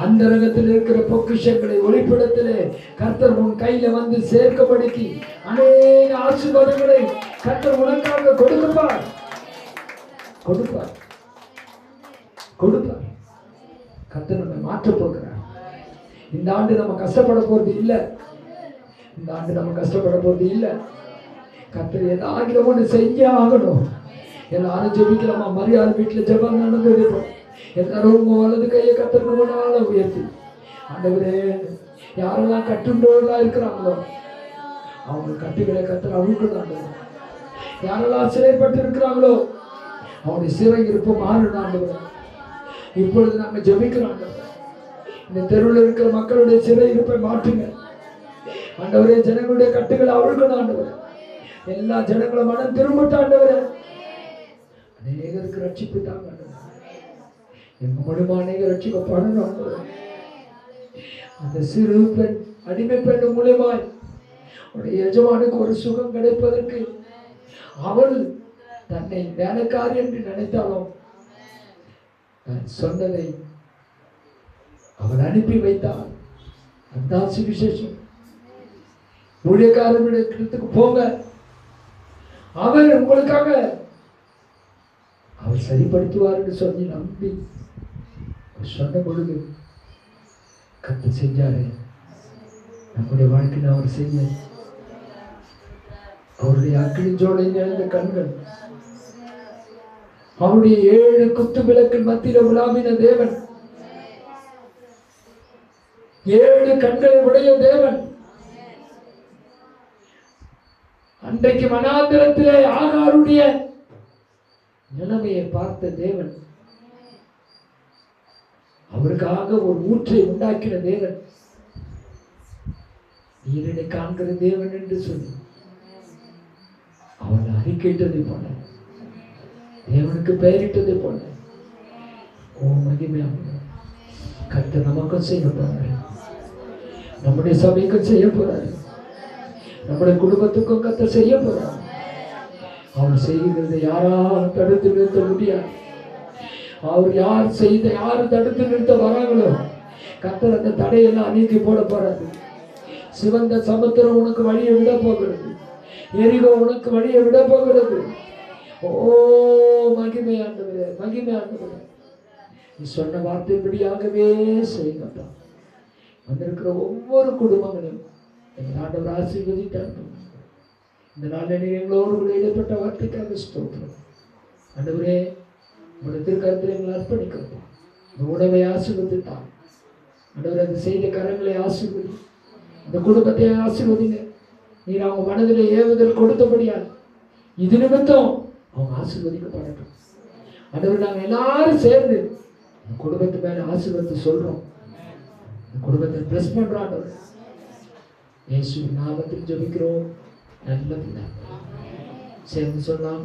[SPEAKER 1] அந்த ரகத்தில் இருக்கிற பொக்கிஷங்களை ஒளிப்பிடத்திலே கர்த்தர் உன் கையில வந்து சேர்க்கப்படுத்தி அநேக ஆசீர்வாதங்களை கர்த்தர் உனக்காக கொடுப்பார். கொடுப்பார் கொடுப்பார். கர்த்தர் நம்மை மாற்றப் போகிறார். இந்த ஆண்டு நம்ம கஷ்டப்பட போறது இல்லை. இந்த ஆண்டு நம்ம கஷ்டப்பட போறது இல்லை. கர்த்தர் ஏதாவது ஒன்று செஞ்சே ஆகணும். எல்லாரும் ஜெபிக்கலாமா? மரியாதை வீட்டில் ஜெபம் நடந்தது. எல்லாரும் வலது கையை கர்த்தர் நாள உயர்த்தி, ஆண்டவரே, யாரெல்லாம் கட்டுண்டோர்களா இருக்கிறாங்களோ அவங்க கட்டுகளை கர்த்தர் அவிழ்க்கணும். யாரெல்லாம் சிறைப்பட்டு இருக்கிறாங்களோ அவனுடைய சிறை இருப்பு மாறணும். ஆண்டவரே, இப்பொழுது நாங்கள் ஜெபிக்கிறோம். இந்த தெருவில் இருக்கிற மக்களுடைய சிறை இருப்பை மாற்றுங்க. ஆண்டவரே, ஜனங்களுடைய கட்டுகளை அவிழ்க்கணும். ஆண்டவரே, எல்லா ஜனங்களும் மனம் திரும்பட்டும். ஆண்டவரே, அநேகருக்கு ரட்சிப்பு தாங்க. எங்க மூலமா அநேக ரட்சிக்கப்படணும். அந்த சிறு பெண், அடிமை பெண் மூலமாய் உடைய எஜமானுக்கு ஒரு சுகம் கிடைப்பதற்கு அவள் தன்னை வேலைக்காரி என்று நினைத்தாலும் சொன்னதை அவள் அனுப்பி வைத்தாள். அதுதான் சுவிசேஷம். ஊழியக்காரர்களுக்கு போங்க, அவர் உங்களுக்காக அவர் சரிப்படுத்துவார் என்று சொல்லி நம்பி சொன்ன பொழுது கர்த்தர் செஞ்சாரு. நம்முடைய வாழ்க்கையில் அவர் செய்ய அவருடைய அக்கினிச்சோலை நிறைந்த கண்கள், அவருடைய 7 குத்து விளக்கின் மத்தியில் உலாவின தேவன், 7 கண்களை உடைய தேவன், அன்றைக்கு வனாந்திரத்திலே ஆகாருடைய நிலைமையை பார்த்த தேவன், அவருக்காக ஒரு ஊற்றை உண்டாக்கின தேவன், நீரனை காண்கிற தேவன் என்று சொல்லி அவனை அறிக்கையிட்டதை போல, தேவனுக்கு பெயரிட்டதை போல, ஓ மகிமையாக கர்த்தர் நமக்கும் செய்ய போறாரு. நம்முடைய சபைக்கும் செய்ய போறாரு. நம்முடைய குடும்பத்துக்கும் கர்த்தர் செய்ய போறாரு. அவர் செய்கிறதை யாராலும் தடுத்து நிறுத்த முடியாது. அவர் யார் தடுத்து நிறுத்த வராங்களோ கர்த்தர் அந்த தடையெல்லாம் நீக்கி போட போறாரு. சிவந்த சமுத்திரம் உனக்கு வழியை விட போகிறது. எரிகோ உனக்கு வழியை விட போகிறது. ஓ மகிமையானவரே, மகிமையானவரே, நீ சொன்ன வார்த்தைப்படியாகவே செய்யுங்க. வந்திருக்கிற ஒவ்வொரு குடும்பங்களையும் எங்கள் ஆண்டவர் ஆசீர்வதித்தார். இந்த நாளில் நீர் எங்களோடு கூட இடைப்பட்ட வார்த்தைக்காக ஸ்தோத்திரம். ஆண்டவரே, உங்களுடைய திருக்கரத்தில் எங்களை அர்ப்பணிக்கிறோம். இந்த உணவை ஆசீர்வதித்தான். ஆண்டவரே, அந்த செய்த கரங்களை ஆசீர்வதி, அந்த குடும்பத்தை ஆசீர்வதிங்க. நீர் அவங்க மனதில் ஏவுதல் கொடுத்தபடியால் இது நிமித்தம் அவங்க ஆசீர்வதிக்கப்படட்டும். ஆண்டவரே, நாங்கள் எல்லாரும் சேர்ந்து அந்த குடும்பத்து மேல ஆசீர்வாதத்தை சொல்றோம். அந்த குடும்பத்தை பிளஸ் பண்றோம். ஆண்டவரே, இயேசுவின் நாமத்தில் ஜெபிக்கிறோம். நல்ல பிள்ளை சேர்ந்து சொல்லலாம்.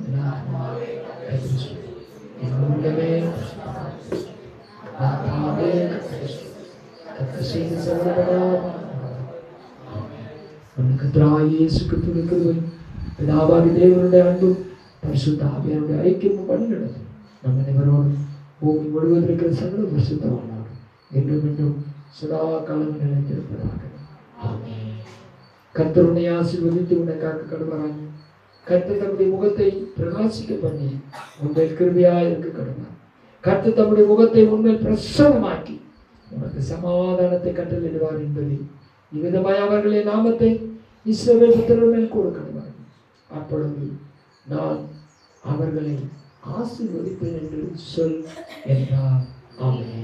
[SPEAKER 1] தேவனுடைய அன்பும் பரிசுத்த ஆவியானுடைய ஐக்கியமும் வழிநடத்தும் நம்ம அனைவரோடும் பூமி முழுவதும் இருக்கிற சகல பரிசுத்தவான்கள் என்றும் என்றும் சதா காலம் நிலைத்திருப்பதாக. கர்த்தர் உன்னை ஆசீர்வதித்து உன்னை காக்க கடவுளாக. கர்த்தர் தம்முடைய முகத்தை பிரகாசிக்க பண்ணி உன்மேல் கிருபையாய் இருக்க கடவுளாக. கர்த்தர் தம்முடைய முகத்தை உன்மேல் பிரசன்னமாக்கி உனக்கு சமாதானத்தை கட்டளையிடுவார் என்பதை இவ்விதமாய் அவர்களின் நாமத்தை இஸ்ரவேல் புத்திரர் மேல் கூட கடவுளாக. அப்பொழுது நான் அவர்களை ஆசீர்வதிப்பேன் என்று சொல் என்றார். ஆமென்.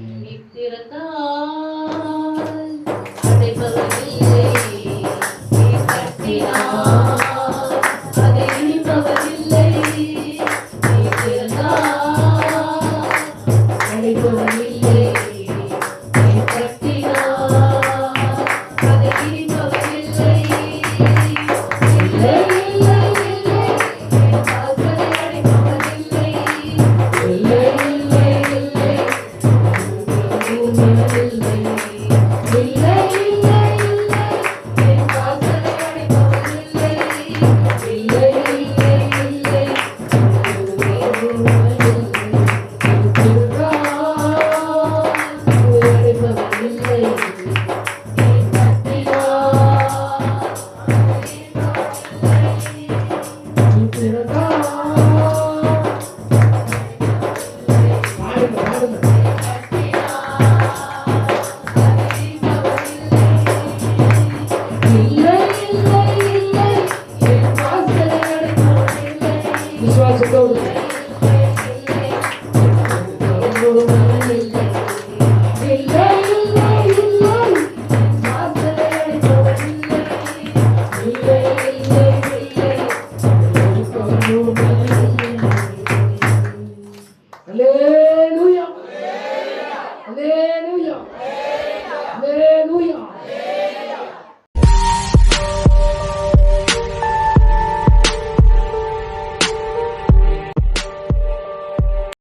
[SPEAKER 1] Hallelujah. Hallelujah.